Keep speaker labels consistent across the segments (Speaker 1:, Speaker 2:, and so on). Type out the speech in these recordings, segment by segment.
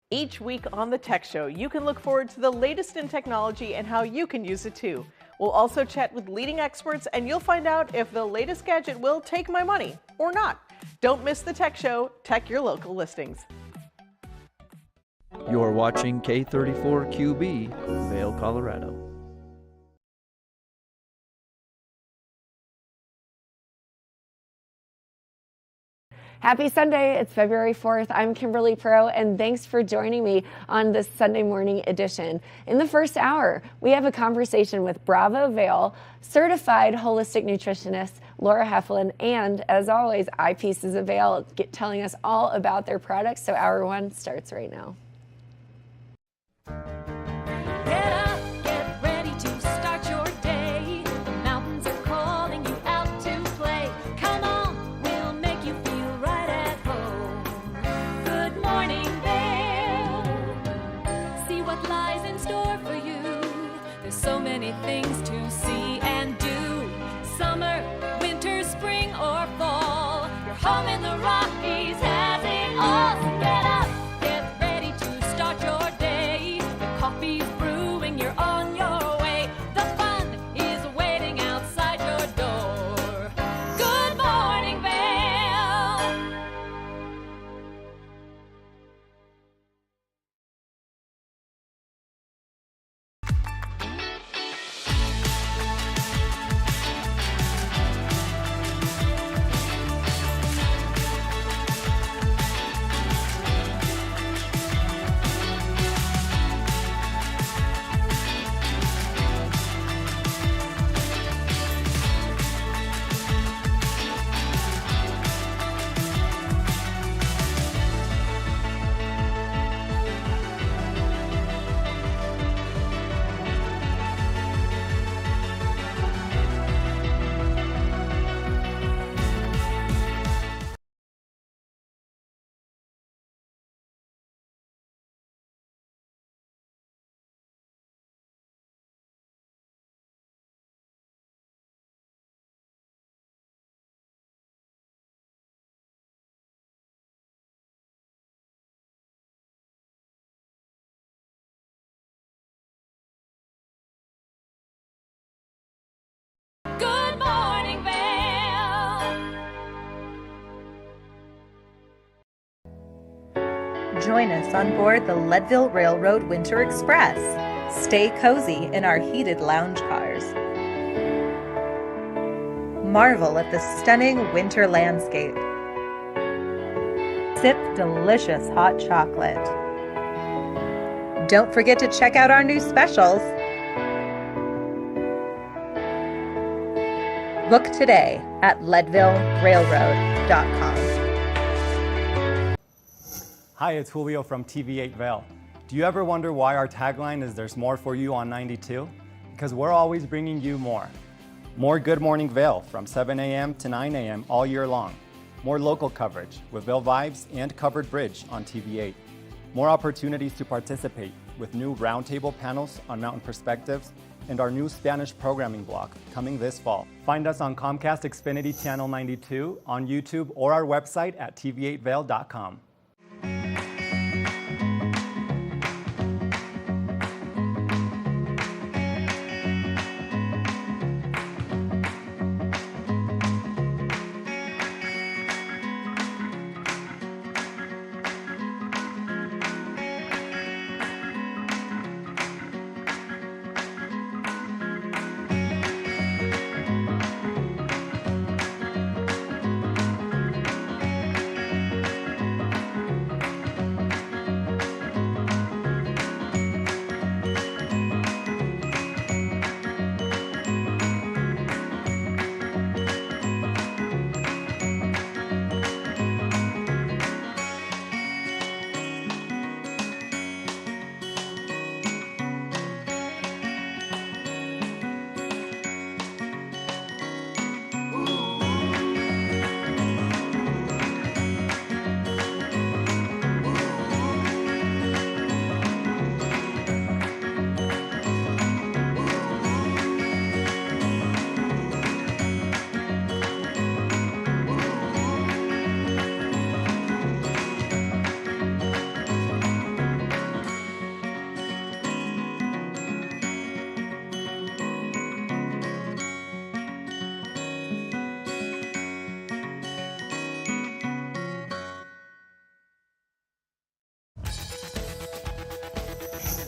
Speaker 1: Each week on the Tech Show, you can look forward to the latest in technology and how you can use it too. We'll also chat with leading experts and you'll find out if the latest gadget will take my money or not. Don't miss the Tech Show. Tech your local listings.
Speaker 2: You're watching K34QB, Vail, Colorado.
Speaker 3: Happy Sunday, it's February 4th. I'm Kimberly Pro, and thanks for joining me on this Sunday morning edition. In the first hour, we have a conversation with Bravo Vail certified holistic nutritionist Laura Heflin, and as always, Eyepieces of Vail telling us all about their products. So hour one starts right now.
Speaker 4: Get up, get ready to start your day. The mountains are calling you out to play. Come on, we'll make you feel right at home. Good morning, Vail. See what lies in store for you. There's so many things to see and do. Summer, winter, spring, or fall. Your home in the Rockies has it all. So get up, get ready to start your day. The coffee's brewing, you're on your way. The fun is waiting outside your door. Good morning, Vail. Good morning, Vail.
Speaker 5: Join us on board the Leadville Railroad Winter Express. Stay cozy in our heated lounge cars. Marvel at the stunning winter landscape. Sip delicious hot chocolate. Don't forget to check out our new specials. Book today at leadvillerailroad.com.
Speaker 6: Hi, it's Julio from TV8 Vail. Do you ever wonder why our tagline is "There's more for you on 92"? Because we're always bringing you more. More Good Morning Vail from 7 a.m. to 9 a.m. all year long. More local coverage with Vail Vibes and Covered Bridge on TV8. More opportunities to participate with new roundtable panels on mountain perspectives and our new Spanish programming block coming this fall. Find us on Comcast Xfinity Channel 92, on YouTube, or our website at tv8vail.com.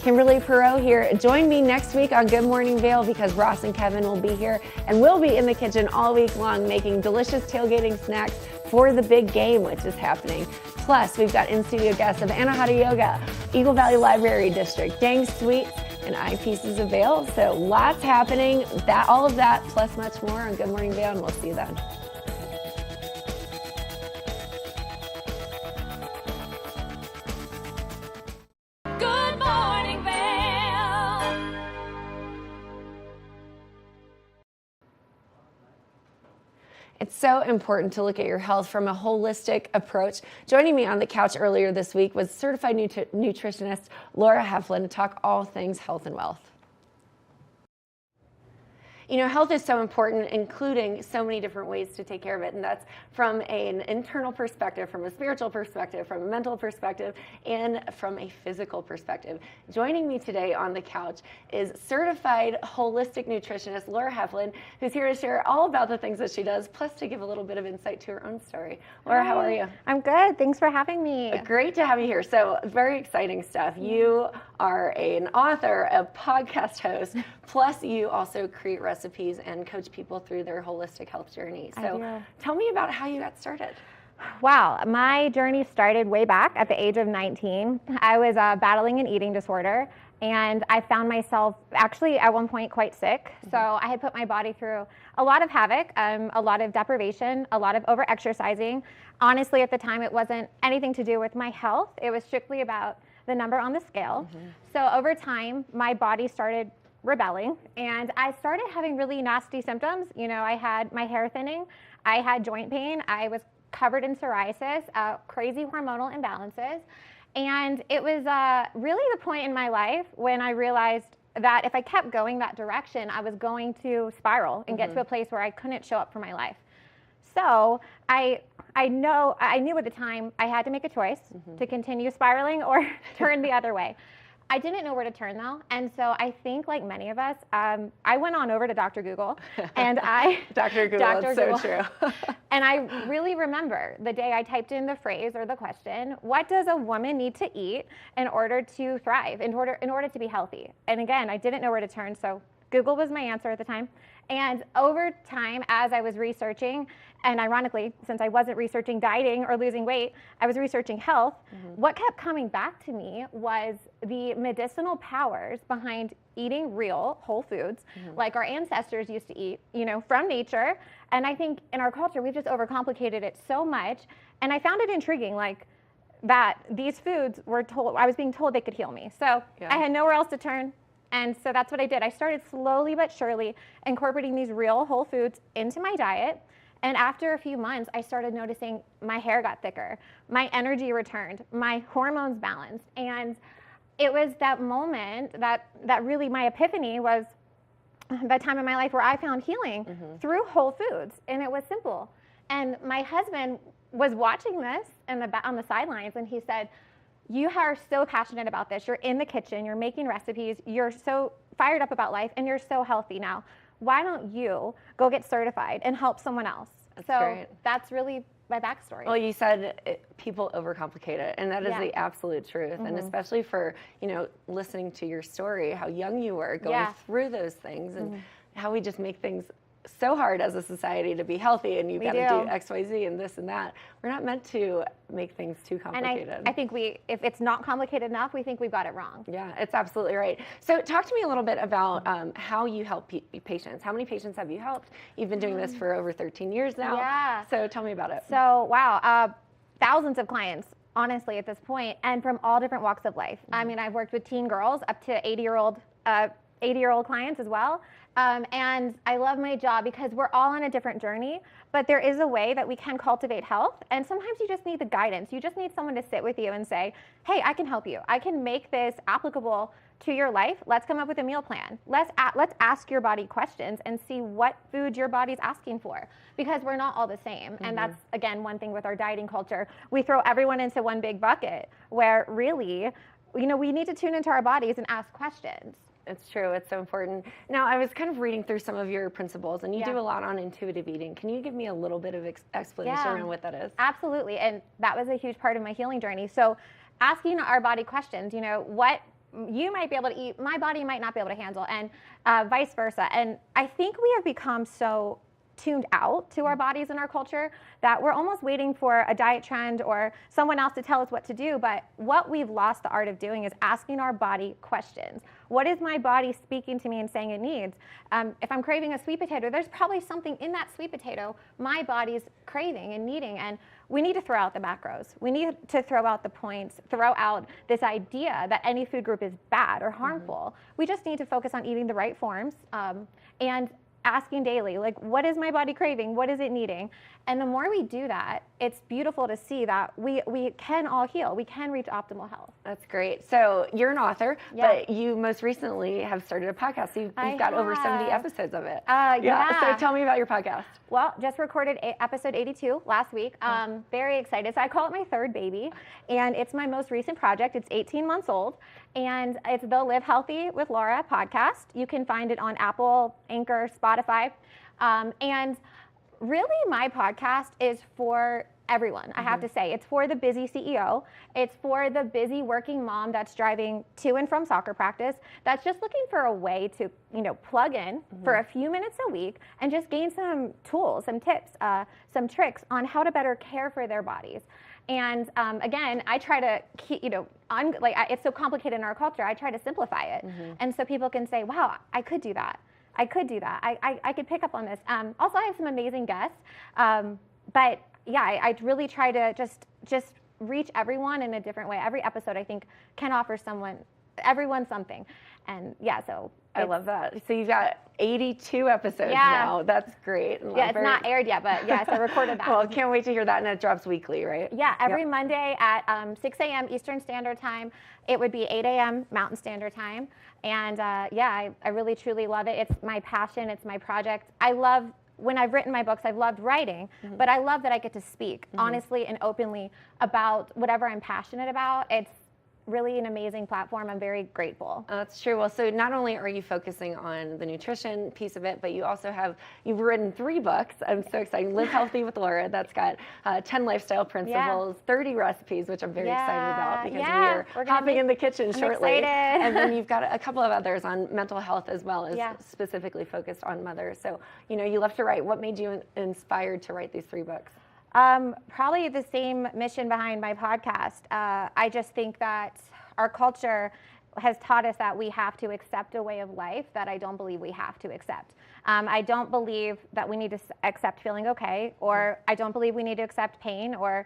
Speaker 3: Kimberly Perot here. Join me next week on Good Morning Vail because Ross and Kevin will be here and we'll be in the kitchen all week long making delicious tailgating snacks for the big game, which is happening. Plus, we've got in-studio guests of Anahata Yoga, Eagle Valley Library District, Dang Sweets, and Eyepieces of Vail. So lots happening. All of that plus much more on Good Morning Vail, and we'll see you then.
Speaker 4: Good morning, Vail.
Speaker 3: It's so important to look at your health from a holistic approach. Joining me on the couch earlier this week was certified nutritionist Laura Heflin to talk all things health and wealth. You know, health is so important, including so many different ways to take care of it. And that's from an internal perspective, from a spiritual perspective, from a mental perspective, and from a physical perspective. Joining me today on the couch is certified holistic nutritionist Laura Heflin, who's here to share all about the things that she does, plus to give a little bit of insight to her own story. Laura, how are you?
Speaker 7: I'm good. Thanks for having me.
Speaker 3: Great to have you here. So very exciting stuff. You are an author, a podcast host, plus you also create recipes and coach people through their holistic health journey. So tell me about how you got started.
Speaker 7: Wow, my journey started way back at the age of 19. I was battling an eating disorder, and I found myself actually at one point quite sick. So I had put my body through a lot of havoc, a lot of deprivation, a lot of over-exercising. Honestly, at the time, it wasn't anything to do with my health. It was strictly about the number on the scale. So over time, my body started rebelling, and I started having really nasty symptoms. You know, I had my hair thinning, I had joint pain, I was covered in psoriasis, crazy hormonal imbalances. And it was really the point in my life when I realized that if I kept going that direction, I was going to spiral and get to a place where I couldn't show up for my life. So I knew at the time I had to make a choice to continue spiraling or turn the other way. I didn't know where to turn though, and so I think, like many of us, I went on over to Dr. Google, and
Speaker 3: Dr. Google, it's so true.
Speaker 7: And I really remember the day I typed in the phrase or the question, what does a woman need to eat in order to thrive, in order to be healthy? And again, I didn't know where to turn, so Google was my answer at the time. And over time, as I was researching, and ironically, since I wasn't researching dieting or losing weight, I was researching health, what kept coming back to me was the medicinal powers behind eating real, whole foods, like our ancestors used to eat, you know, from nature. And I think in our culture, we've just overcomplicated it so much. And I found it intriguing, like, that these foods I was being told they could heal me. So I had nowhere else to turn. And so that's what I did. I started slowly but surely incorporating these real whole foods into my diet. And after a few months, I started noticing my hair got thicker, my energy returned, my hormones balanced. And it was that moment that really my epiphany was the time in my life where I found healing through whole foods. And it was simple. And my husband was watching this on the sidelines, and he said, you are so passionate about this. You're in the kitchen, you're making recipes, you're so fired up about life, and you're so healthy now. Why don't you go get certified and help someone else? That's really my backstory.
Speaker 3: Well, you said people overcomplicate it, and that is the absolute truth. And especially for, you know, listening to your story, how young you were going through those things, and how we just make things so hard as a society to be healthy, and you've got to do X, Y, Z, and this and that. We're not meant to make things too complicated.
Speaker 7: And I think if it's not complicated enough, we think we've got it wrong.
Speaker 3: Yeah, it's absolutely right. So talk to me a little bit about how you help patients. How many patients have you helped? You've been doing this for over 13 years now.
Speaker 7: Yeah.
Speaker 3: So tell me about it.
Speaker 7: So, wow, thousands of clients, honestly, at this point, and from all different walks of life. I mean, I've worked with teen girls up to 80-year-old clients as well. And I love my job because we're all on a different journey, but there is a way that we can cultivate health. And sometimes you just need the guidance. You just need someone to sit with you and say, hey, I can help you. I can make this applicable to your life. Let's come up with a meal plan. Let's ask your body questions and see what food your body's asking for, because we're not all the same. And that's, again, one thing with our dieting culture. We throw everyone into one big bucket where really, you know, we need to tune into our bodies and ask questions.
Speaker 3: It's true. It's so important. Now, I was kind of reading through some of your principles, and you do a lot on intuitive eating. Can you give me a little bit of explanation around what that is?
Speaker 7: Absolutely. And that was a huge part of my healing journey. So asking our body questions, you know, what you might be able to eat, my body might not be able to handle, and vice versa. And I think we have become so tuned out to our bodies in our culture that we're almost waiting for a diet trend or someone else to tell us what to do. But what we've lost the art of doing is asking our body questions. What is my body speaking to me and saying it needs? If I'm craving a sweet potato, there's probably something in that sweet potato my body's craving and needing. And we need to throw out the macros. We need to throw out the points, throw out this idea that any food group is bad or harmful. We just need to focus on eating the right forms and asking daily, like, what is my body craving? What is it needing? And the more we do that, it's beautiful to see that we can all heal. We can reach optimal health.
Speaker 3: That's great. So you're an author,
Speaker 7: Yeah.
Speaker 3: but you most recently have started a podcast. So you've got over 70 episodes of it.
Speaker 7: Yeah.
Speaker 3: So tell me about your podcast.
Speaker 7: Well, just recorded episode 82 last week. Very excited. So I call it my third baby, and it's my most recent project. It's 18 months old, and it's the Live Healthy with Laura podcast. You can find it on Apple, Anchor, Spotify, and really my podcast is for everyone. I have to say, it's for the busy CEO. It's for the busy working mom that's driving to and from soccer practice, that's just looking for a way to, plug in for a few minutes a week and just gain some tools, some tips, some tricks on how to better care for their bodies. And again, I try to keep, it's so complicated in our culture, I try to simplify it. And so people can say, wow, I could do that. I could do that. I could pick up on this. Also, I have some amazing guests. But yeah, I really try to just reach everyone in a different way. Every episode, I think, can offer everyone something. And yeah, so
Speaker 3: I love that. So you've got 82 episodes now. That's great.
Speaker 7: Yeah, it's not aired yet, but yes, I recorded that.
Speaker 3: Well, can't wait to hear that, and it drops weekly, right?
Speaker 7: Yeah, every Monday at 6 a.m. Eastern Standard Time. It would be 8 a.m. Mountain Standard Time. And I really, truly love it. It's my passion. It's my project. When I've written my books, I've loved writing, but I love that I get to speak honestly and openly about whatever I'm passionate about. It's really an amazing platform. I'm very grateful.
Speaker 3: That's true. Well, so not only are you focusing on the nutrition piece of it, but you also you've written 3 books. I'm so excited. Live Healthy with Laura. That's got 10 lifestyle principles, 30 recipes, which I'm very excited about because we are hopping in the kitchen shortly.
Speaker 7: Excited.
Speaker 3: And then you've got a couple of others on mental health as well as specifically focused on mothers. So, you love to write. What made you inspired to write these 3 books?
Speaker 7: Probably the same mission behind my podcast. I just think that our culture has taught us that we have to accept a way of life that I don't believe we have to accept. I don't believe that we need to accept feeling okay, or I don't believe we need to accept pain or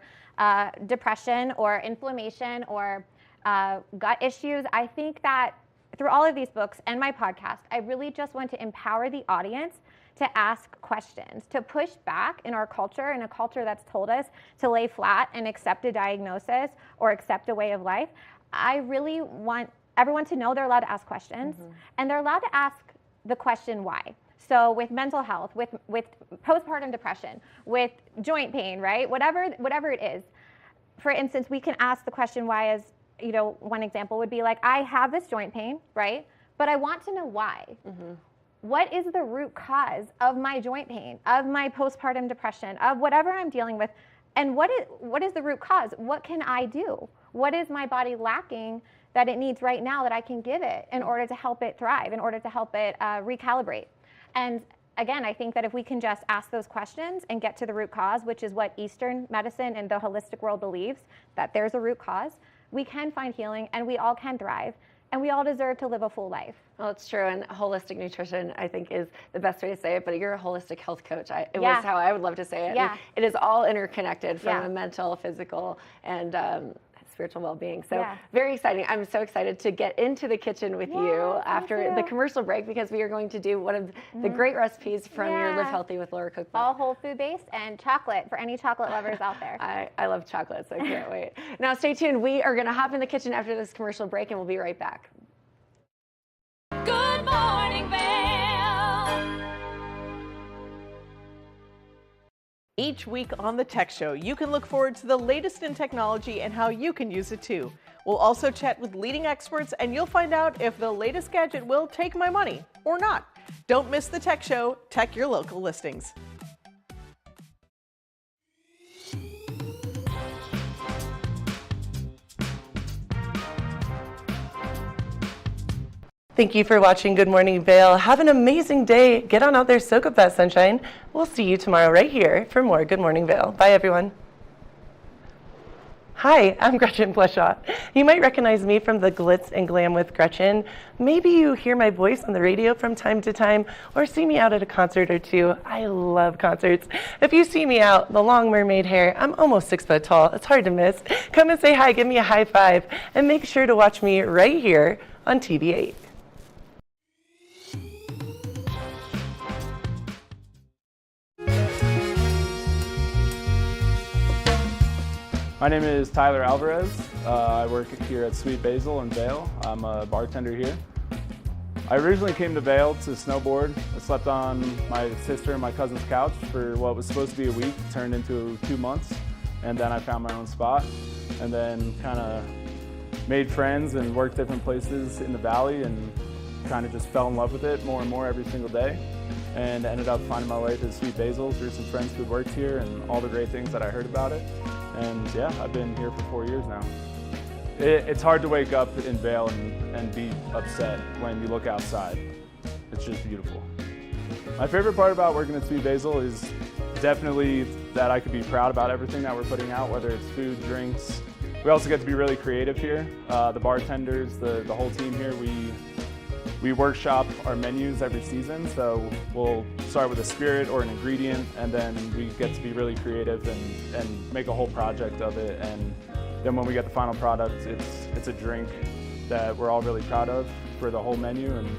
Speaker 7: depression or inflammation or gut issues. I think that through all of these books and my podcast, I really just want to empower the audience to ask questions, to push back in our culture, in a culture that's told us to lay flat and accept a diagnosis or accept a way of life. I really want everyone to know they're allowed to ask questions, and they're allowed to ask the question why. So with mental health, with postpartum depression, with joint pain, right? Whatever it is. For instance, we can ask the question why as, one example would be like, I have this joint pain, right? But I want to know why. What is the root cause of my joint pain, of my postpartum depression, of whatever I'm dealing with? And what is the root cause? What can I do? What is my body lacking that it needs right now that I can give it in order to help it thrive, in order to help it recalibrate? And again, I think that if we can just ask those questions and get to the root cause, which is what Eastern medicine and the holistic world believes, that there's a root cause, we can find healing and we all can thrive. And we all deserve to live a full life.
Speaker 3: Well, it's true. And holistic nutrition, I think, is the best way to say it. But you're a holistic health coach. It was how I would love to say it.
Speaker 7: Yeah.
Speaker 3: And it is all interconnected from a mental, physical, and spiritual well-being. So very exciting. I'm so excited to get into the kitchen with you after the commercial break, because we are going to do one of the great recipes from your Live Healthy with Laura cookbook.
Speaker 7: All whole food based and chocolate for any chocolate lovers out there.
Speaker 3: I love chocolate, so I can't wait. Now stay tuned. We are going to hop in the kitchen after this commercial break, and we'll be right back.
Speaker 4: Good morning, Vail.
Speaker 1: Each week on the Tech Show, you can look forward to the latest in technology and how you can use it too. We'll also chat with leading experts, and you'll find out if the latest gadget will take my money or not. Don't miss the Tech Show. Tech your local listings.
Speaker 8: Thank you for watching Good Morning Vail. Have an amazing day. Get on out there, soak up that sunshine. We'll see you tomorrow right here for more Good Morning Vail. Bye, everyone. Hi, I'm Gretchen Pleshaw. You might recognize me from the Glitz and Glam with Gretchen. Maybe you hear my voice on the radio from time to time or see me out at a concert or two. I love concerts. If you see me out, the long mermaid hair, I'm almost 6 foot tall. It's hard to miss. Come and say hi, give me a high five, and make sure to watch me right here on TV8.
Speaker 9: My name is Tyler Alvarez. I work here at Sweet Basil in Vail. I'm a bartender here. I originally came to Vail to snowboard. I slept on my sister and my cousin's couch for what was supposed to be a week, turned into 2 months, and then I found my own spot, and then kind of made friends and worked different places in the valley and kind of just fell in love with it more and more every single day, and ended up finding my way to Sweet Basil through some friends who worked here and all the great things that I heard about it. And yeah, I've been here for 4 years now. It's hard to wake up in Vail and be upset when you look outside. It's just beautiful. My favorite part about working at Sweet Basil is definitely that I could be proud about everything that we're putting out, whether it's food, drinks. We also get to be really creative here. The bartenders, the whole team here, we workshop our menus every season, so we'll start with a spirit or an ingredient, and then we get to be really creative and make a whole project of it. And then when we get the final product, it's a drink that we're all really proud of for the whole menu, and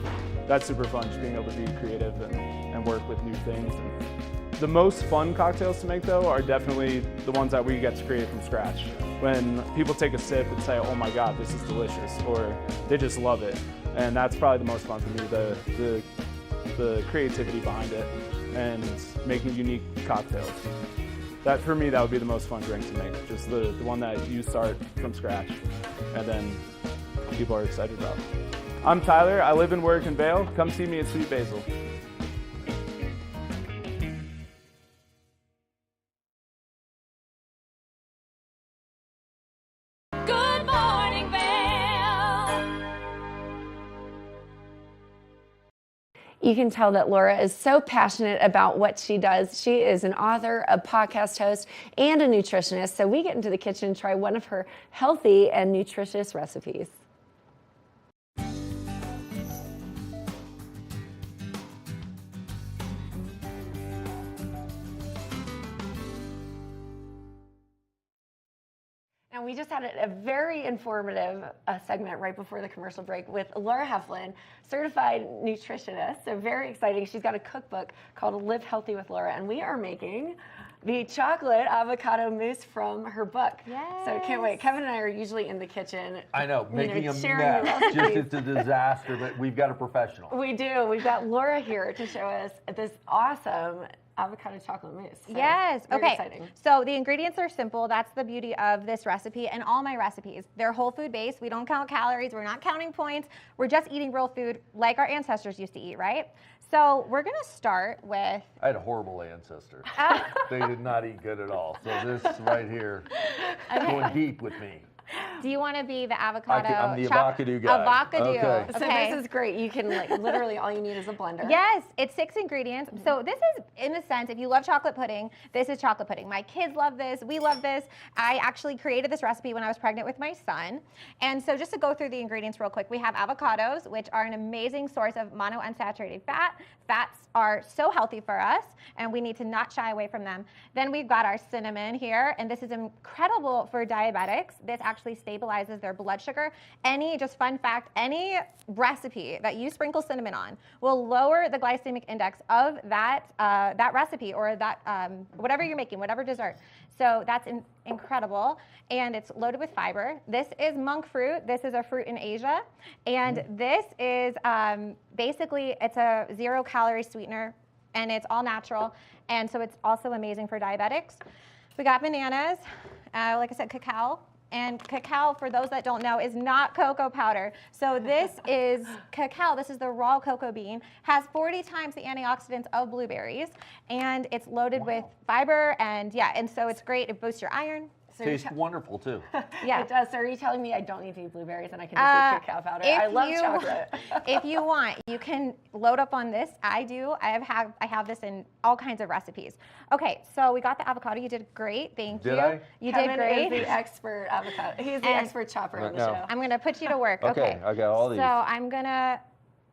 Speaker 9: that's super fun, just being able to be creative and work with new things. And the most fun cocktails to make, though, are definitely the ones that we get to create from scratch. When people take a sip and say, oh my God, this is delicious, or they just love it. And that's probably the most fun for me, the creativity behind it and making unique cocktails. That, for me, that would be the most fun drink to make, just the one that you start from scratch and then people are excited about. I'm Tyler, I live and work in Vail. Come see me at Sweet Basil.
Speaker 4: Good morning, Vail.
Speaker 3: You can tell that Laura is so passionate about what she does. She is an author, a podcast host, and a nutritionist. So we get into the kitchen and try one of her healthy and nutritious recipes. And we just had a very informative segment right before the commercial break with Laura Heflin, certified nutritionist. So very exciting. She's got a cookbook called Live Healthy with Laura, and we are making the chocolate avocado mousse from her book.
Speaker 7: Yes.
Speaker 3: So can't wait. Kevin and I are usually in the kitchen.
Speaker 10: I know, making a
Speaker 3: sharing
Speaker 10: mess.
Speaker 3: the
Speaker 10: Just it's a disaster, but we've got a professional.
Speaker 3: We do. We've got Laura here to show us this awesome avocado chocolate mousse. So
Speaker 7: Yes.
Speaker 3: very
Speaker 7: Okay.
Speaker 3: exciting.
Speaker 7: So the ingredients are simple. That's the beauty of this recipe and all my recipes. They're whole food based. We don't count calories. We're not counting points. We're just eating real food like our ancestors used to eat, right? So we're going to start with...
Speaker 10: I had a horrible ancestor. They did not eat good at all. So this right here is going deep with me.
Speaker 7: Do you want to be the avocado?
Speaker 10: I'm the avocado guy.
Speaker 7: Avocado.
Speaker 10: Okay.
Speaker 3: So this is great. You can literally all you need is a blender.
Speaker 7: Yes, it's 6 ingredients. So this is, in a sense, if you love chocolate pudding, this is chocolate pudding. My kids love this. We love this. I actually created this recipe when I was pregnant with my son. And so just to go through the ingredients real quick, we have avocados, which are an amazing source of monounsaturated fat. Fats are so healthy for us, and we need to not shy away from them. Then we've got our cinnamon here, and this is incredible for diabetics. This actually stabilizes their blood sugar. Just fun fact, any recipe that you sprinkle cinnamon on will lower the glycemic index of that recipe or that whatever you're making, whatever dessert. So that's incredible, and it's loaded with fiber. This is monk fruit. This is a fruit in Asia, and this is basically, it's a 0-calorie sweetener, and it's all natural, and so it's also amazing for diabetics. We got bananas, like I said, cacao. And cacao, for those that don't know, is not cocoa powder. So this is cacao. This is the raw cocoa bean. Has 40 times the antioxidants of blueberries. And it's loaded with fiber. And yeah, and so it's great. It boosts your iron.
Speaker 10: Tastes wonderful too.
Speaker 7: Yeah.
Speaker 3: It does. So are you telling me I don't need to eat blueberries and I can just eat cacao powder? I love chocolate.
Speaker 7: If you want, you can load up on this. I do. I have this in all kinds of recipes. Okay, so we got the avocado. You did great. Thank you.
Speaker 10: Did I?
Speaker 7: You
Speaker 3: Kevin
Speaker 7: did great.
Speaker 3: is the expert avocado. He's the expert chopper on the
Speaker 10: No.
Speaker 3: show.
Speaker 7: I'm gonna put you to work.
Speaker 10: Okay, I got all these.
Speaker 7: So I'm gonna.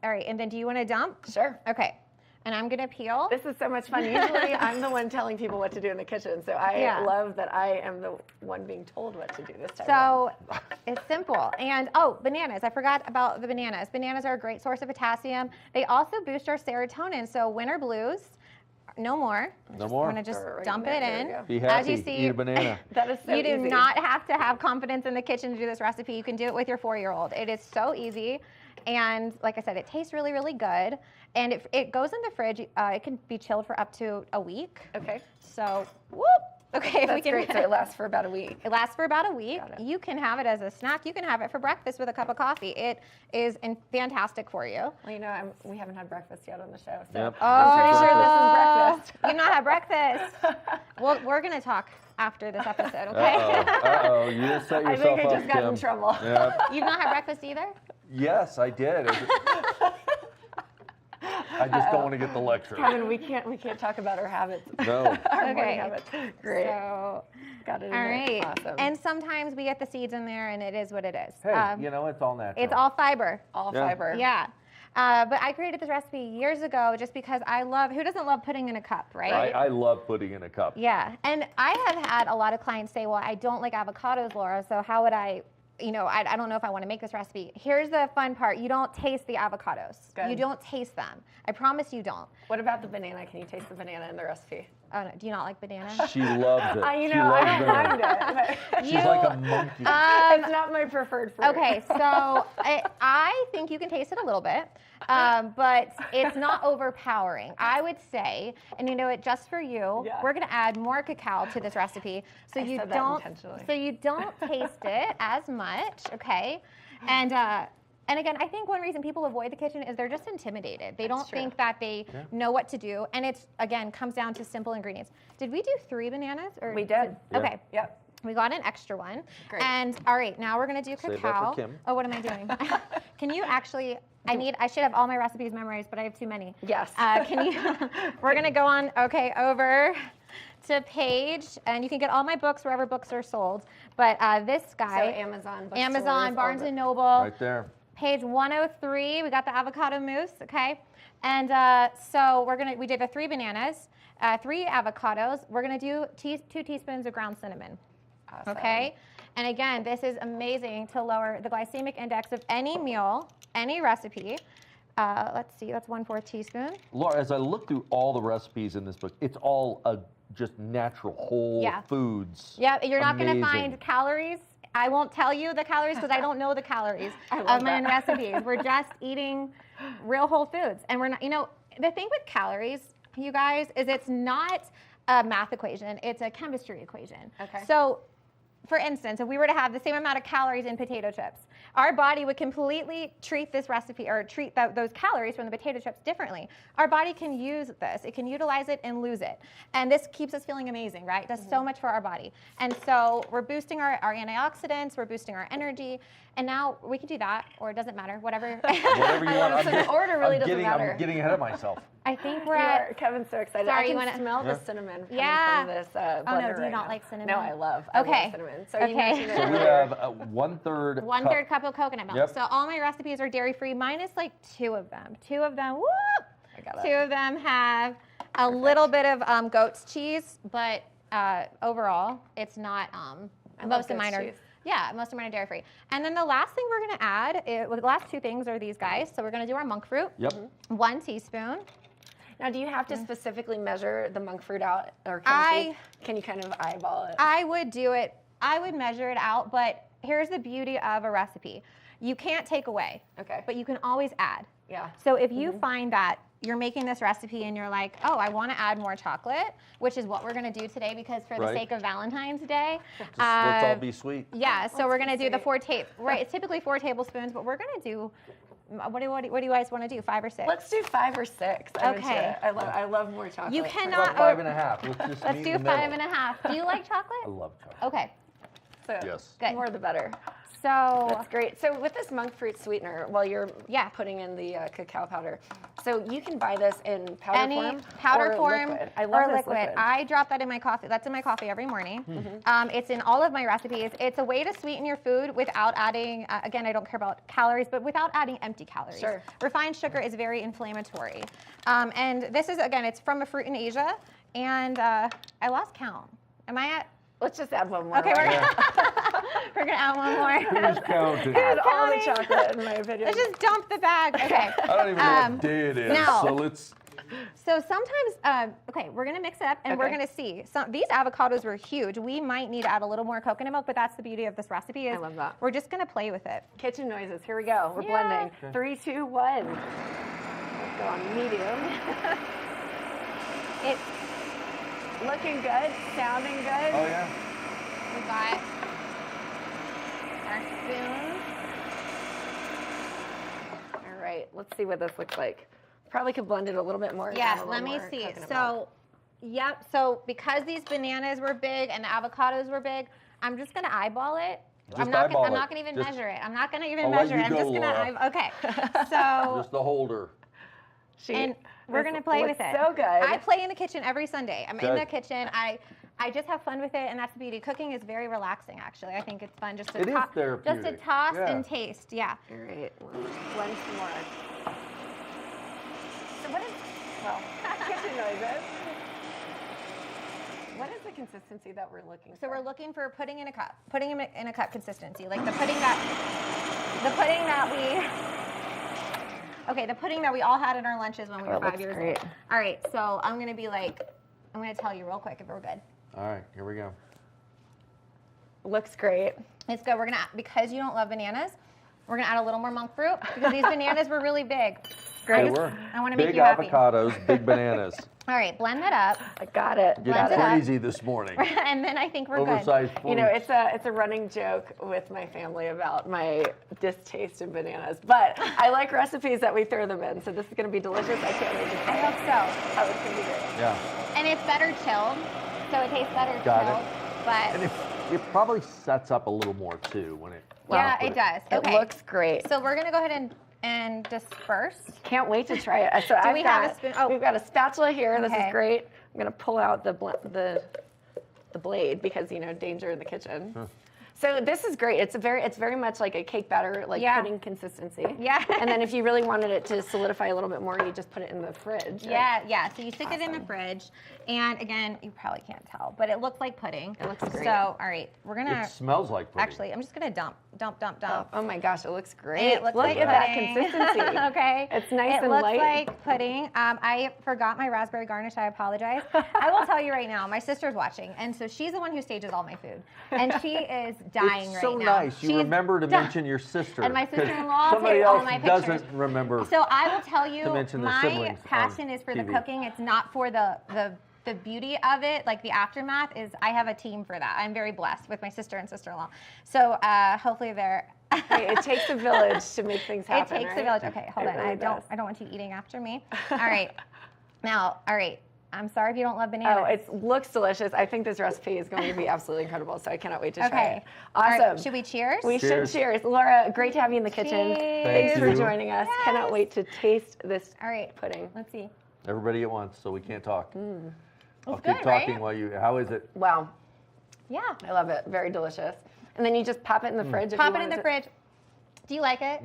Speaker 7: All right, and then do you want to dump?
Speaker 3: Sure.
Speaker 7: Okay. And I'm gonna peel.
Speaker 3: This is so much fun. Usually I'm the one telling people what to do in the kitchen, so I love that I am the one being told what to do this time.
Speaker 7: So it's simple. And bananas. I forgot about the bananas. Bananas are a great source of potassium. They also boost our serotonin. So winter blues, no more.
Speaker 10: No more.
Speaker 7: I'm gonna just
Speaker 3: Right
Speaker 7: dump
Speaker 3: there,
Speaker 7: it
Speaker 3: there
Speaker 7: in.
Speaker 3: we go.
Speaker 10: Be happy.
Speaker 7: As you see,
Speaker 10: Eat a banana.
Speaker 3: That is so
Speaker 7: you do
Speaker 3: easy.
Speaker 7: not have to have confidence in the kitchen to do this recipe. You can do it with your 4-year-old. It is so easy. And like I said, it tastes really, really good. And it goes in the fridge. It can be chilled for up to a week.
Speaker 3: Okay.
Speaker 7: So, whoop. Okay,
Speaker 3: That's great. So it lasts for about a week.
Speaker 7: It lasts for about a week.
Speaker 3: Got it.
Speaker 7: You can have it as a snack. You can have it for breakfast with a cup of coffee. It is fantastic for you.
Speaker 3: Well, you know, we haven't had breakfast yet on the show, so
Speaker 10: Yep.
Speaker 3: I'm pretty sure this is breakfast.
Speaker 7: You've not had breakfast. Well, we're going to talk after this episode, okay?
Speaker 10: Uh-oh. You just set
Speaker 3: I
Speaker 10: yourself
Speaker 3: think I
Speaker 10: up,
Speaker 3: just got in
Speaker 10: Kim.
Speaker 3: trouble.
Speaker 10: Yep.
Speaker 7: You've not had breakfast either?
Speaker 10: Yes, I did. I just don't want to get the lecture.
Speaker 3: Kevin, we can't talk about our habits.
Speaker 10: No.
Speaker 3: Our morning
Speaker 7: Okay.
Speaker 3: habits. Great.
Speaker 7: So,
Speaker 3: Got it in
Speaker 7: all
Speaker 3: there.
Speaker 7: right.
Speaker 3: Awesome.
Speaker 7: And sometimes we get the seeds in there, and it is what it is.
Speaker 10: Hey, you know, it's all natural.
Speaker 7: It's all fiber.
Speaker 3: All
Speaker 10: Yeah.
Speaker 3: fiber.
Speaker 7: Yeah. But I created this recipe years ago just because who doesn't love pudding in a cup, right?
Speaker 10: I love pudding in a cup.
Speaker 7: Yeah. And I have had a lot of clients say, well, I don't like avocados, Laura, so how would I don't know if I want to make this recipe. Here's the fun part. You don't taste the avocados.
Speaker 3: Good.
Speaker 7: You don't taste them. I promise you don't.
Speaker 3: What about the banana? Can you taste the banana in the recipe?
Speaker 7: Oh, no. Do you not like banana?
Speaker 10: She loves it.
Speaker 3: You
Speaker 10: She
Speaker 3: know,
Speaker 10: loves
Speaker 3: I don't
Speaker 10: banana.
Speaker 3: mind it.
Speaker 10: She's like a monkey.
Speaker 3: It's not my preferred fruit.
Speaker 7: Okay, so I think you can taste it a little bit, but it's not overpowering. I would say, and you know what, just for you,
Speaker 3: Yeah.
Speaker 7: we're going to add more cacao to this recipe, so
Speaker 3: I
Speaker 7: you
Speaker 3: said that
Speaker 7: don't
Speaker 3: intentionally.
Speaker 7: so you don't taste it as much, okay? And again, I think one reason people avoid the kitchen is they're just intimidated. They don't
Speaker 3: true.
Speaker 7: think that they know what to do, and it's again comes down to simple ingredients. Did we do 3 bananas? Or
Speaker 3: We did.
Speaker 7: Okay.
Speaker 3: Yep.
Speaker 7: We got an extra one.
Speaker 3: Great.
Speaker 7: And all right, now we're gonna do
Speaker 10: Save that
Speaker 7: cacao.
Speaker 10: for Kim.
Speaker 7: Oh, what am I doing? Can you actually? I should have all my recipes memorized, but I have too many.
Speaker 3: Yes.
Speaker 7: Can you? We're gonna go on. Okay, over to page, and you can get all my books wherever books are sold. But this
Speaker 3: So
Speaker 7: guy,
Speaker 3: Amazon, bookstores,
Speaker 7: Amazon, Barnes
Speaker 3: all
Speaker 7: and
Speaker 3: the-
Speaker 7: Noble.
Speaker 10: Right there.
Speaker 7: Page 103, we got the avocado mousse, okay? And so we did the 3 bananas, 3 avocados. We're gonna do 2 teaspoons of ground cinnamon,
Speaker 3: Awesome.
Speaker 7: okay? And again, this is amazing to lower the glycemic index of any meal, any recipe. Let's see, that's 1/4 teaspoon.
Speaker 10: Laura, as I look through all the recipes in this book, it's all just natural, whole foods.
Speaker 7: Yeah, you're not gonna
Speaker 10: Amazing.
Speaker 7: find calories. I won't tell you the calories because I don't know the calories
Speaker 3: I
Speaker 7: of
Speaker 3: love
Speaker 7: my
Speaker 3: that.
Speaker 7: recipes. We're just eating real whole foods. And we're not, the thing with calories, you guys, is it's not a math equation, it's a chemistry equation.
Speaker 3: Okay.
Speaker 7: So, for instance, if we were to have the same amount of calories in potato chips, our body would completely treat this recipe or treat those calories from the potato chips differently. Our body can use this. It can utilize it and lose it. And this keeps us feeling amazing, right? It does so much for our body. And so we're boosting our antioxidants, we're boosting our energy. And now we can do that, or it doesn't matter, whatever.
Speaker 10: Whatever you want.
Speaker 3: So the order really doesn't matter.
Speaker 10: I'm getting ahead of myself.
Speaker 7: I think we're at...
Speaker 3: Kevin's so excited.
Speaker 7: Sorry,
Speaker 3: I
Speaker 7: you
Speaker 3: can
Speaker 7: wanna-
Speaker 3: smell the cinnamon coming
Speaker 7: Yeah.
Speaker 3: from this
Speaker 7: Oh, no,
Speaker 3: blender
Speaker 7: do you
Speaker 3: right
Speaker 7: not
Speaker 3: now.
Speaker 7: like cinnamon?
Speaker 3: No, I love
Speaker 7: Okay.
Speaker 3: cinnamon. So
Speaker 7: Okay.
Speaker 3: you mentioned
Speaker 10: So
Speaker 3: it
Speaker 10: we
Speaker 3: earlier.
Speaker 10: have 1/3
Speaker 7: 1/3 cup of coconut milk.
Speaker 10: Yep.
Speaker 7: So all my recipes are dairy-free, minus like 2 of them. 2 of them, whoop!
Speaker 3: I got it.
Speaker 7: 2 of them have a little bit of goat's cheese, but overall, it's not.
Speaker 3: I love
Speaker 7: Most of
Speaker 3: goat's
Speaker 7: mine are.
Speaker 3: cheese.
Speaker 7: Yeah, most of mine are dairy-free. And then the last thing we're gonna add, the last 2 things are these guys. So we're gonna do our monk fruit.
Speaker 10: Yep.
Speaker 7: 1 teaspoon.
Speaker 3: Now, do you have to specifically measure the monk fruit out, or can you kind of eyeball it?
Speaker 7: I would do it. I would measure it out, but here's the beauty of a recipe. You can't take away.
Speaker 3: Okay.
Speaker 7: But you can always add.
Speaker 3: Yeah.
Speaker 7: So if you find that you're making this recipe and you're like, oh, I want to add more chocolate, which is what we're going to do today because for the
Speaker 10: Right.
Speaker 7: sake of Valentine's Day.
Speaker 10: Let's all be sweet.
Speaker 7: Yeah, so we're going to do the
Speaker 3: sweet.
Speaker 7: it's typically 4 tablespoons, but we're going to do, what do you guys want to do, 5 or 6?
Speaker 3: Let's do 5 or 6. I'm into
Speaker 7: Okay.
Speaker 3: it. I love more chocolate.
Speaker 7: You
Speaker 10: How
Speaker 7: cannot.
Speaker 10: about 5 1/2? Let's just
Speaker 7: Let's
Speaker 10: meet
Speaker 7: do
Speaker 10: in the middle.
Speaker 7: 5 1/2. Do you like chocolate?
Speaker 10: I love chocolate.
Speaker 7: Okay.
Speaker 3: So
Speaker 10: Yes.
Speaker 7: Good.
Speaker 3: more the better.
Speaker 7: So
Speaker 3: That's great. So with this monk fruit sweetener, while you're
Speaker 7: Yeah.
Speaker 3: putting in the cacao powder, so you can buy this in powder
Speaker 7: any
Speaker 3: form
Speaker 7: powder
Speaker 3: or
Speaker 7: form
Speaker 3: liquid. I love
Speaker 7: or
Speaker 3: this
Speaker 7: liquid.
Speaker 3: liquid.
Speaker 7: I drop that in my coffee. That's in my coffee every morning.
Speaker 3: Mm-hmm.
Speaker 7: It's in all of my recipes. It's a way to sweeten your food without adding, again, I don't care about calories, but without adding empty calories.
Speaker 3: Sure.
Speaker 7: Refined sugar is very inflammatory. And this is, again, it's from a fruit in Asia. And I lost count. Am I at?
Speaker 3: Let's just add one more.
Speaker 7: Okay,
Speaker 3: right?
Speaker 7: we're gonna add one more.
Speaker 10: Who's counting?
Speaker 3: Add all the
Speaker 7: counting.
Speaker 3: chocolate, in my opinion.
Speaker 7: Let's just dump the bag. Okay.
Speaker 10: I don't even know what day it is.
Speaker 7: no.
Speaker 10: So let's.
Speaker 7: So sometimes, okay, we're gonna mix it up and we're
Speaker 3: Okay.
Speaker 7: gonna see. So these avocados were huge. We might need to add a little more coconut milk, but that's the beauty of this recipe. Is
Speaker 3: I love that.
Speaker 7: We're just gonna play with it.
Speaker 3: Kitchen noises. Here we go. We're
Speaker 7: Yeah.
Speaker 3: blending. 3, 2, 1. Let's go on medium.
Speaker 7: It's
Speaker 3: Looking good. Sounding good.
Speaker 10: Oh yeah.
Speaker 7: we got our spoon.
Speaker 3: All right. Let's see what this looks like. Probably could blend it a little bit more. and add
Speaker 7: Yeah,
Speaker 3: a
Speaker 7: let
Speaker 3: little
Speaker 7: me
Speaker 3: more
Speaker 7: see.
Speaker 3: coconut milk.
Speaker 7: So, yep. So because these bananas were big and the avocados were big, I'm just gonna eyeball it.
Speaker 10: Just
Speaker 7: I'm not
Speaker 10: eyeball
Speaker 7: I'm
Speaker 10: it.
Speaker 7: not gonna even
Speaker 10: Just-
Speaker 7: measure it. I'm not gonna even
Speaker 10: I'll let
Speaker 7: measure
Speaker 10: you
Speaker 7: it. I'm
Speaker 10: go,
Speaker 7: just gonna
Speaker 10: Laura.
Speaker 7: okay. So
Speaker 10: Just the holder.
Speaker 7: and we're
Speaker 3: this
Speaker 7: gonna play
Speaker 3: looks
Speaker 7: with it.
Speaker 3: so good.
Speaker 7: I play in the kitchen every Sunday. I'm in
Speaker 10: Good.
Speaker 7: the kitchen. I just have fun with it, and that's the beauty. Cooking is very relaxing, actually. I think it's fun just to
Speaker 10: It is
Speaker 7: just to
Speaker 10: therapeutic.
Speaker 7: toss
Speaker 10: Yeah.
Speaker 7: and taste. Yeah.
Speaker 3: All right. Let's blend some more. So what is, well, kitchen noises. What is the consistency that we're looking
Speaker 7: So
Speaker 3: for?
Speaker 7: we're looking for pudding in a cup, pudding in a cup consistency, like the pudding that we all had in our lunches when we
Speaker 3: Oh,
Speaker 7: were
Speaker 3: it
Speaker 7: 5
Speaker 3: looks
Speaker 7: years
Speaker 3: great.
Speaker 7: old. All right, so I'm gonna tell you real quick if we're good.
Speaker 10: All right, here we go.
Speaker 3: Looks great.
Speaker 7: It's good. We're gonna, because you don't love bananas, we're gonna add a little more monk fruit because these bananas were really big.
Speaker 10: They
Speaker 7: Great.
Speaker 10: were.
Speaker 7: I want to make
Speaker 10: Big
Speaker 7: you happy.
Speaker 10: avocados, big bananas.
Speaker 7: All right, blend that up,
Speaker 3: I got it.
Speaker 10: Getting
Speaker 7: Blend it up.
Speaker 10: crazy this morning.
Speaker 7: and then I think we're good.
Speaker 10: Oversized fruits.
Speaker 3: You know, it's a running joke with my family about my distaste in bananas, but I like recipes that we throw them in. So this is going to be delicious. I can't wait to
Speaker 7: I
Speaker 3: try
Speaker 7: hope
Speaker 3: it.
Speaker 7: so.
Speaker 3: Oh, it's going to be great.
Speaker 10: Yeah.
Speaker 7: And it's better chilled, so it tastes better
Speaker 10: Got it.
Speaker 7: chilled. But
Speaker 10: And it probably sets up a little more too when it.
Speaker 7: yeah,
Speaker 10: when
Speaker 7: it
Speaker 10: you put
Speaker 7: does.
Speaker 3: It
Speaker 7: Okay.
Speaker 3: looks great.
Speaker 7: So we're gonna go ahead and disperse.
Speaker 3: Can't wait to try it. So
Speaker 7: we have a spoon? Oh.
Speaker 3: We've got a spatula here. This
Speaker 7: Okay.
Speaker 3: is great. I'm going to pull out the blade because, you know, danger in the kitchen. So this is great. It's very much like a cake batter, like
Speaker 7: Yeah.
Speaker 3: pudding consistency.
Speaker 7: Yeah.
Speaker 3: And then if you really wanted it to solidify a little bit more, you just put it in the fridge. right?
Speaker 7: Yeah. So you stick it in the fridge, and again, you probably can't tell, but it looks like pudding.
Speaker 3: It looks great.
Speaker 7: So all right, we're gonna
Speaker 10: It smells like pudding.
Speaker 7: actually. I'm just gonna dump.
Speaker 3: Oh my gosh, it looks great.
Speaker 7: It looks
Speaker 3: Look
Speaker 7: like
Speaker 3: at that
Speaker 7: pudding.
Speaker 3: consistency.
Speaker 7: Okay.
Speaker 3: It's nice
Speaker 7: it
Speaker 3: and
Speaker 7: looks
Speaker 3: light.
Speaker 7: like pudding. I forgot my raspberry garnish. I apologize. I will tell you right now, my sister's watching, and so she's the one who stages all my food, and she is dying
Speaker 10: It's
Speaker 7: right
Speaker 10: so
Speaker 7: now.
Speaker 10: nice. You
Speaker 7: She's
Speaker 10: remember to
Speaker 7: dying.
Speaker 10: mention your sister.
Speaker 7: And my
Speaker 10: 'cause
Speaker 7: sister-in-law
Speaker 10: somebody
Speaker 7: takes all
Speaker 10: else
Speaker 7: my pictures.
Speaker 10: doesn't remember.
Speaker 7: So I will tell you,
Speaker 10: to mention their
Speaker 7: my
Speaker 10: siblings on
Speaker 7: passion is for the
Speaker 10: TV.
Speaker 7: cooking. It's not for the beauty of it, like the aftermath. Is I have a team for that. I'm very blessed with my sister and sister-in-law. So hopefully they're.
Speaker 3: Hey, it takes a village to make things happen.
Speaker 7: It takes a
Speaker 3: right?
Speaker 7: village. Okay, hold
Speaker 3: It
Speaker 7: on.
Speaker 3: really
Speaker 7: I don't
Speaker 3: does.
Speaker 7: want you eating after me. All right. Now, all right. I'm sorry if you don't love bananas.
Speaker 3: Oh, it looks delicious. I think this recipe is going to be absolutely incredible, so I cannot wait to try
Speaker 7: okay.
Speaker 3: it.
Speaker 7: All right,
Speaker 3: Awesome.
Speaker 7: should we cheers?
Speaker 3: We
Speaker 10: Cheers.
Speaker 3: should cheers. Laura, great to have you in the kitchen.
Speaker 7: Cheers.
Speaker 3: Thanks
Speaker 10: Thank
Speaker 3: for
Speaker 10: you.
Speaker 3: joining us.
Speaker 7: Yes.
Speaker 3: Cannot wait to taste this
Speaker 7: All right.
Speaker 3: pudding.
Speaker 7: Let's see.
Speaker 10: Everybody at once, so we can't talk. I'll
Speaker 7: It's
Speaker 10: keep
Speaker 7: good,
Speaker 10: talking
Speaker 7: right?
Speaker 10: while you. How is it?
Speaker 3: Wow,
Speaker 7: Yeah.
Speaker 3: I love it. Very delicious. And then you just pop it in the fridge. if
Speaker 7: Pop
Speaker 3: you
Speaker 7: it in
Speaker 3: wanted
Speaker 7: the
Speaker 3: to-
Speaker 7: fridge. Do you like it?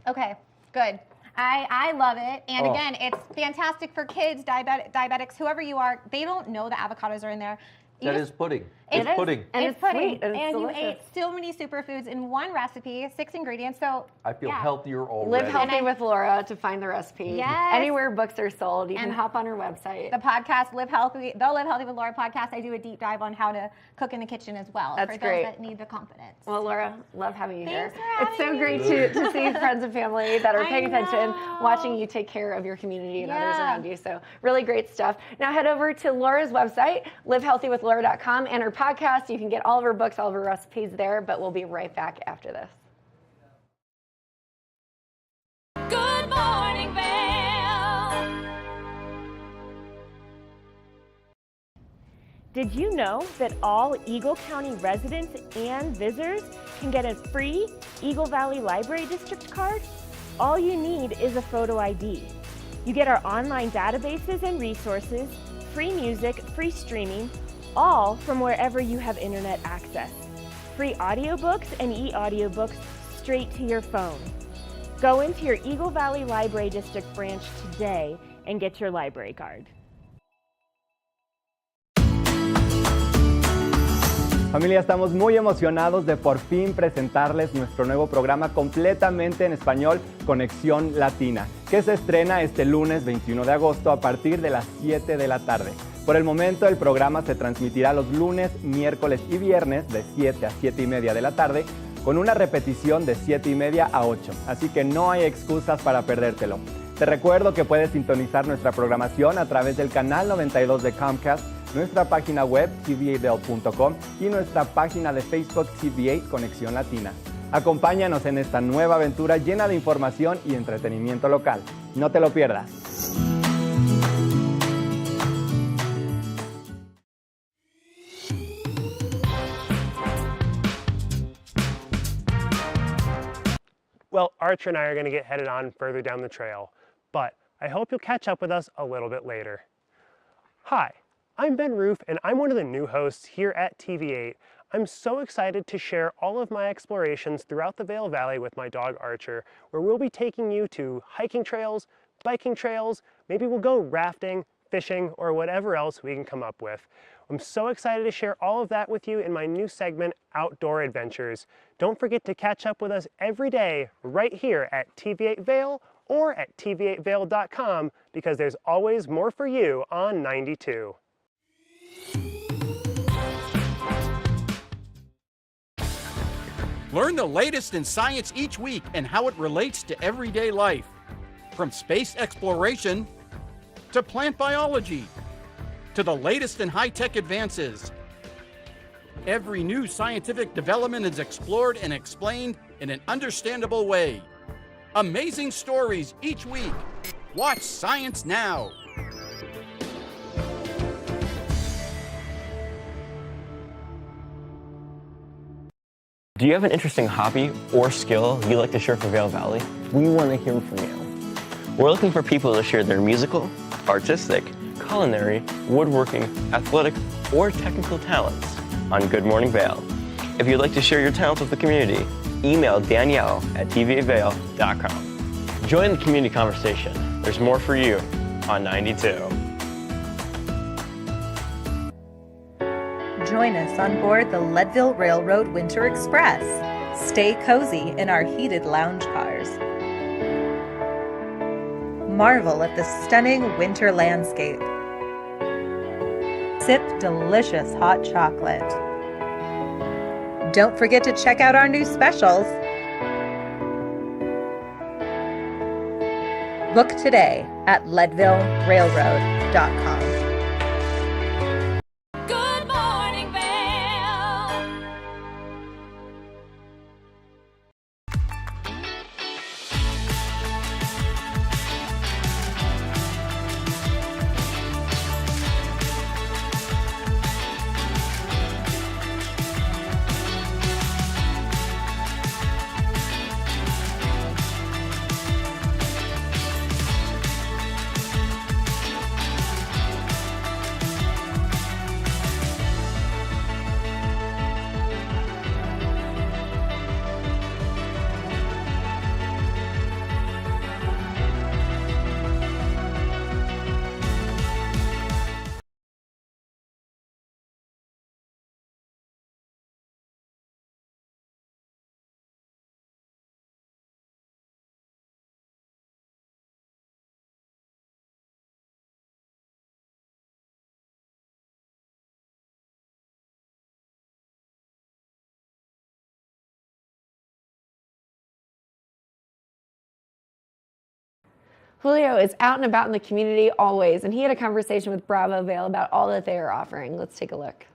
Speaker 7: Okay, good. I love it. And
Speaker 10: Oh.
Speaker 7: again, it's fantastic for kids, diabetics, whoever you are. They don't know the avocados are in there. You
Speaker 10: That
Speaker 7: just-
Speaker 10: is pudding.
Speaker 3: It
Speaker 10: It's
Speaker 3: is.
Speaker 10: pudding.
Speaker 3: And
Speaker 7: it's
Speaker 3: it's
Speaker 7: pudding.
Speaker 3: sweet, and it's
Speaker 7: you
Speaker 3: delicious.
Speaker 7: ate so many superfoods in one recipe, 6 ingredients. So
Speaker 10: I feel
Speaker 7: yeah.
Speaker 10: healthier already.
Speaker 3: Live Healthy with Laura to find the recipe.
Speaker 7: Yes.
Speaker 3: Anywhere books are sold, you can
Speaker 7: And
Speaker 3: hop on her website.
Speaker 7: The podcast, the Live Healthy with Laura podcast, I do a deep dive on how to cook in the kitchen as well.
Speaker 3: That's
Speaker 7: for
Speaker 3: great.
Speaker 7: those that need the confidence.
Speaker 3: Well, Laura, love having you
Speaker 7: Thanks
Speaker 3: here.
Speaker 7: for
Speaker 3: It's so
Speaker 7: having
Speaker 3: great
Speaker 10: me.
Speaker 3: to see friends and family that are
Speaker 7: I
Speaker 3: paying attention,
Speaker 7: know.
Speaker 3: watching you take care of your community and others
Speaker 7: Yeah.
Speaker 3: around you. So really great stuff. Now head over to Laura's website, livehealthywithlaura.com, and her podcast. You can get all of her books, all of her recipes there, but we'll be right back after this.
Speaker 4: Good morning, Vail.
Speaker 11: Did you know that all Eagle County residents and visitors can get a free Eagle Valley Library District card? All you need is a photo ID. You get our online databases and resources, free music, free streaming, all from wherever you have internet access. Free audiobooks and e-audiobooks straight to your phone. Go into your Eagle Valley Library District branch today and get your library card.
Speaker 6: Familia, estamos muy emocionados de por fin presentarles nuestro nuevo programa completamente en español, Conexión Latina, que se estrena este lunes 21 de agosto a partir de las 7 de la tarde. Por el momento, el programa se transmitirá los lunes, miércoles y viernes de 7 a 7 y media de la tarde, con una repetición de 7 y media a 8, así que no hay excusas para perdértelo. Te recuerdo que puedes sintonizar nuestra programación a través del canal 92 de Comcast, nuestra página web tv8vail.com y nuestra página de Facebook TV8 Conexión Latina. Acompáñanos en esta nueva aventura llena de información y entretenimiento local. No te lo pierdas.
Speaker 12: Well, Archer and I are going to get headed on further down the trail, but I hope you'll catch up with us a little bit later. Hi, I'm Ben Roof, and I'm one of the new hosts here at TV8. I'm so excited to share all of my explorations throughout the Vail Valley with my dog Archer, where we'll be taking you to hiking trails, biking trails, maybe we'll go rafting, fishing, or whatever else we can come up with. I'm so excited to share all of that with you in my new segment, Outdoor Adventures. Don't forget to catch up with us every day right here at TV8 Vail or at tv8vail.com because there's always more for you on 92.
Speaker 13: Learn the latest in science each week and how it relates to everyday life. From space exploration to plant biology to the latest in high-tech advances. Every new scientific development is explored and explained in an understandable way. Amazing stories each week. Watch Science Now.
Speaker 14: Do you have an interesting hobby or skill you'd like to share for Vail Valley? We want to hear from you. We're looking for people to share their musical, artistic, culinary, woodworking, athletic, or technical talents on Good Morning Vail. If you'd like to share your talents with the community, email Danielle at tv8vail.com. Join the community conversation. There's more for you on 92.
Speaker 5: Join us on board the Leadville Railroad Winter Express. Stay cozy in our heated lounge cars. Marvel at the stunning winter landscape. Sip delicious hot chocolate. Don't forget to check out our new specials. Book today at leadvillerailroad.com.
Speaker 4: Good morning, Vail.
Speaker 3: Julio is out and about in the community always, and he had a conversation with Bravo Vail about all that they are offering. Let's take a look.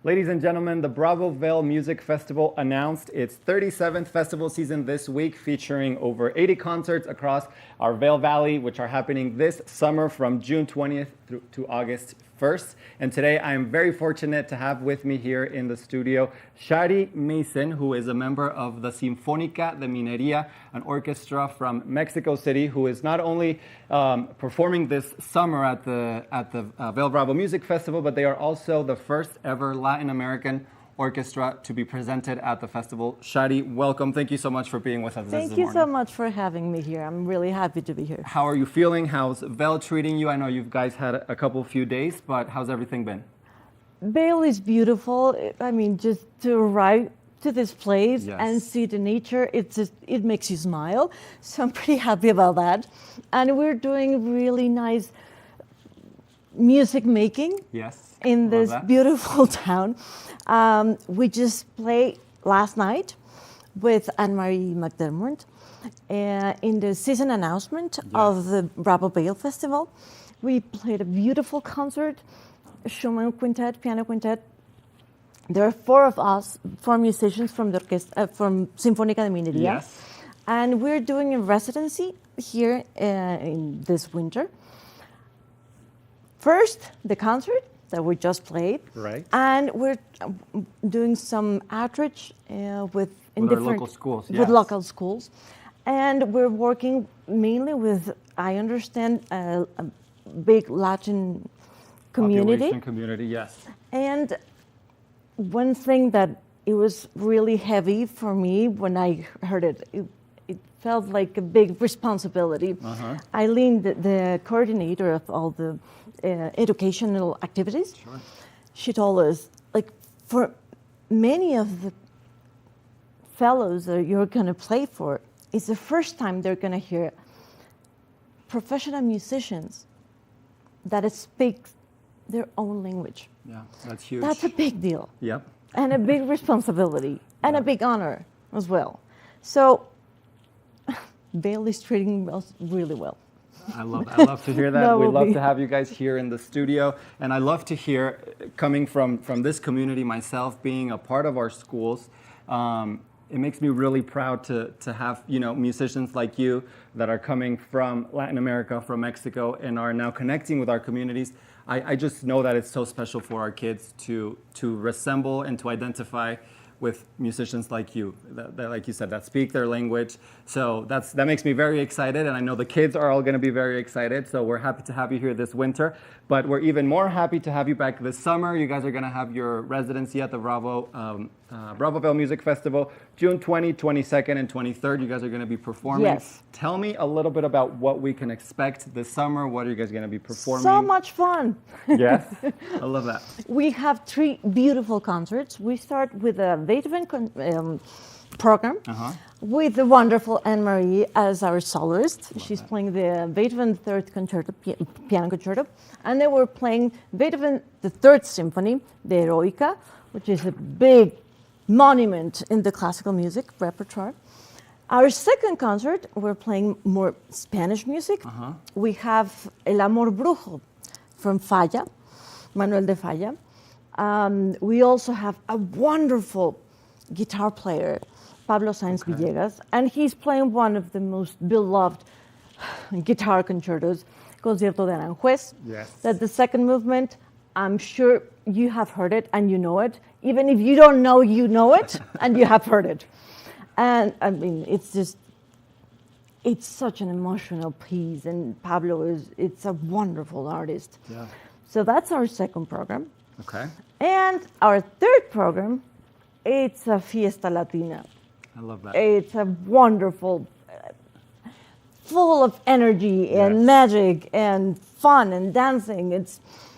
Speaker 6: Ladies and gentlemen, the Bravo Vail Music Festival announced its 37th festival season this week, featuring over 80 concerts across our Vail Valley, which are happening this summer from June 20th through to August 1st. 1st. And today I am very fortunate to have with me here in the studio Shari Mason, who is a member of the Sinfónica de Minería, an orchestra from Mexico City, who is not only performing this summer at the Vail Bravo Music Festival, but they are also the first ever Latin American orchestra to be presented at the festival. Shari, welcome. Thank you so much for being with us this morning.
Speaker 15: Thank you so much for having me here. I'm really happy to be here.
Speaker 6: How are you feeling? How's Vail treating you? I know you guys had a few days, but how's everything been?
Speaker 15: Vail is beautiful. I mean, just to arrive to this place and see the nature, it makes you smile. So I'm pretty happy about that. And we're doing really nice music making in this beautiful town. We just played last night with Anne-Marie McDermott in the season announcement of the Bravo Vail Festival. We played a beautiful concert, Schumann Quintet, piano quintet. There are four musicians from the orchestra, from Sinfónica de Minería. And we're doing a residency here in this winter. First, the concert that we just played. Right. And we're doing some outreach with
Speaker 6: local schools.
Speaker 15: With local schools. And we're working mainly with, I understand, a big Latin community.
Speaker 6: Population community, yes.
Speaker 15: And one thing that it was really heavy for me when I heard it, it felt like a big responsibility. Eileen, the coordinator of all the educational activities, she told us, like, for many of the fellows that you're going to play for, it's the first time they're going to hear professional musicians that speak their own language.
Speaker 6: Yeah, that's huge.
Speaker 15: That's a big deal.
Speaker 6: Yep.
Speaker 15: And a big responsibility and a big honor as well. So Vail is treating us really well.
Speaker 6: I love to hear that. We love to have you guys here in the studio. And I love to hear, coming from this community myself, being a part of our schools, it makes me really proud to have, musicians like you that are coming from Latin America, from Mexico, and are now connecting with our communities. I just know that it's so special for our kids to resemble and to identify with musicians like you, that, like you said, that speak their language. So that makes me very excited, and I know the kids are all going to be very excited. So we're happy to have you here this winter, but we're even more happy to have you back this summer. You guys are going to have your residency at the Bravo Vail Music Festival, June 20, 22nd, and 23rd. You guys are going to be performing.
Speaker 15: Yes.
Speaker 6: Tell me a little bit about what we can expect this summer. What are you guys going to be performing?
Speaker 15: So much fun.
Speaker 6: Yes, I love that.
Speaker 15: We have 3 beautiful concerts. We start with a Beethoven program with the wonderful Anne-Marie as our soloist. She's playing the Beethoven Third Concerto, piano concerto, and then we're playing Beethoven the Third Symphony, the Eroica, which is a big monument in the classical music repertoire. Our second concert, we're playing more Spanish music. We have El Amor Brujo from Falla, Manuel de Falla. We also have a wonderful guitar player, Pablo Sáenz Villegas, and he's playing one of the most beloved guitar concertos, Concierto de Aranjuez.
Speaker 6: Yes.
Speaker 15: That's the second movement. I'm sure you have heard it and you know it. Even if you don't know, you know it and you have heard it. And I mean, it's such an emotional piece, and Pablo it's a wonderful artist.
Speaker 6: Yeah.
Speaker 15: So that's our second program.
Speaker 6: Okay.
Speaker 15: And our third program, it's a Fiesta Latina.
Speaker 6: I love that.
Speaker 15: It's a wonderful, full of energy and magic and fun and dancing.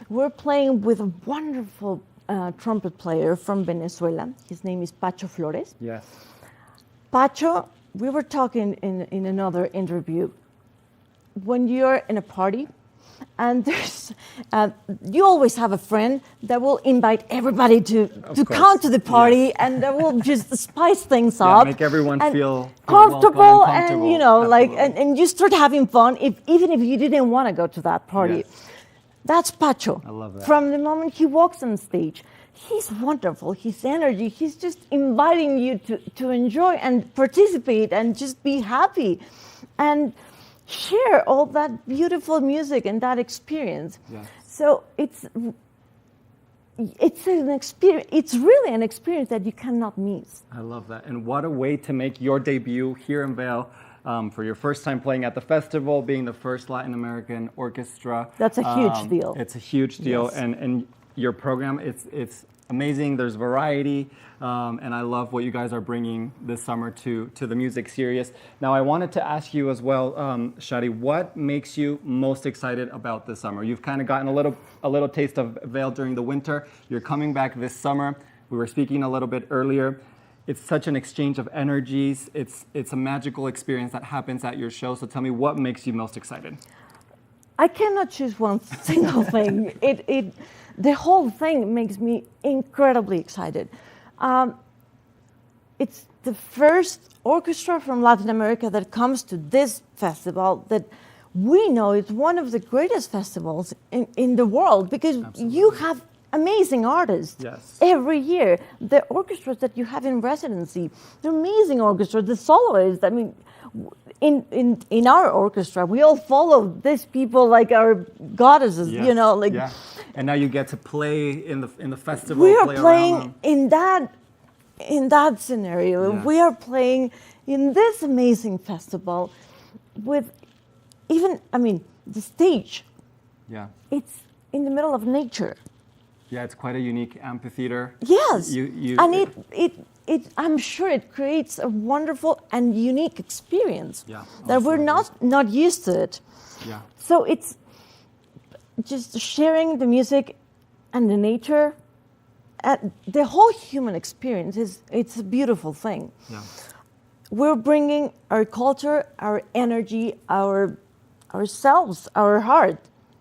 Speaker 15: We're playing with a wonderful trumpet player from Venezuela. His name is Pacho Flores.
Speaker 6: Yes.
Speaker 15: Pacho, we were talking in another interview. When you're in a party, and there's, you always have a friend that will invite everybody to come to the party, and that will just spice things up.
Speaker 6: Make everyone feel
Speaker 15: comfortable, and and you start having fun, even if you didn't want to go to that party.
Speaker 6: Yes.
Speaker 15: That's Pacho.
Speaker 6: I love that.
Speaker 15: From the moment he walks on stage, he's wonderful. His energy, he's just inviting you to enjoy and participate and just be happy. And share all that beautiful music and that experience.
Speaker 6: Yes.
Speaker 15: So it's an experience. It's really an experience that you cannot miss.
Speaker 6: I love that. And what a way to make your debut here in Vail for your first time playing at the festival, being the first Latin American orchestra.
Speaker 15: That's a huge deal.
Speaker 6: It's a huge deal.
Speaker 15: Yes.
Speaker 6: And your program, it's amazing. There's variety. And I love what you guys are bringing this summer to the music series. Now, I wanted to ask you as well, Shadi, what makes you most excited about this summer? You've kind of gotten a little taste of Vail during the winter. You're coming back this summer. We were speaking a little bit earlier. It's such an exchange of energies. It's a magical experience that happens at your show. So tell me, what makes you most excited?
Speaker 15: I cannot choose one single thing. The whole thing makes me incredibly excited. It's the first orchestra from Latin America that comes to this festival that we know is one of the greatest festivals in the world, because you have amazing artists every year. The orchestras that you have in residency, they're amazing orchestras. The soloists, I mean, in our orchestra, we all follow these people like our goddesses, you know, like.
Speaker 6: Yeah. And now you get to play in the festival.
Speaker 15: We are playing in that scenario.
Speaker 6: Yes.
Speaker 15: We are playing in this amazing festival with the stage.
Speaker 6: Yeah.
Speaker 15: It's in the middle of nature.
Speaker 6: Yeah, it's quite a unique amphitheater.
Speaker 15: Yes. And I'm sure it creates a wonderful and unique experience that we're not used to it.
Speaker 6: Yeah.
Speaker 15: So it's just sharing the music and the nature. The whole human experience it's a beautiful thing.
Speaker 6: Yeah.
Speaker 15: We're bringing our culture, our energy, ourselves, our heart.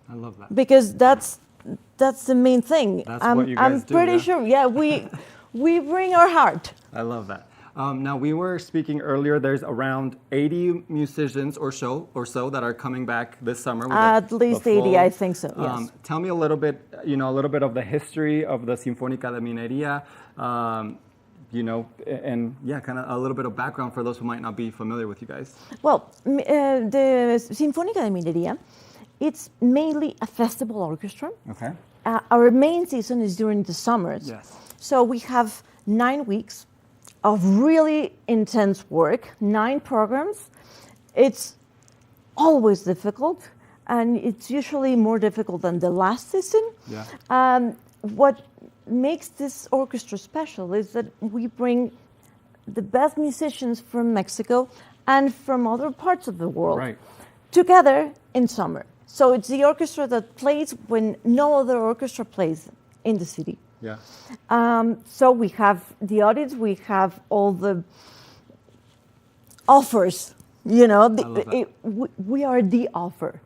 Speaker 6: I love that.
Speaker 15: Because that's the main thing.
Speaker 6: That's what you guys do,
Speaker 15: I'm pretty sure. Yeah, we bring our heart.
Speaker 6: I love that. Now, we were speaking earlier, there's around 80 musicians or so that are coming back this summer.
Speaker 15: At least 80, I think so, yes.
Speaker 6: Tell me a little bit of the history of the Sinfónica de Minería, and kind of a little bit of background for those who might not be familiar with you guys.
Speaker 15: Well, the Sinfónica de Minería, it's mainly a festival orchestra.
Speaker 6: Okay.
Speaker 15: Our main season is during the summers.
Speaker 6: Yes.
Speaker 15: So we have 9 weeks of really intense work, 9 programs. It's always difficult, and it's usually more difficult than the last season.
Speaker 6: Yeah.
Speaker 15: What makes this orchestra special is that we bring the best musicians from Mexico and from other parts of the world together in summer. So it's the orchestra that plays when no other orchestra plays in the city.
Speaker 6: Yeah.
Speaker 15: So we have the audience, we have all the offers, we are the offer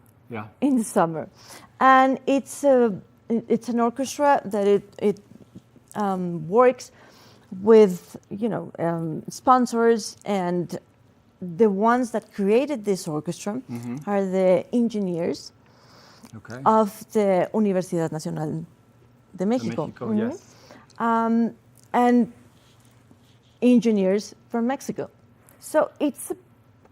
Speaker 15: in the summer. And it's an orchestra that it works with, sponsors, and the ones that created this orchestra are the engineers of the Universidad Nacional de Mexico.
Speaker 6: Yes.
Speaker 15: And engineers from Mexico. So it's a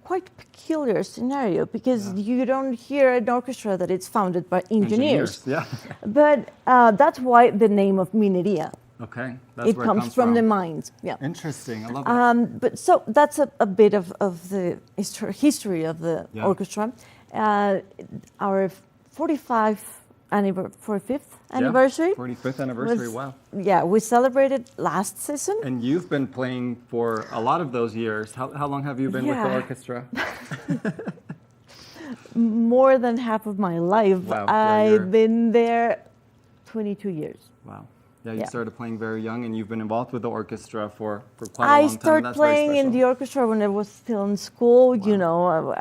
Speaker 15: quite peculiar scenario, because you don't hear an orchestra that it's founded by engineers.
Speaker 6: Yeah.
Speaker 15: But that's why the name of Minería.
Speaker 6: Okay. That's
Speaker 15: It
Speaker 6: where
Speaker 15: comes from the mines. Yeah.
Speaker 6: Interesting. I love that.
Speaker 15: But so that's a bit of the history of the orchestra. Our 45th anniversary.
Speaker 6: 45th anniversary, wow.
Speaker 15: Yeah, we celebrated last season.
Speaker 6: And you've been playing for a lot of those years. How long have you been with the orchestra?
Speaker 15: More than half of my life.
Speaker 6: Wow.
Speaker 15: I've been there 22 years.
Speaker 6: Wow. Yeah, you started playing very young, and you've been involved with the orchestra for quite a long time.
Speaker 15: I started playing in the orchestra when I was still in school. Wow.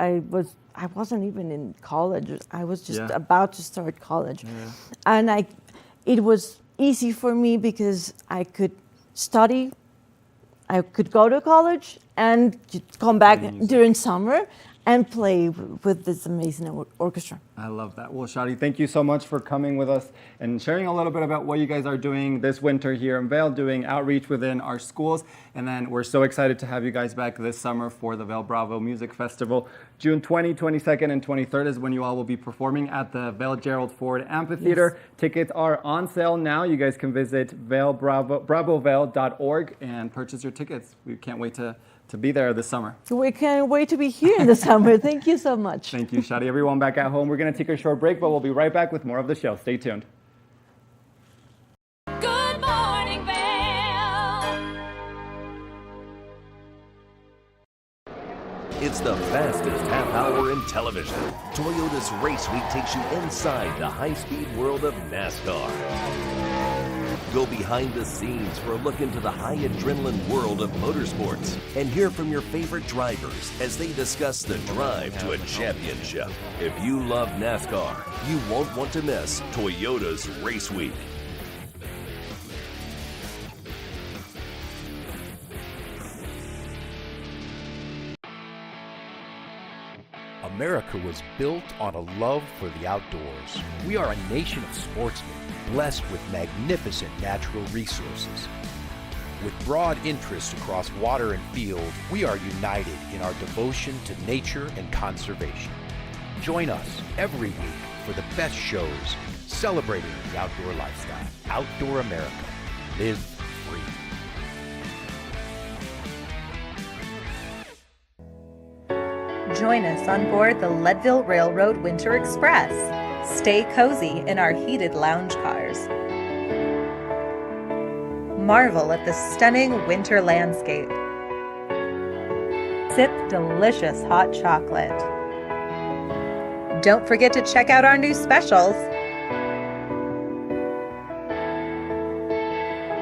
Speaker 15: I wasn't even in college. I was just about to start college. Yeah. And it was easy for me because I could study, I could go to college, and you come back during summer and play with this amazing orchestra.
Speaker 6: I love that. Well, Shadi, thank you so much for coming with us and sharing a little bit about what you guys are doing this winter here in Vail, doing outreach within our schools. And then we're so excited to have you guys back this summer for the Vail Bravo Music Festival. June 20, 22nd, and 23rd is when you all will be performing at the Vail Gerald Ford Amphitheater. Yes. Tickets are on sale now. You guys can visit bravovail.org and purchase your tickets. We can't wait to be there this summer.
Speaker 15: We can't wait to be here in the summer. Thank you so much.
Speaker 6: Thank you, Shadi. Everyone back at home, we're going to take a short break, but we'll be right back with more of the show. Stay tuned.
Speaker 4: Good morning, Vail.
Speaker 16: It's the fastest half hour in television. Toyota's Race Week takes you inside the high-speed world of NASCAR. Go behind the scenes for a look into the high adrenaline world of motorsports and hear from your favorite drivers as they discuss the drive to a championship. If you love NASCAR, you won't want to miss Toyota's Race Week.
Speaker 17: America was built on a love for the outdoors. We are a nation of sportsmen, blessed with magnificent natural resources. With broad interests across water and field, we are united in our devotion to nature and conservation. Join us every week for the best shows celebrating the outdoor lifestyle. Outdoor America. Live free.
Speaker 5: Join us on board the Leadville Railroad Winter Express. Stay cozy in our heated lounge cars. Marvel at the stunning winter landscape. Sip delicious hot chocolate. Don't forget to check out our new specials.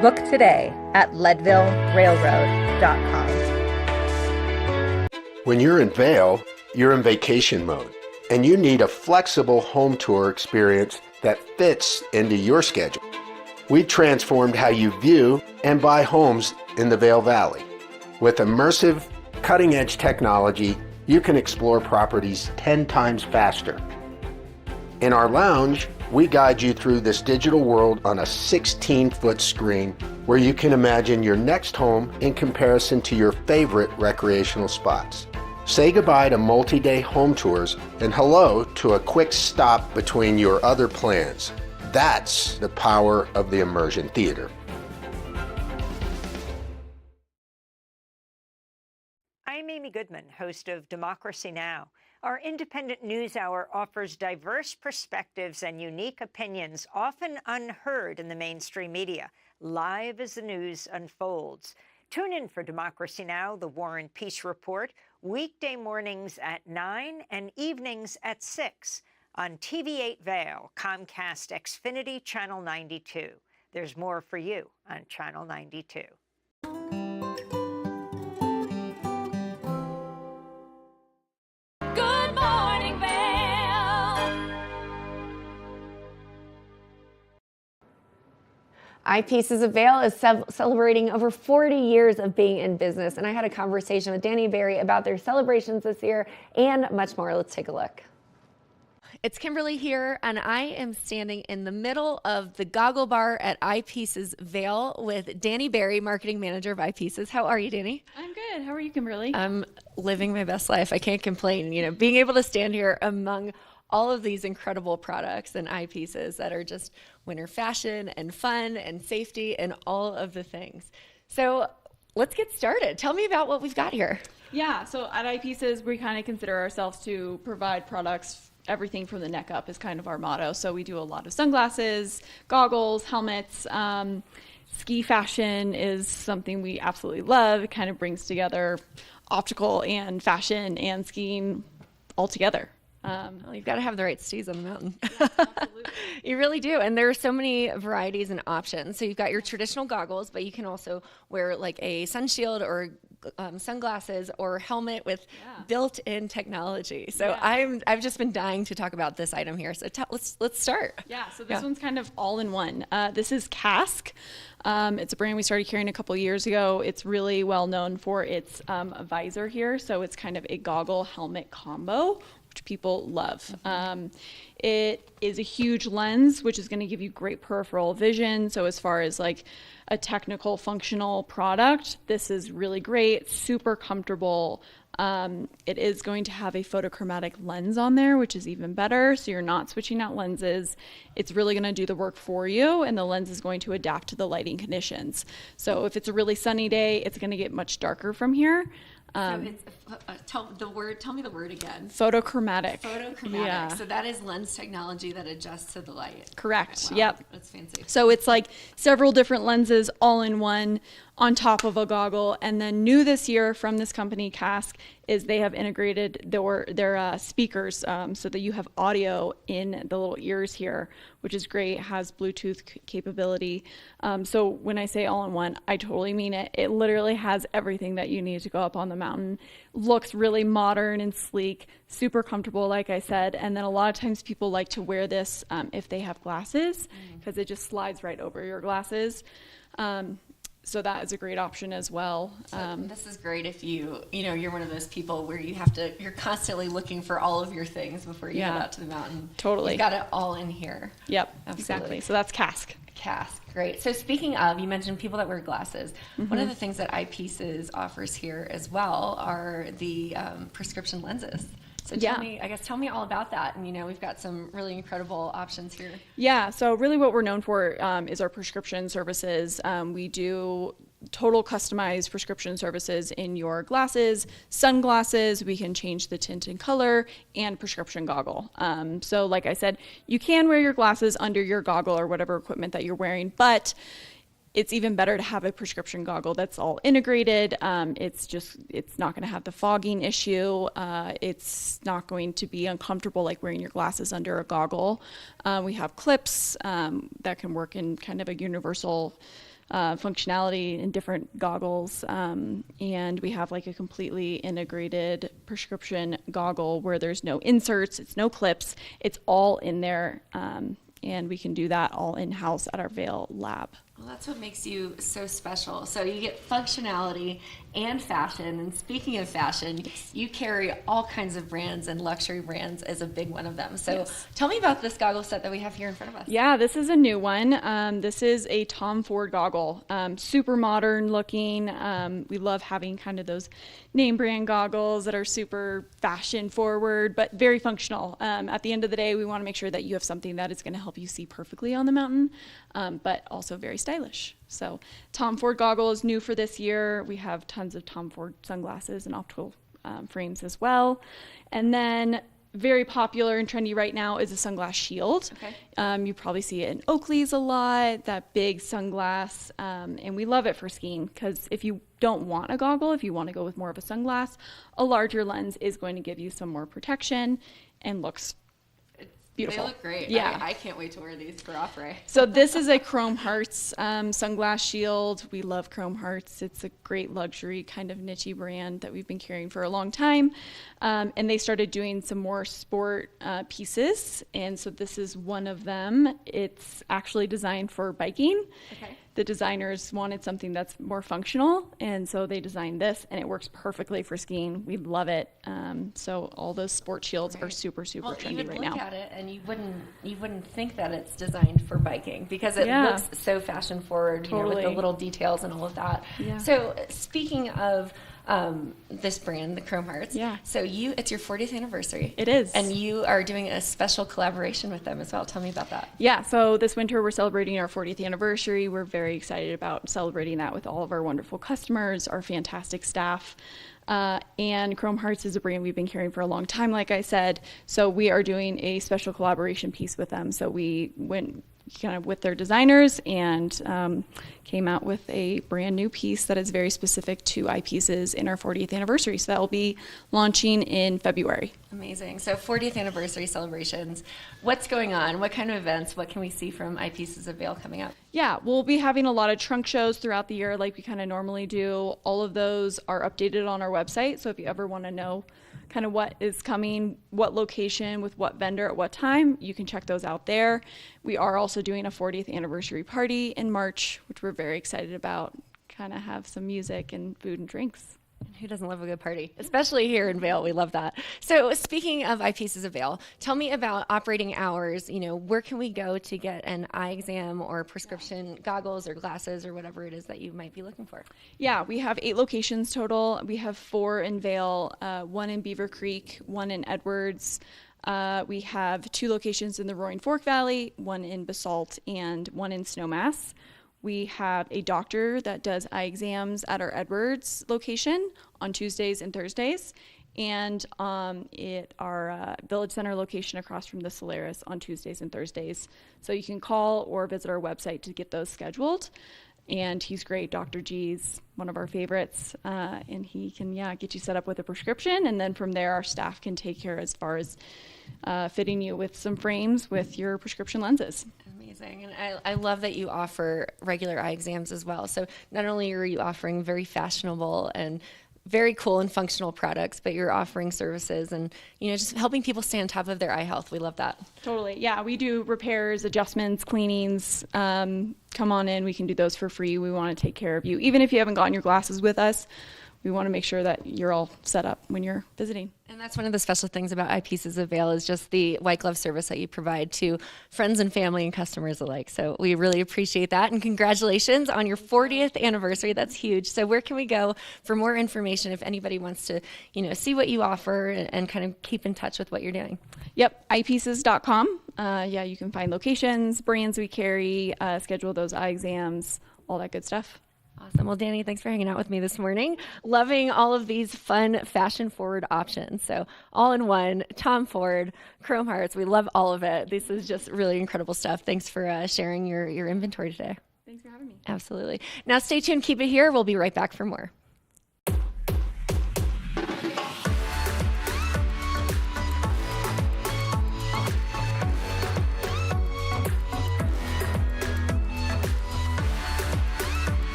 Speaker 5: Book today at leadvillerailroad.com.
Speaker 18: When you're in Vail, you're in vacation mode, and you need a flexible home tour experience that fits into your schedule. We transformed how you view and buy homes in the Vail Valley. With immersive, cutting-edge technology, you can explore properties 10 times faster. In our lounge, we guide you through this digital world on a 16-foot screen where you can imagine your next home in comparison to your favorite recreational spots. Say goodbye to multi-day home tours and hello to a quick stop between your other plans. That's the power of the Immersion Theater.
Speaker 19: I'm Amy Goodman, host of Democracy Now! Our independent news hour offers diverse perspectives and unique opinions, often unheard in the mainstream media, live as the news unfolds. Tune in for Democracy Now!, the War and Peace Report, weekday mornings at 9 and evenings at 6 on TV8 Vail, Comcast Xfinity Channel 92. There's more for you on Channel 92.
Speaker 4: Good morning, Vail.
Speaker 3: Eyepieces of Vail is celebrating over 40 years of being in business, and I had a conversation with Danny Barry about their celebrations this year and much more. Let's take a look. It's Kimberly here, and I am standing in the middle of the Goggle Bar at Eyepieces Vail with Danny Barry, Marketing Manager of Eyepieces. How are you, Danny?
Speaker 20: I'm good. How are you, Kimberly?
Speaker 3: I'm living my best life. I can't complain. You know, being able to stand here among all of these incredible products and eyepieces that are just winter fashion and fun and safety and all of the things. So let's get started. Tell me about what we've got here.
Speaker 20: Yeah, so at Eyepieces, we kind of consider ourselves to provide products. Everything from the neck up is kind of our motto. So we do a lot of sunglasses, goggles, helmets. Ski fashion is something we absolutely love. It kind of brings together optical and fashion and skiing all together.
Speaker 3: Well, you've got to have the right skis on the mountain. You really do. And there are so many varieties and options. So you've got your traditional goggles, but you can also wear like a sun shield or sunglasses or helmet with built-in technology. So I've just been dying to talk about this item here. So let's start.
Speaker 20: Yeah, so this one's kind of all in one. This is Cask. It's a brand we started carrying a couple years ago. It's really well known for its visor here. So it's kind of a goggle helmet combo, which people love. It is a huge lens, which is going to give you great peripheral vision. So as far as like a technical functional product, this is really great, super comfortable. It is going to have a photochromatic lens on there, which is even better. So you're not switching out lenses. It's really going to do the work for you, and the lens is going to adapt to the lighting conditions. So if it's a really sunny day, it's going to get much darker from here.
Speaker 3: So it's tell me the word again.
Speaker 20: Photochromatic.
Speaker 3: Photochromatic.
Speaker 20: Yeah.
Speaker 3: So that is lens technology that adjusts to the light.
Speaker 20: Correct.
Speaker 3: Wow.
Speaker 20: Yep.
Speaker 3: That's fancy.
Speaker 20: So it's like several different lenses all in one on top of a goggle. And then new this year from this company, Cask, is they have integrated their speakers so that you have audio in the little ears here, which is great. It has Bluetooth capability. So when I say all in one, I totally mean it. It literally has everything that you need to go up on the mountain. Looks really modern and sleek, super comfortable, like I said. And then a lot of times people like to wear this if they have glasses, because it just slides right over your glasses. So that is a great option as well.
Speaker 3: So this is great if you're one of those people where you're constantly looking for all of your things before you head out to the mountain.
Speaker 20: Totally.
Speaker 3: You've got it all in here.
Speaker 20: Yep,
Speaker 3: Absolutely.
Speaker 20: exactly. So that's Cask.
Speaker 3: Cask, great. So speaking of, you mentioned people that wear glasses. One of the things that Eyepieces offers here as well are the prescription lenses. So tell me all about that. And we've got some really incredible options here.
Speaker 20: Yeah, so really what we're known for is our prescription services. We do total customized prescription services in your glasses, sunglasses, we can change the tint and color, and prescription goggle. So like I said, you can wear your glasses under your goggle or whatever equipment that you're wearing, but it's even better to have a prescription goggle that's all integrated. It's not going to have the fogging issue. It's not going to be uncomfortable like wearing your glasses under a goggle. We have clips that can work in kind of a universal functionality in different goggles. And we have like a completely integrated prescription goggle where there's no inserts, it's no clips, it's all in there. And we can do that all in-house at our Vail lab.
Speaker 3: Well, that's what makes you so special. So you get functionality and fashion. And speaking of fashion, you carry all kinds of brands, and luxury brands is a big one of them. So tell me about this goggle set that we have here in front of us.
Speaker 20: Yeah, this is a new one. This is a Tom Ford goggle. Super modern looking. We love having kind of those name brand goggles that are super fashion forward, but very functional. At the end of the day, we want to make sure that you have something that is going to help you see perfectly on the mountain, but also very stylish. So Tom Ford goggle is new for this year. We have tons of Tom Ford sunglasses and optical frames as well. And then very popular and trendy right now is a sunglass shield. Okay. You probably see it in Oakley's a lot, that big sunglass. And we love it for skiing because if you don't want a goggle, if you want to go with more of a sunglass, a larger lens is going to give you some more protection and looks beautiful.
Speaker 3: They look great.
Speaker 20: Yeah.
Speaker 3: I can't wait to wear these for Opry.
Speaker 20: So this is a Chrome Hearts sunglass shield. We love Chrome Hearts. It's a great luxury kind of niche brand that we've been carrying for a long time. And they started doing some more sport pieces. And so this is one of them. It's actually designed for biking. Okay. The designers wanted something that's more functional, and so they designed this, and it works perfectly for skiing. We love it. So all those sport shields are super, super trendy right now.
Speaker 3: You would look at it, and you wouldn't think that it's designed for biking because it looks so fashion forward, with the little details and all of that. Yeah. So speaking of this brand, the Chrome Hearts. Yeah. So it's your 40th anniversary.
Speaker 20: It is.
Speaker 3: And you are doing a special collaboration with them as well. Tell me about that.
Speaker 20: Yeah. So this winter we're celebrating our 40th anniversary. We're very excited about celebrating that with all of our wonderful customers, our fantastic staff. And Chrome Hearts is a brand we've been carrying for a long time, like I said. So we are doing a special collaboration piece with them. So we went kind of with their designers and came out with a brand new piece that is very specific to eyepieces in our 40th anniversary. So that will be launching in February.
Speaker 3: Amazing. So 40th anniversary celebrations. What's going on? What kind of events? What can we see from Eyepieces of Vail coming up?
Speaker 20: Yeah, we'll be having a lot of trunk shows throughout the year like we kind of normally do. All of those are updated on our website. So if you ever want to know kind of what is coming, what location, with what vendor at what time, you can check those out there. We are also doing a 40th anniversary party in March, which we're very excited about. Kind of have some music and food and drinks.
Speaker 3: Who doesn't love a good party? Especially here in Vail, we love that. So speaking of Eyepieces of Vail, tell me about operating hours. You know, where can we go to get an eye exam or prescription goggles or glasses or whatever it is that you might be looking for?
Speaker 20: Yeah, we have 8 locations total. We have 4 in Vail, 1 in Beaver Creek, 1 in Edwards. We have 2 locations in the Roaring Fork Valley, 1 in Basalt and 1 in Snowmass. We have a doctor that does eye exams at our Edwards location on Tuesdays and Thursdays, and at our Village Center location across from the Solaris on Tuesdays and Thursdays. So you can call or visit our website to get those scheduled. And he's great. Dr. G's one of our favorites, and he can get you set up with a prescription, and then from there our staff can take care as far as fitting you with some frames with your prescription lenses.
Speaker 3: Amazing. And I love that you offer regular eye exams as well. So not only are you offering very fashionable and very cool and functional products, but you're offering services and, you know, just helping people stay on top of their eye health. We love that.
Speaker 20: Totally. Yeah, we do repairs, adjustments, cleanings. Come on in. We can do those for free. We want to take care of you. Even if you haven't gotten your glasses with us, we want to make sure that you're all set up when you're visiting.
Speaker 3: And that's one of the special things about Eyepieces of Vail is just the white glove service that you provide to friends and family and customers alike. So we really appreciate that. And congratulations on your 40th anniversary. That's huge. So where can we go for more information if anybody wants to, you know, see what you offer and kind of keep in touch with what you're doing?
Speaker 20: Yep, eyepieces.com. You can find locations, brands we carry, schedule those eye exams, all that good stuff.
Speaker 3: Awesome. Well, Danny, thanks for hanging out with me this morning. Loving all of these fun, fashion-forward options. So all in one, Tom Ford, Chrome Hearts. We love all of it. This is just really incredible stuff. Thanks for sharing your inventory today.
Speaker 20: Thanks for having me.
Speaker 3: Absolutely. Now stay tuned. Keep it here. We'll be right back for more.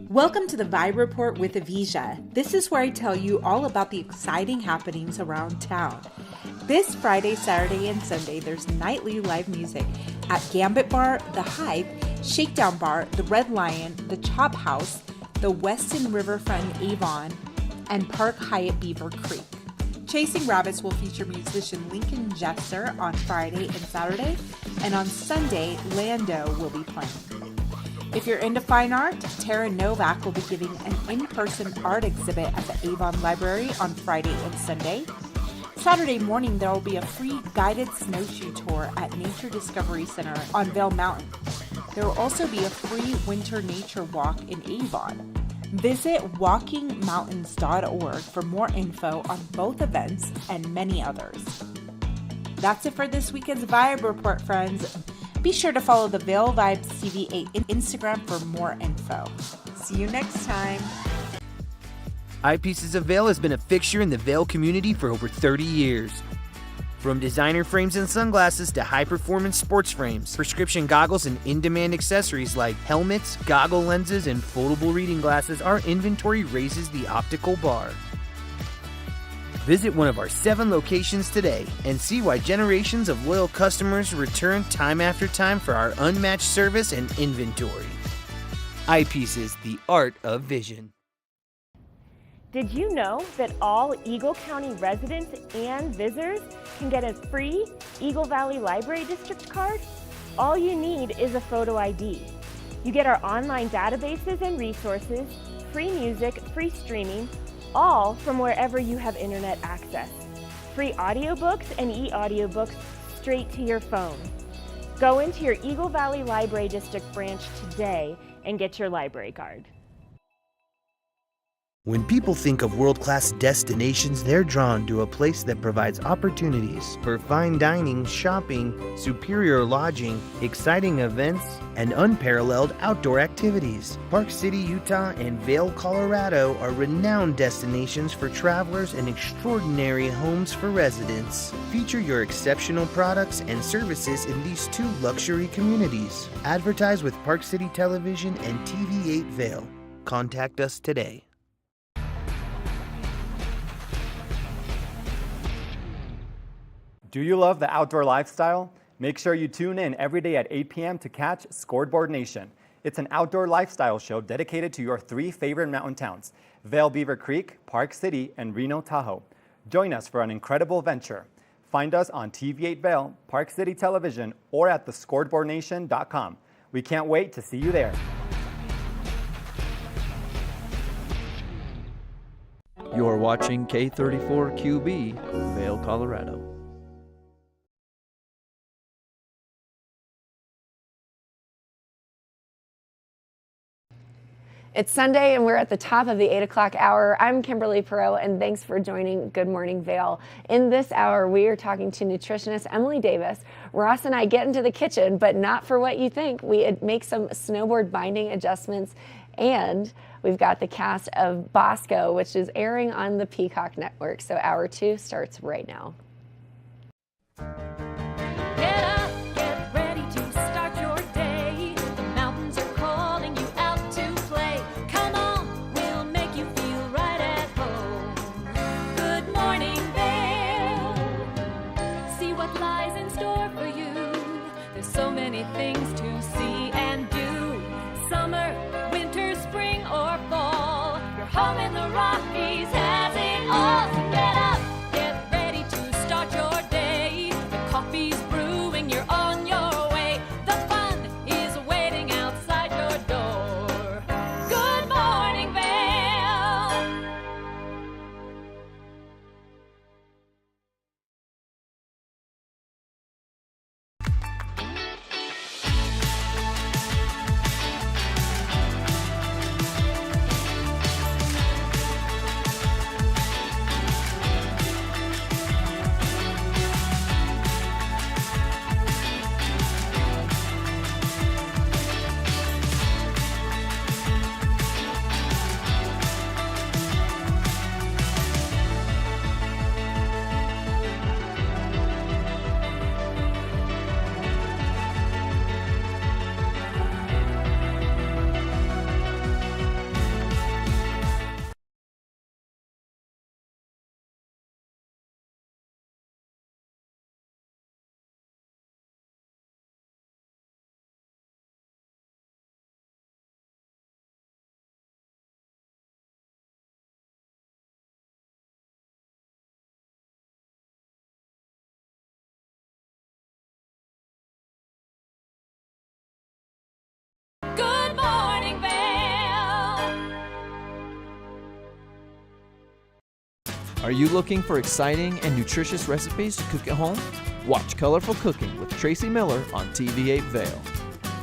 Speaker 21: Welcome to the Vibe Report with Avisha. This is where I tell you all about the exciting happenings around town. This Friday, Saturday, and Sunday, there's nightly live music at Gambit Bar, The Hype, Shakedown Bar, The Red Lion, The Chop House, the Weston Riverfront Avon, and Park Hyatt Beaver Creek. Chasing Rabbits will feature musician Lincoln Jester on Friday and Saturday, and on Sunday, Lando will be playing. If you're into fine art, Tara Novak will be giving an in-person art exhibit at the Avon Library on Friday and Sunday. Saturday morning, there will be a free guided snowshoe tour at Nature Discovery Center on Vail Mountain. There will also be a free winter nature walk in Avon. Visit walkingmountains.org for more info on both events and many others. That's it for this weekend's Vibe Report, friends. Be sure to follow the Vail Vibes TV8 on Instagram for more info. See you next time.
Speaker 22: Eyepieces of Vail has been a fixture in the Vail community for over 30 years. From designer frames and sunglasses to high-performance sports frames, prescription goggles, and in-demand accessories like helmets, goggle lenses, and foldable reading glasses, our inventory raises the optical bar. Visit one of our 7 locations today and see why generations of loyal customers return time after time for our unmatched service and inventory. Eyepieces, the art of vision.
Speaker 11: Did you know that all Eagle County residents and visitors can get a free Eagle Valley Library District card? All you need is a photo ID. You get our online databases and resources, free music, free streaming, all from wherever you have internet access. free audiobooks and e-audiobooks straight to your phone. Go into your Eagle Valley Library District branch today and get your library card.
Speaker 22: When people think of world-class destinations, they're drawn to a place that provides opportunities for fine dining, shopping, superior lodging, exciting events, and unparalleled outdoor activities. Park City, Utah, and Vail, Colorado are renowned destinations for travelers and extraordinary homes for residents. Feature your exceptional products and services in these two luxury communities. Advertise with Park City Television and TV8 Vail. Contact us today.
Speaker 6: Do you love the outdoor lifestyle? Make sure you tune in every day at 8 p.m. to catch Scoreboard Nation. It's an outdoor lifestyle show dedicated to your three favorite mountain towns, Vail, Beaver Creek, Park City, and Reno, Tahoe. Join us for an incredible venture. Find us on TV8 Vail, Park City Television, or at thescoreboardnation.com. We can't wait to see you there.
Speaker 1: You're watching K34QB, Vail, Colorado.
Speaker 3: It's Sunday and we're at the top of the 8 o'clock hour. I'm Kimberly Perot and thanks for joining Good Morning Vail. In this hour, we are talking to nutritionist Emily Davis. Ross and I get into the kitchen, but not for what you think. We make some snowboard binding adjustments, and we've got the cast of Bosco, which is airing on the Peacock Network. So hour 2 starts right now.
Speaker 4: Get up, get ready to start your day. The mountains are calling you out to play. Come on, we'll make you feel right at home. Good morning, Vail. See what lies in store for you. There's so many things to see and do. Summer, winter, spring, or fall. Your home in the Rockies has it all. So get up, get ready to start your day. The coffee's brewing, you're on your way. The fun is waiting outside your door. Good morning, Vail. Good morning, Vail.
Speaker 1: Are you looking for exciting and nutritious recipes to cook at home? Watch Colorful Cooking with Tracy Miller on TV8 Vail.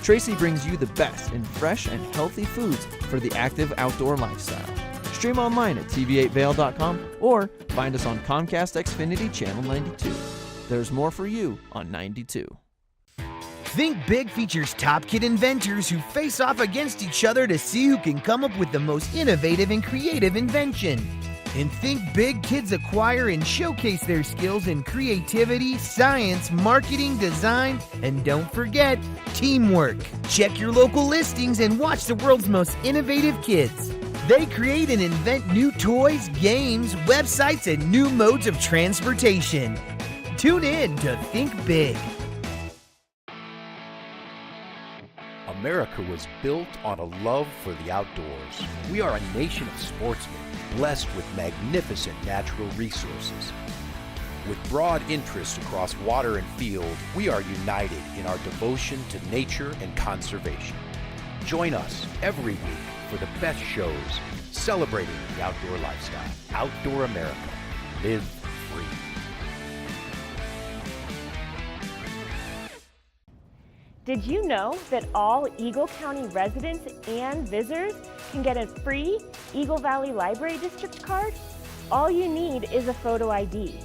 Speaker 1: Tracy brings you the best in fresh and healthy foods for the active outdoor lifestyle. Stream online at tv8vail.com or find us on Comcast Xfinity Channel 92. There's more for you on 92.
Speaker 22: Think Big features top kid inventors who face off against each other to see who can come up with the most innovative and creative invention. In Think Big, kids acquire and showcase their skills in creativity, science, marketing, design, and don't forget, teamwork. Check your local listings and watch the world's most innovative kids. They create and invent new toys, games, websites, and new modes of transportation. Tune in to Think Big.
Speaker 17: America was built on a love for the outdoors. We are a nation of sportsmen, blessed with magnificent natural resources. With broad interests across water and field, we are united in our devotion to nature and conservation. Join us every week for the best shows celebrating the outdoor lifestyle. Outdoor America. Live free.
Speaker 11: Did you know that all Eagle County residents and visitors can get a free Eagle Valley Library District card? All you need is a photo ID.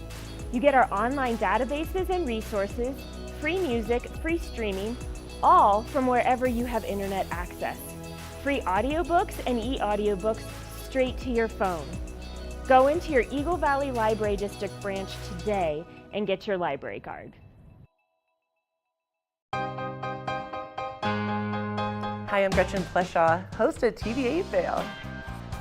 Speaker 11: You get our online databases and resources, free music, free streaming, all from wherever you have internet access. Free audiobooks and e-audiobooks straight to your phone. Go into your Eagle Valley Library District branch today and get your library card.
Speaker 2: Hi, I'm Gretchen Pleshaw, host of TV8 Vail.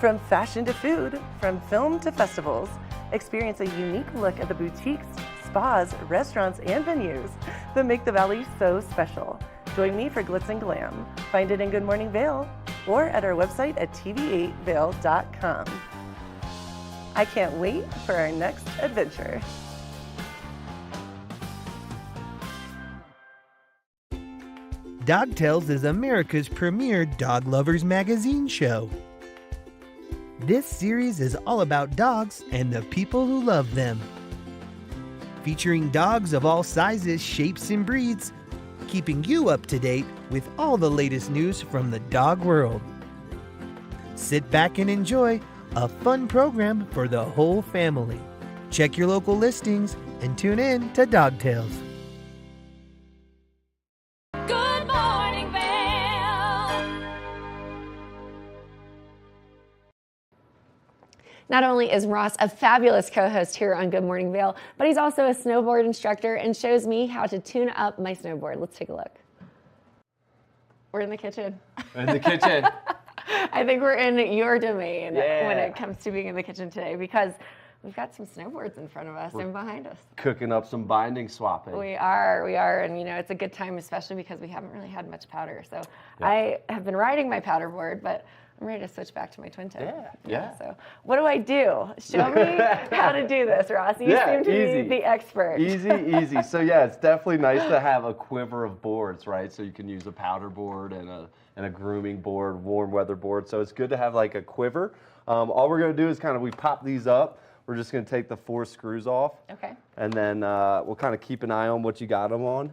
Speaker 2: From fashion to food, from film to festivals, experience a unique look at the boutiques, spas, restaurants, and venues that make the Valley so special. Join me for Glitz and Glam. Find it in Good Morning Vail or at our website at tv8vail.com. I can't wait for our next adventure.
Speaker 8: Dog Tales is America's premier dog lovers magazine show. This series is all about dogs and the people who love them. Featuring dogs of all sizes, shapes, and breeds, keeping you up to date with all the latest news from the dog world. Sit back and enjoy a fun program for the whole family. Check your local listings and tune in to Dog Tales.
Speaker 4: Good morning, Vail.
Speaker 3: Not only is Ross a fabulous co-host here on Good Morning Vail, but he's also a snowboard instructor and shows me how to tune up my snowboard. Let's take a look. We're in the kitchen.
Speaker 23: In the kitchen.
Speaker 3: I think we're in your domain
Speaker 23: Yeah.
Speaker 3: when it comes to being in the kitchen today because we've got some snowboards in front of us and behind us.
Speaker 23: Cooking up some binding swapping.
Speaker 3: We are, and you know, it's a good time, especially because we haven't really had much powder. So I have been riding my powder board, but I'm ready to switch back to my twin toe.
Speaker 23: Yeah.
Speaker 3: So what do I do? Show me how to do this, Ross. You seem to be the expert.
Speaker 23: Easy. So yeah, it's definitely nice to have a quiver of boards, right? So you can use a powder board and a grooming board, warm weather board. So it's good to have like a quiver. All we're gonna do is we pop these up. We're just gonna take the 4 screws off.
Speaker 3: Okay.
Speaker 23: And then we'll kind of keep an eye on what you got them on.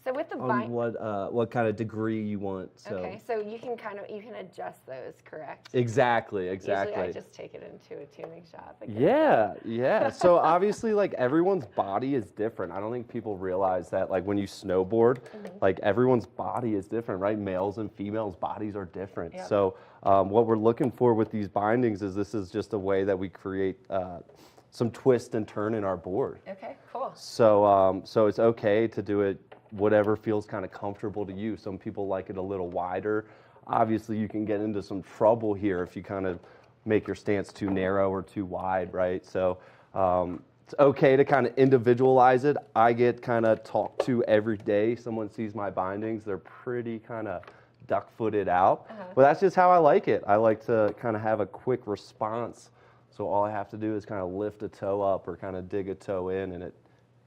Speaker 3: So with the
Speaker 23: On what kind of degree you want. So.
Speaker 3: Okay, so you can adjust those, correct?
Speaker 23: Exactly.
Speaker 3: Usually I just take it into a tuning shop.
Speaker 23: Yeah. So obviously, like everyone's body is different. I don't think people realize that. Like when you snowboard, like everyone's body is different, right? Males and females' bodies are different.
Speaker 3: Yep.
Speaker 23: So what we're looking for with these bindings is this is just a way that we create some twist and turn in our board.
Speaker 3: Okay, cool.
Speaker 23: So so it's okay to do it whatever feels kind of comfortable to you. Some people like it a little wider. Obviously, you can get into some trouble here if you kind of make your stance too narrow or too wide, right? So it's okay to kind of individualize it. I get kind of talked to every day. Someone sees my bindings, they're pretty kind of duck-footed out. But that's just how I like it. I like to kind of have a quick response. So all I have to do is kind of lift a toe up or kind of dig a toe in, and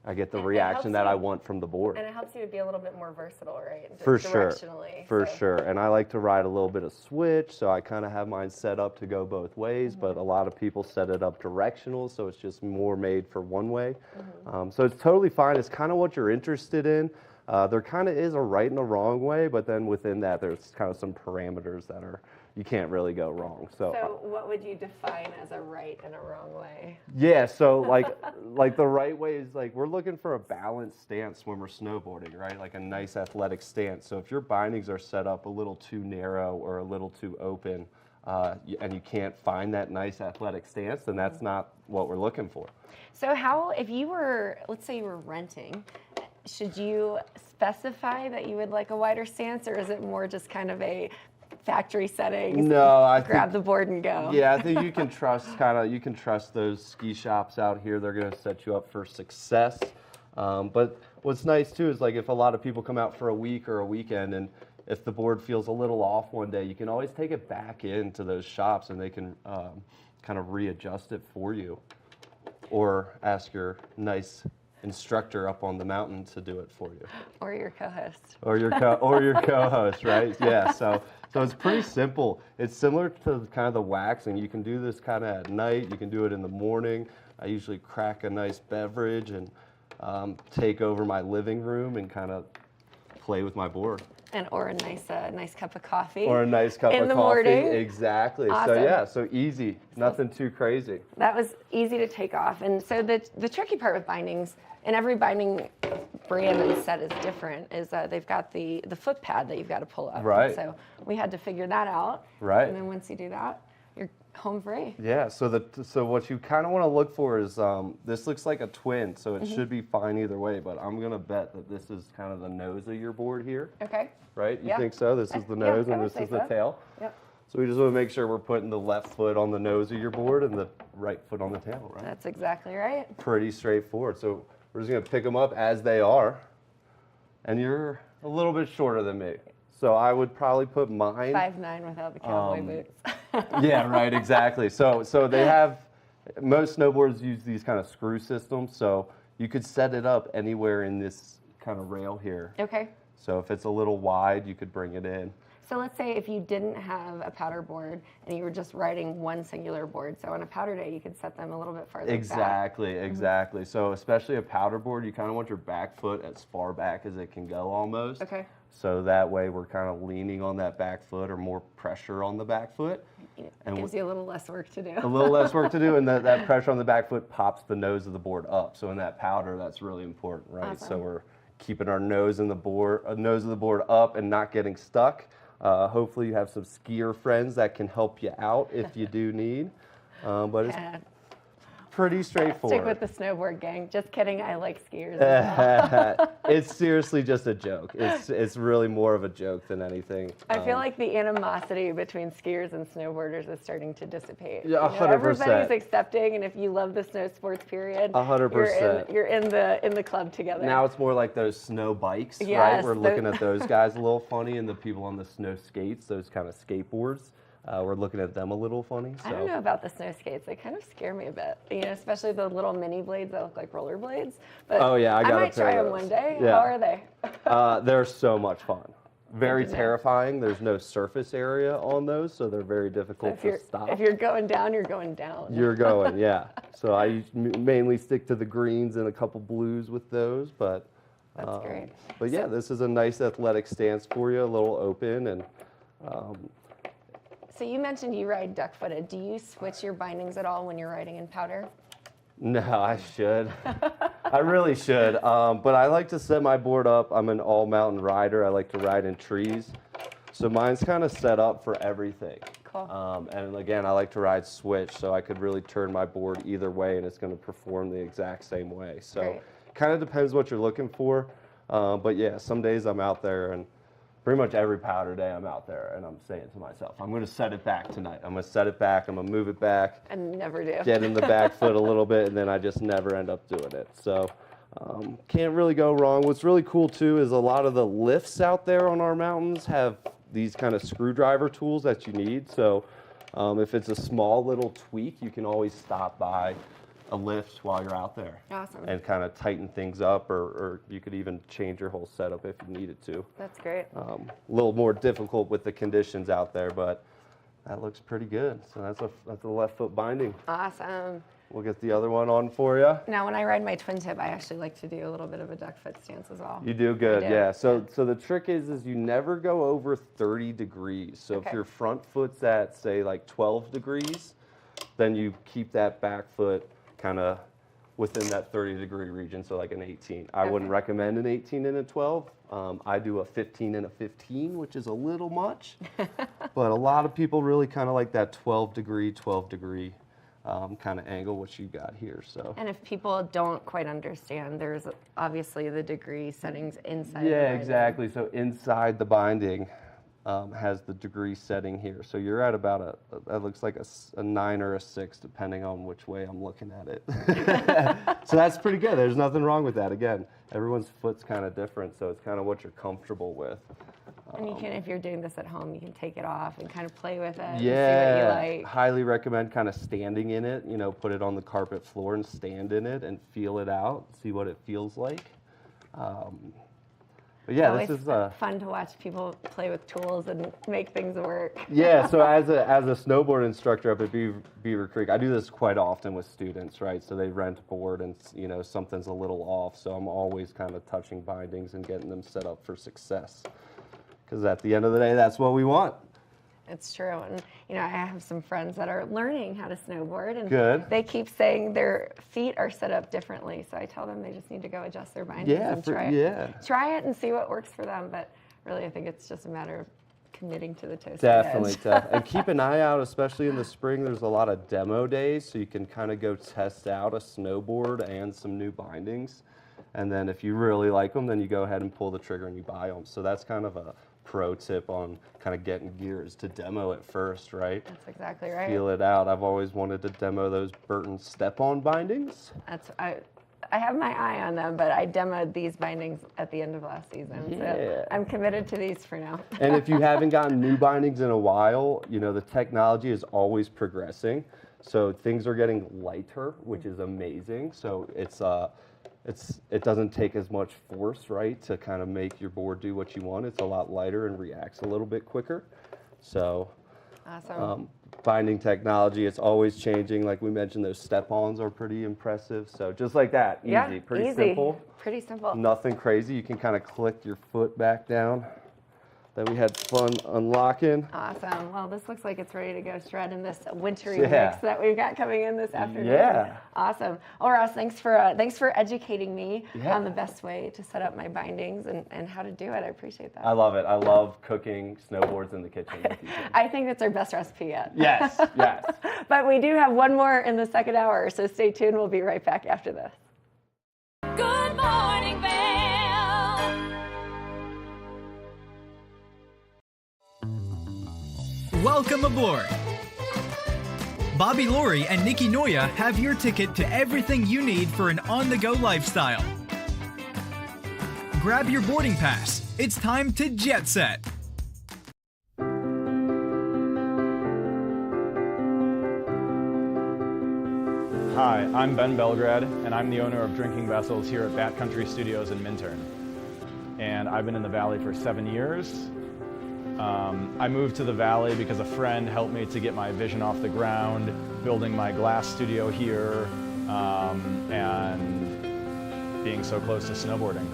Speaker 23: I get the reaction that I want from the board.
Speaker 3: And it helps you to be a little bit more versatile, right?
Speaker 23: For sure.
Speaker 3: Directionally.
Speaker 23: For sure. And I like to ride a little bit of switch, so I kind of have mine set up to go both ways, but a lot of people set it up directional, so it's just more made for one way. So it's totally fine. It's kind of what you're interested in. There kind of is a right and a wrong way, but then within that, there's kind of some parameters that you can't really go wrong.
Speaker 3: So what would you define as a right and a wrong way?
Speaker 23: Yeah, so like the right way is like we're looking for a balanced stance when we're snowboarding, right? Like a nice athletic stance. So if your bindings are set up a little too narrow or a little too open, and you can't find that nice athletic stance, then that's not what we're looking for.
Speaker 3: So if you were, let's say you were renting, should you specify that you would like a wider stance, or is it more just kind of a factory settings?
Speaker 23: No, I
Speaker 3: grab
Speaker 23: think,
Speaker 3: the board and go.
Speaker 23: Yeah, I think you can trust those ski shops out here. They're going to set you up for success. But what's nice too is like if a lot of people come out for a week or a weekend, and if the board feels a little off one day, you can always take it back into those shops and they can kind of readjust it for you, or ask your nice instructor up on the mountain to do it for you.
Speaker 3: Or your co-host.
Speaker 23: Or your co-host, right? Yeah, so it's pretty simple. It's similar to kind of the waxing. You can do this kind of at night. You can do it in the morning. I usually crack a nice beverage and take over my living room and kind of play with my board.
Speaker 3: Or a nice cup of coffee.
Speaker 23: Or a nice cup
Speaker 3: in
Speaker 23: of
Speaker 3: the
Speaker 23: coffee.
Speaker 3: morning.
Speaker 23: Exactly.
Speaker 3: Awesome.
Speaker 23: So yeah, so easy, nothing too crazy.
Speaker 3: That was easy to take off. And so the tricky part with bindings, and every binding brand and set is different, is they've got the foot pad that you've got to pull up.
Speaker 23: Right.
Speaker 3: And so we had to figure that out.
Speaker 23: Right.
Speaker 3: And then once you do that, you're home free.
Speaker 23: Yeah, so what you kind of want to look for is, this looks like a twin, so it
Speaker 3: Mhm.
Speaker 23: should be fine either way, but I'm going to bet that this is kind of the nose of your board here.
Speaker 3: Okay.
Speaker 23: Right? You
Speaker 3: Yeah.
Speaker 23: think so? This is the
Speaker 3: Yeah,
Speaker 23: nose
Speaker 3: I
Speaker 23: and
Speaker 3: would
Speaker 23: this
Speaker 3: say
Speaker 23: is the
Speaker 3: so.
Speaker 23: tail.
Speaker 3: Yep.
Speaker 23: So we just want to make sure we're putting the left foot on the nose of your board and the right foot on the tail, right?
Speaker 3: That's exactly right.
Speaker 23: Pretty straightforward. So we're just going to pick them up as they are. And you're a little bit shorter than me. So I would probably put mine.
Speaker 3: 5'9" without the cowboy boots.
Speaker 23: Yeah, right, exactly. So they have, most snowboards use these kind of screw systems, so you could set it up anywhere in this kind of rail here.
Speaker 3: Okay.
Speaker 23: So if it's a little wide, you could bring it in.
Speaker 3: So let's say if you didn't have a powder board and you were just riding one singular board, so on a powder day you could set them a little bit farther
Speaker 23: Exactly,
Speaker 3: back.
Speaker 23: exactly. So especially a powder board, you kind of want your back foot as far back as it can go almost.
Speaker 3: Okay.
Speaker 23: So that way we're kind of leaning on that back foot or more pressure on the back foot.
Speaker 3: It
Speaker 23: And
Speaker 3: gives you a little less work to do.
Speaker 23: a little less work to do, and that pressure on the back foot pops the nose of the board up. So in that powder, that's really important, right? So
Speaker 3: Awesome.
Speaker 23: we're keeping our nose of the board up and not getting stuck. Hopefully you have some skier friends that can help you out if you do need. But it's
Speaker 3: Yeah.
Speaker 23: pretty straightforward.
Speaker 3: Stick with the snowboard gang. Just kidding, I like skiers as well.
Speaker 23: It's seriously just a joke. It's really more of a joke than anything.
Speaker 3: I feel like the animosity between skiers and snowboarders is starting to dissipate.
Speaker 23: Yeah, 100%.
Speaker 3: Everybody's accepting, and if you love the snow sports period,
Speaker 23: 100%.
Speaker 3: you're in the club together.
Speaker 23: Now it's more like those snow bikes, right?
Speaker 3: Yes,
Speaker 23: We're looking at those guys a little funny, and the people on the snow skates, those kind of skateboards. We're looking at them a little funny. So.
Speaker 3: I don't know about the snow skates. They kind of scare me a bit. Especially the little mini blades that look like roller blades. But
Speaker 23: Oh, yeah, I gotta
Speaker 3: might try
Speaker 23: try
Speaker 3: them
Speaker 23: those.
Speaker 3: one day.
Speaker 23: Yeah.
Speaker 3: How are they?
Speaker 23: They're so much fun. Very
Speaker 3: Good to know.
Speaker 23: terrifying. There's no surface area on those, so they're very difficult
Speaker 3: if
Speaker 23: to
Speaker 3: you're
Speaker 23: stop.
Speaker 3: if you're going down, you're going down.
Speaker 23: You're going, yeah. So I mainly stick to the greens and a couple blues with those, but
Speaker 3: That's great.
Speaker 23: But yeah, this is a nice athletic stance for you, a little open, and
Speaker 3: So you mentioned you ride duck-footed. Do you switch your bindings at all when you're riding in powder?
Speaker 23: no, I should. I really should. But I like to set my board up. I'm an all-mountain rider. I like to ride in trees. So mine's kind of set up for everything.
Speaker 3: Cool.
Speaker 23: And again, I like to ride switch, so I could really turn my board either way, and it's going to perform the exact same way. So
Speaker 3: Great.
Speaker 23: kind of depends what you're looking for. But yeah, some days I'm out there, and pretty much every powder day I'm out there, and I'm saying to myself, I'm going to set it back tonight. I'm going to set it back. I'm going to move it back.
Speaker 3: And never do.
Speaker 23: Get in the back foot a little bit, and then I just never end up doing it. So can't really go wrong. What's really cool too is a lot of the lifts out there on our mountains have these kind of screwdriver tools that you need. So if it's a small little tweak, you can always stop by a lift while you're out there.
Speaker 3: Awesome.
Speaker 23: And kind of tighten things up, or you could even change your whole setup if you needed to.
Speaker 3: That's great.
Speaker 23: A little more difficult with the conditions out there, but that looks pretty good. So that's a left foot binding.
Speaker 3: Awesome.
Speaker 23: We'll get the other one on for you.
Speaker 3: Now, when I ride my twin tip, I actually like to do a little bit of a duck foot stance as well.
Speaker 23: You do good,
Speaker 3: I do.
Speaker 23: yeah. So the trick is you never go over 30 degrees. So
Speaker 3: Okay.
Speaker 23: if your front foot's at, say, like 12 degrees, then you keep that back foot kind of within that 30-degree region, so like an 18. I wouldn't recommend an 18 and a 12. I do a 15 and a 15, which is a little much. But a lot of people really kind of like that 12 degree kind of angle, which you got here. So.
Speaker 3: And if people don't quite understand, there's obviously the degree settings inside.
Speaker 23: Yeah,
Speaker 3: the binding.
Speaker 23: exactly. So inside the binding has the degree setting here. So you're at about that looks like a 9 or a 6, depending on which way I'm looking at it. So that's pretty good. There's nothing wrong with that. Again, everyone's foot's kind of different, so it's kind of what you're comfortable with.
Speaker 3: And you can, if you're doing this at home, you can take it off and kind of play with it and
Speaker 23: Yeah,
Speaker 3: see what you like.
Speaker 23: highly recommend kind of standing in it. Put it on the carpet floor and stand in it and feel it out, see what it feels like. But yeah,
Speaker 3: it's
Speaker 23: this
Speaker 3: always
Speaker 23: is
Speaker 3: fun to watch people play with tools and make things work.
Speaker 23: Yeah, so as a snowboard instructor up at Beaver Creek, I do this quite often with students, right? So they rent a board and, you know, something's a little off. So I'm always kind of touching bindings and getting them set up for success. Because at the end of the day, that's what we want.
Speaker 3: It's true. And, you know, I have some friends that are learning how to snowboard, and
Speaker 23: Good.
Speaker 3: they keep saying their feet are set up differently. So I tell them they just need to go adjust their bindings and try it. Try it and see what works for them. But really, I think it's just a matter of committing to the toasted
Speaker 23: Definitely.
Speaker 3: edge.
Speaker 23: And keep an eye out, especially in the spring, there's a lot of demo days, so you can kind of go test out a snowboard and some new bindings. And then if you really like them, then you go ahead and pull the trigger and you buy them. So that's kind of a pro tip on kind of getting gear is to demo it first, right?
Speaker 3: That's exactly right.
Speaker 23: Feel it out. I've always wanted to demo those Burton step-on bindings.
Speaker 3: I have my eye on them, but I demoed these bindings at the end of last season.
Speaker 23: Yeah.
Speaker 3: So I'm committed to these for now.
Speaker 23: And if you haven't gotten new bindings in a while, you know, the technology is always progressing. So things are getting lighter, which is amazing. So it doesn't take as much force, right, to kind of make your board do what you want. It's a lot lighter and reacts a little bit quicker. So
Speaker 3: awesome.
Speaker 23: Binding technology, it's always changing. Like we mentioned, those step-ons are pretty impressive. So just like that, easy,
Speaker 3: Yeah,
Speaker 23: pretty
Speaker 3: easy.
Speaker 23: simple.
Speaker 3: Pretty simple.
Speaker 23: Nothing crazy. You can kind of click your foot back down. Then we had fun unlocking.
Speaker 3: Awesome. Well, this looks like it's ready to go shred in this wintry
Speaker 23: Yeah.
Speaker 3: mix that we've got coming in this afternoon.
Speaker 23: Yeah.
Speaker 3: Awesome. Well, Ross, thanks for educating me
Speaker 23: Yeah.
Speaker 3: on the best way to set up my bindings and how to do it. I appreciate that.
Speaker 23: I love it. I love cooking snowboards in the kitchen with you.
Speaker 3: I think that's our best recipe yet.
Speaker 23: Yes, yes.
Speaker 3: But we do have one more in the second hour, so stay tuned. We'll be right back after this.
Speaker 4: Good morning, Vail.
Speaker 7: Welcome aboard. Bobby Laurie and Nikki Noya have your ticket to everything you need for an on-the-go lifestyle. Grab your boarding pass. It's time to jet set.
Speaker 9: Hi, I'm Ben Belgrad, and I'm the owner of Drinking Vessels here at Bat Country Studios in Minturn. And I've been in the Valley for 7 years. I moved to the Valley because a friend helped me to get my vision off the ground, building my glass studio here, and being so close to snowboarding.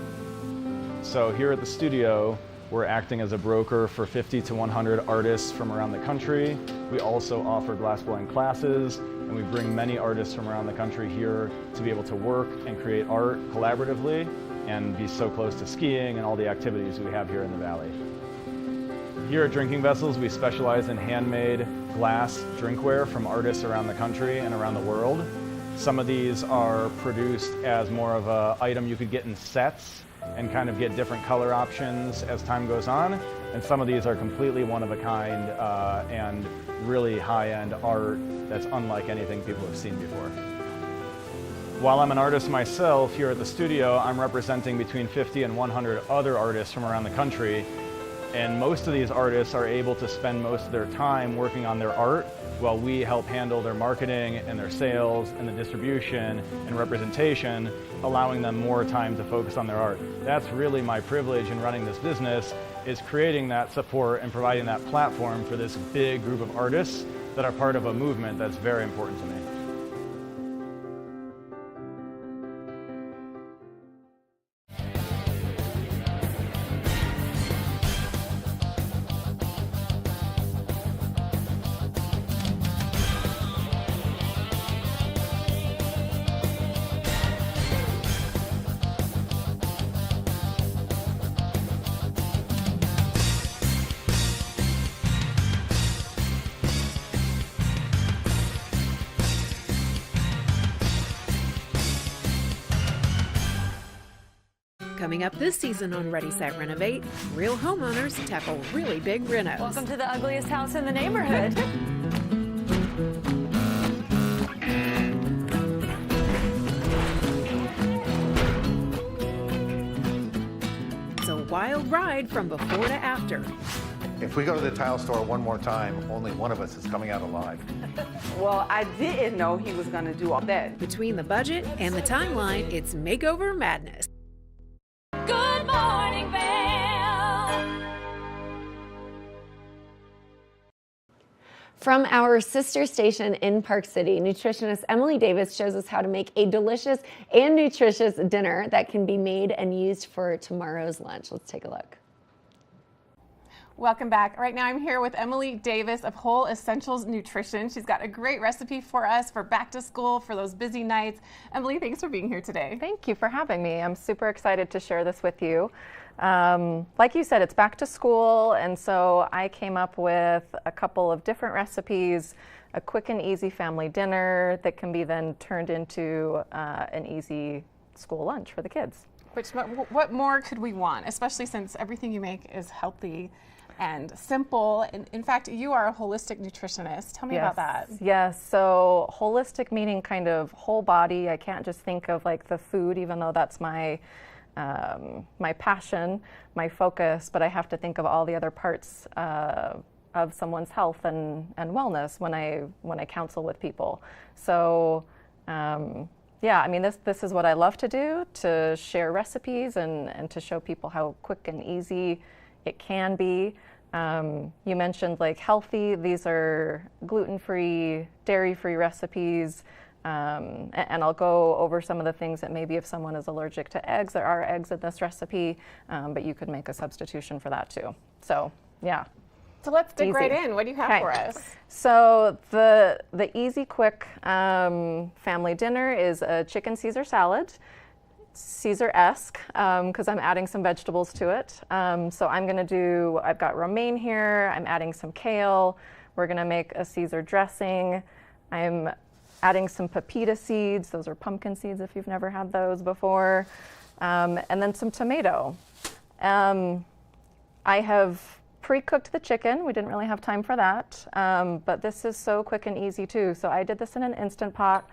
Speaker 9: So here at the studio, we're acting as a broker for 50 to 100 artists from around the country. We also offer glassblowing classes, and we bring many artists from around the country here to be able to work and create art collaboratively and be so close to skiing and all the activities we have here in the Valley. Here at Drinking Vessels, we specialize in handmade glass drinkware from artists around the country and around the world. Some of these are produced as more of an item you could get in sets and kind of get different color options as time goes on. And some of these are completely one of a kind and really high-end art that's unlike anything people have seen before. While I'm an artist myself here at the studio, I'm representing between 50 and 100 other artists from around the country. And most of these artists are able to spend most of their time working on their art while we help handle their marketing and their sales and the distribution and representation, allowing them more time to focus on their art. That's really my privilege in running this business, is creating that support and providing that platform for this big group of artists that are part of a movement that's very important to me.
Speaker 10: Coming up this season on Ready, Set, Renovate, real homeowners tackle really big renos.
Speaker 24: Welcome to the ugliest house in the neighborhood.
Speaker 10: It's a wild ride from before to after.
Speaker 25: If we go to the tile store one more time, only one of us is coming out alive.
Speaker 10: Well, I didn't know he was going to do all that. Between the budget and the timeline, it's makeover madness.
Speaker 4: Good morning, Vail.
Speaker 3: From our sister station in Park City, nutritionist Emily Davis shows us how to make a delicious and nutritious dinner that can be made and used for tomorrow's lunch. Let's take a look.
Speaker 12: Welcome back. Right now I'm here with Emily Davis of Whole Essentials Nutrition. She's got a great recipe for us for back to school, for those busy nights. Emily, thanks for being here today.
Speaker 13: Thank you for having me. I'm super excited to share this with you. Like you said, it's back to school, and so I came up with a couple of different recipes, a quick and easy family dinner that can be then turned into an easy school lunch for the kids.
Speaker 12: What more could we want, especially since everything you make is healthy and simple. And in fact, you are a holistic nutritionist. Tell me about that.
Speaker 13: Yes, so holistic meaning kind of whole body. I can't just think of like the food, even though that's my passion, my focus, but I have to think of all the other parts of someone's health and wellness when I counsel with people. So yeah, I mean, this is what I love to do, to share recipes and to show people how quick and easy it can be. You mentioned like healthy. These are gluten-free, dairy-free recipes. And I'll go over some of the things that maybe if someone is allergic to eggs, there are eggs in this recipe, but you could make a substitution for that too. So yeah.
Speaker 12: So let's dig
Speaker 13: Easy.
Speaker 12: right in. What do you have for us?
Speaker 13: So the easy, quick family dinner is a chicken Caesar salad. Caesar-esque, because I'm adding some vegetables to it. So I've got romaine here, I'm adding some kale, we're gonna make a Caesar dressing, I'm adding some pepita seeds, those are pumpkin seeds if you've never had those before, and then some tomato. I have pre-cooked the chicken, we didn't really have time for that, but this is so quick and easy too. So I did this in an Instant Pot,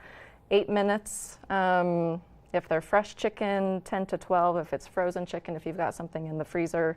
Speaker 13: 8 minutes. If they're fresh chicken, 10 to 12. If it's frozen chicken, if you've got something in the freezer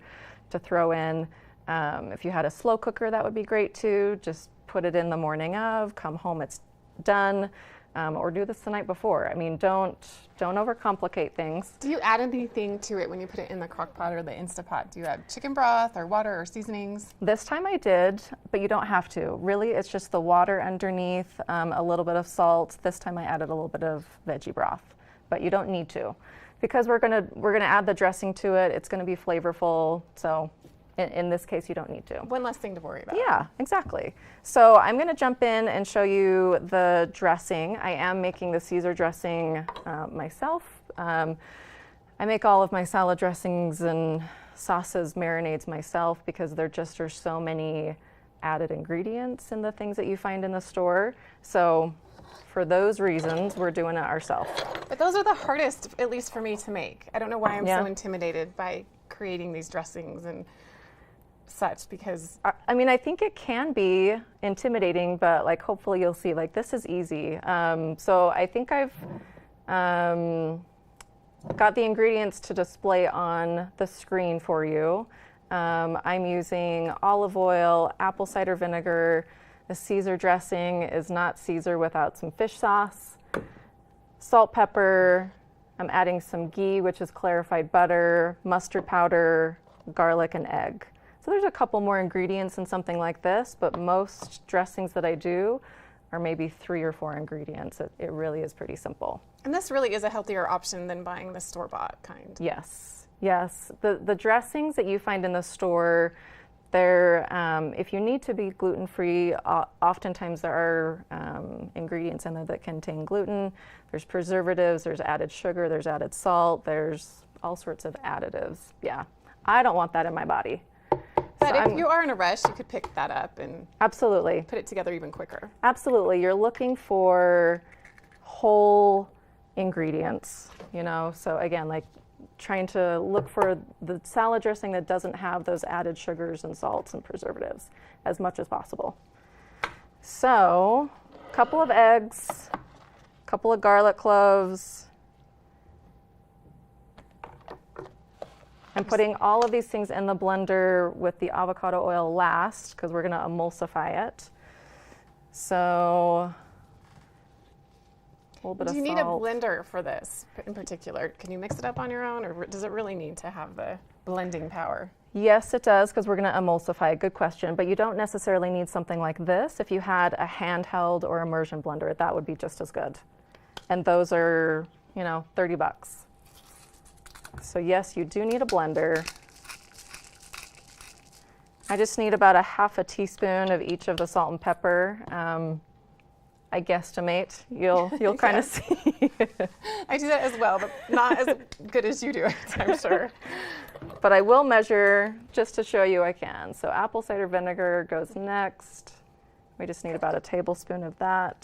Speaker 13: to throw in. If you had a slow cooker, that would be great too. Just put it in the morning of, come home, it's done. Or do this the night before. I mean, don't overcomplicate things.
Speaker 12: Do you add anything to it when you put it in the crock pot or the Instant Pot? Do you add chicken broth or water or seasonings?
Speaker 13: This time I did, but you don't have to. Really, it's just the water underneath, a little bit of salt. This time I added a little bit of veggie broth. But you don't need to, because we're gonna add the dressing to it. It's gonna be flavorful. So in this case, you don't need to.
Speaker 12: One less thing to worry about.
Speaker 13: Yeah, exactly. So I'm gonna jump in and show you the dressing. I am making the Caesar dressing myself. I make all of my salad dressings and sauces, marinades myself, because there just are so many added ingredients in the things that you find in the store. So for those reasons, we're doing it ourselves.
Speaker 12: But those are the hardest, at least for me, to make. I don't know why I'm so intimidated by creating these dressings and such, because
Speaker 13: I mean, I think it can be intimidating, but like hopefully you'll see like this is easy. So I think I've got the ingredients to display on the screen for you. I'm using olive oil, apple cider vinegar. The Caesar dressing is not Caesar without some fish sauce, salt, pepper. I'm adding some ghee, which is clarified butter, mustard powder, garlic, and egg. So there's a couple more ingredients in something like this, but most dressings that I do are maybe 3 or 4 ingredients. It really is pretty simple.
Speaker 12: And this really is a healthier option than buying the store-bought kind.
Speaker 13: Yes, yes. The dressings that you find in the store, they're, if you need to be gluten-free, oftentimes there are ingredients in there that contain gluten. There's preservatives, there's added sugar, there's added salt, there's all sorts of additives. Yeah, I don't want that in my body.
Speaker 12: But if you are in a rush, you could pick that up and
Speaker 13: absolutely
Speaker 12: put it together even quicker.
Speaker 13: Absolutely, you're looking for whole ingredients, you know? So again, like trying to look for the salad dressing that doesn't have those added sugars and salts and preservatives as much as possible. So, a couple of eggs, a couple of garlic cloves. I'm putting all of these things in the blender with the avocado oil last because we're going to emulsify it. So, a little bit of salt.
Speaker 12: Do you need a blender for this in particular? Can you mix it up on your own, or does it really need to have the blending power?
Speaker 13: Yes, it does, because we're going to emulsify. Good question. But you don't necessarily need something like this. If you had a handheld or immersion blender, that would be just as good. And those are, you know, $30. So yes, you do need a blender. I just need about a half a teaspoon of each of the salt and pepper. I guesstimate. You'll kind of see.
Speaker 12: I do that as well, but not as good as you do it, I'm sure.
Speaker 13: But I will measure just to show you I can. So apple cider vinegar goes next. We just need about a tablespoon of that.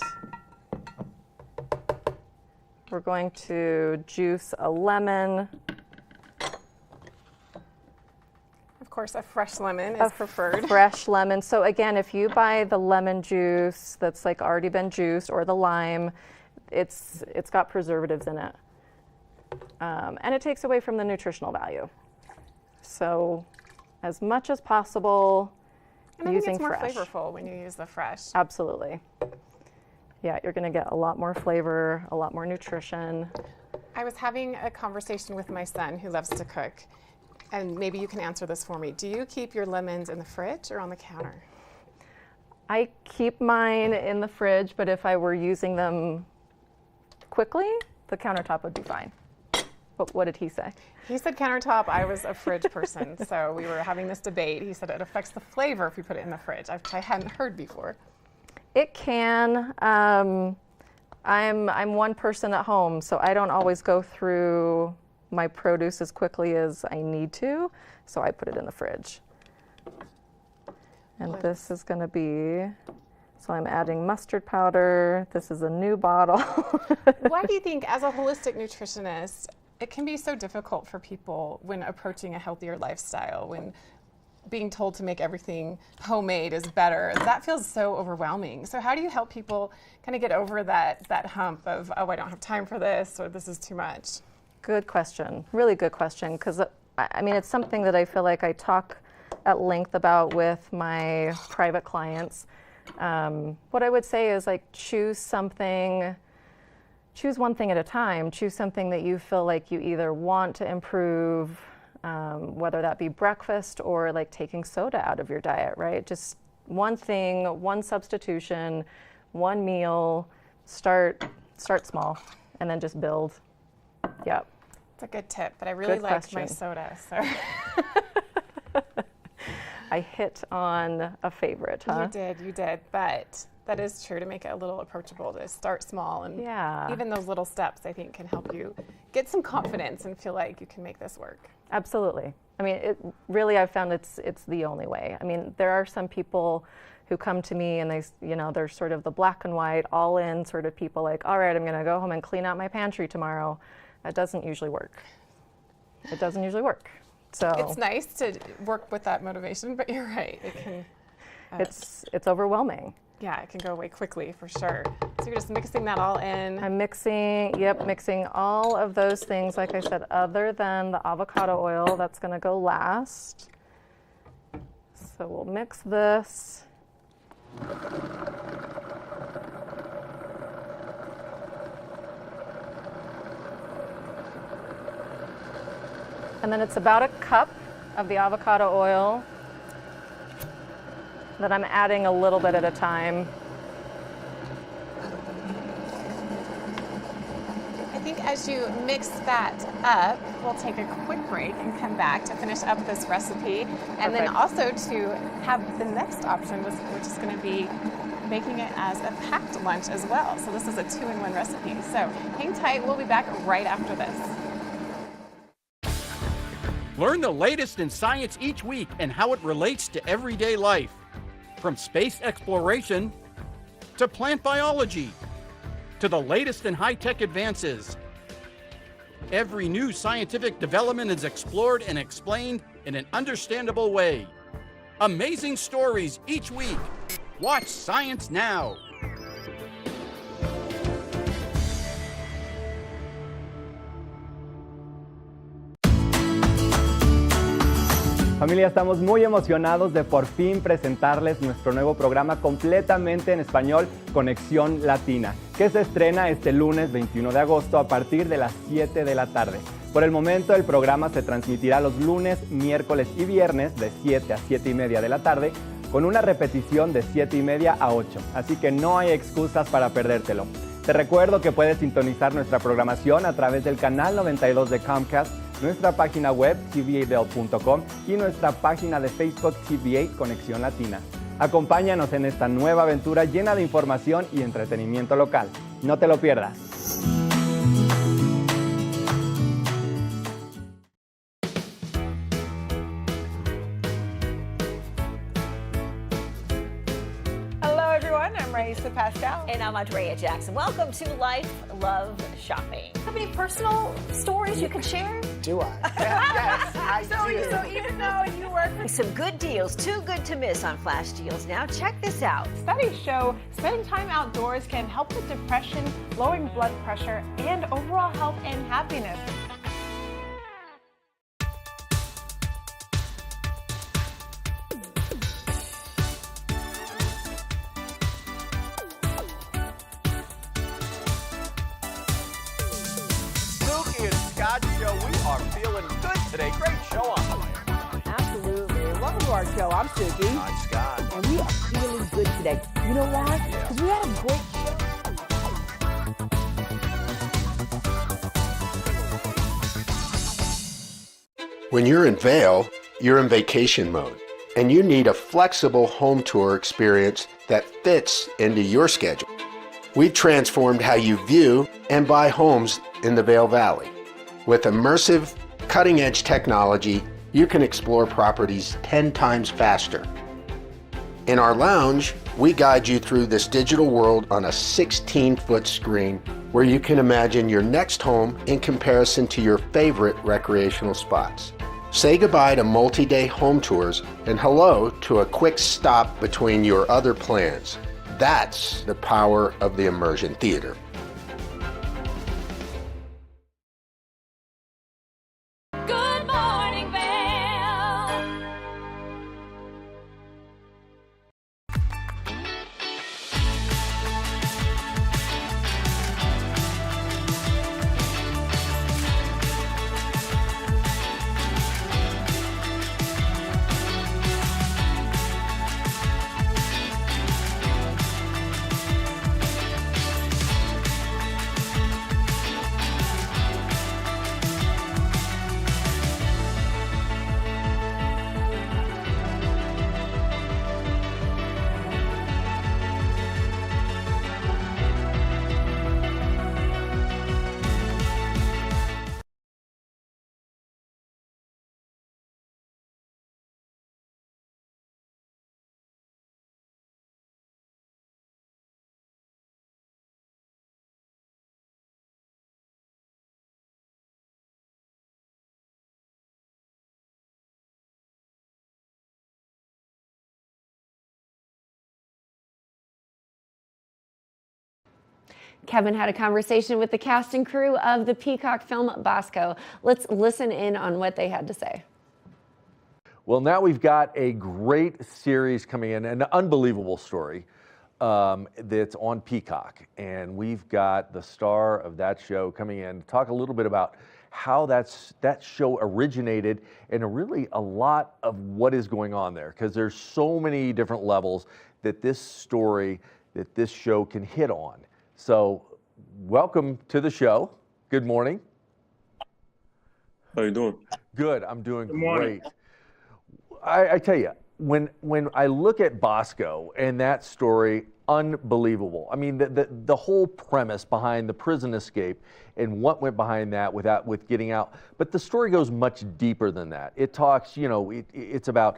Speaker 13: We're going to juice a lemon.
Speaker 12: Of course, a fresh lemon is preferred.
Speaker 13: Fresh lemon. So again, if you buy the lemon juice that's like already been juiced, or the lime, it's got preservatives in it. And it takes away from the nutritional value. So as much as possible,
Speaker 12: and
Speaker 13: using
Speaker 12: I think it's
Speaker 13: fresh.
Speaker 12: more flavorful when you use the fresh.
Speaker 13: Absolutely. Yeah, you're going to get a lot more flavor, a lot more nutrition.
Speaker 12: I was having a conversation with my son who loves to cook, and maybe you can answer this for me. Do you keep your lemons in the fridge or on the counter?
Speaker 13: I keep mine in the fridge, but if I were using them quickly, the countertop would be fine. But what did he say?
Speaker 12: He said countertop. I was a fridge person, so we were having this debate. He said it affects the flavor if you put it in the fridge, which I hadn't heard before.
Speaker 13: It can. I'm one person at home, so I don't always go through my produce as quickly as I need to, so I put it in the fridge. And this is going to be, so I'm adding mustard powder. This is a new bottle.
Speaker 12: Why do you think, as a holistic nutritionist, it can be so difficult for people when approaching a healthier lifestyle, when being told to make everything homemade is better? That feels so overwhelming. So how do you help people kind of get over that hump of, oh, I don't have time for this, or this is too much?
Speaker 13: Good question. Really good question. Because, I mean, it's something that I feel like I talk at length about with my private clients. What I would say is, like, choose one thing at a time. Choose something that you feel like you either want to improve, whether that be breakfast or like taking soda out of your diet, right? Just one thing, one substitution, one meal. Start small and then just build. Yep.
Speaker 12: It's a good tip, but I really liked my soda. So
Speaker 13: I hit on a favorite, huh?
Speaker 12: You did, but that is true, to make it a little approachable, to start small, and even those little steps I think can help you get some confidence and feel like you can make this work.
Speaker 13: Absolutely. I mean, I've found it's the only way. I mean, there are some people who come to me and they're sort of the black and white, all in sort of people, like, all right, I'm going to go home and clean out my pantry tomorrow. That doesn't usually work. It doesn't usually work. So
Speaker 12: it's nice to work with that motivation, but you're right. It can.
Speaker 13: It's overwhelming.
Speaker 12: Yeah, it can go away quickly for sure. So you're just mixing that all in.
Speaker 13: I'm mixing all of those things, like I said, other than the avocado oil. That's going to go last. So we'll mix this. And then it's about a cup of the avocado oil that I'm adding a little bit at a time.
Speaker 12: I think as you mix that up, we'll take a quick break and come back to finish up this recipe. And then also to have the next option, which is going to be making it as a packed lunch as well. So this is a 2-in-1 recipe. So hang tight, we'll be back right after this.
Speaker 5: Learn the latest in science each week and how it relates to everyday life. From space exploration to plant biology to the latest in high-tech advances. Every new scientific development is explored and explained in an understandable way. Amazing stories each week. Watch Science Now.
Speaker 6: Familia, estamos muy emocionados de por fin presentarles nuestro nuevo programa completamente en español, Conexión Latina, que se estrena este lunes 21 de agosto a partir de las 7 de la tarde. Por el momento, el programa se transmitirá los lunes, miércoles y viernes de 7 a 7 y media de la tarde, con una repetición de 7 y media a 8, así que no hay excusas para perdértelo. Te recuerdo que puedes sintonizar nuestra programación a través del canal 92 de Comcast, nuestra página web tva.com y nuestra página de Facebook TVA Conexión Latina. Acompáñanos en esta nueva aventura llena de información y entretenimiento local. No te lo pierdas.
Speaker 14: Hello, everyone. I'm Raisa Pascal.
Speaker 15: And I'm Andrea Jackson. Welcome to Life, Love, Shopping. Have any personal stories you can share?
Speaker 14: Do I? Yes, I do. So even though you work for
Speaker 15: Some good deals, too good to miss on Flash Deals now. Check this out.
Speaker 11: Studies show spending time outdoors can help with depression, lowering blood pressure, and overall health and happiness.
Speaker 16: Spooky and Scott Show, we are feeling good today. Great show on the way.
Speaker 18: Absolutely. Welcome to our show. I'm Suki.
Speaker 16: I'm Scott.
Speaker 18: And we are feeling good today. You know why? Because we had a great show.
Speaker 19: When you're in Vail, you're in vacation mode, and you need a flexible home tour experience that fits into your schedule. We've transformed how you view and buy homes in the Vail Valley. With immersive, cutting-edge technology, you can explore properties 10 times faster. In our lounge, we guide you through this digital world on a 16-foot screen where you can imagine your next home in comparison to your favorite recreational spots. Say goodbye to multi-day home tours and hello to a quick stop between your other plans. That's the power of the Immersion Theater.
Speaker 4: Good morning, Vail.
Speaker 3: Kevin had a conversation with the cast and crew of the Peacock film Bosco. Let's listen in on what they had to say.
Speaker 26: Well, now we've got a great series coming in, an unbelievable story that's on Peacock. And we've got the star of that show coming in to talk a little bit about how that show originated and really a lot of what is going on there, because there's so many different levels that this story, that this show can hit on. So welcome to the show. Good morning.
Speaker 27: How you doing?
Speaker 26: Good, I'm doing
Speaker 27: Good morning.
Speaker 26: great. I tell you, when I look at Bosco and that story, unbelievable. I mean, the whole premise behind the prison escape and what went behind that with getting out. But the story goes much deeper than that. It talks, it's about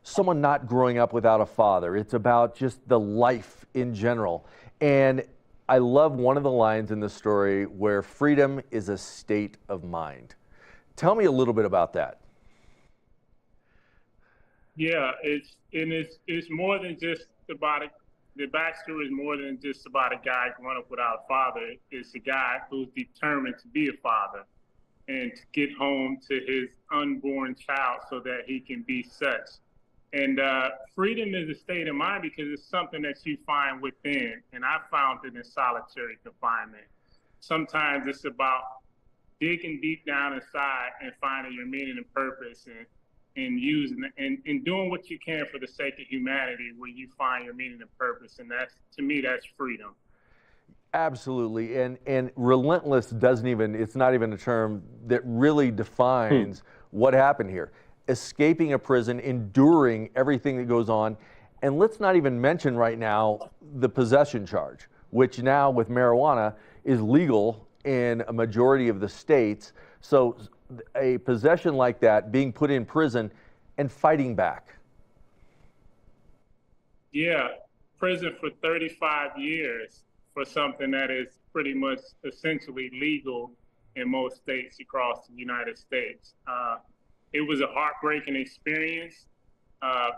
Speaker 26: someone not growing up without a father. It's about just the life in general. And I love one of the lines in the story where freedom is a state of mind. Tell me a little bit about that.
Speaker 27: Yeah, it's more than just about it. The backstory is more than just about a guy growing up without a father. It's a guy who's determined to be a father and to get home to his unborn child so that he can be such. And freedom is a state of mind because it's something that you find within. And I found it in solitary confinement. Sometimes it's about digging deep down inside and finding your meaning and purpose, and using and doing what you can for the sake of humanity, where you find your meaning and purpose. And that's, to me, that's freedom.
Speaker 26: Absolutely, and relentless doesn't even, it's not even a term that really defines what happened here. Escaping a prison, enduring everything that goes on, and let's not even mention right now the possession charge, which now with marijuana is legal in a majority of the states. So a possession like that, being put in prison and fighting back.
Speaker 27: Yeah, prison for 35 years for something that is pretty much essentially legal in most states across the United States. It was a heartbreaking experience. I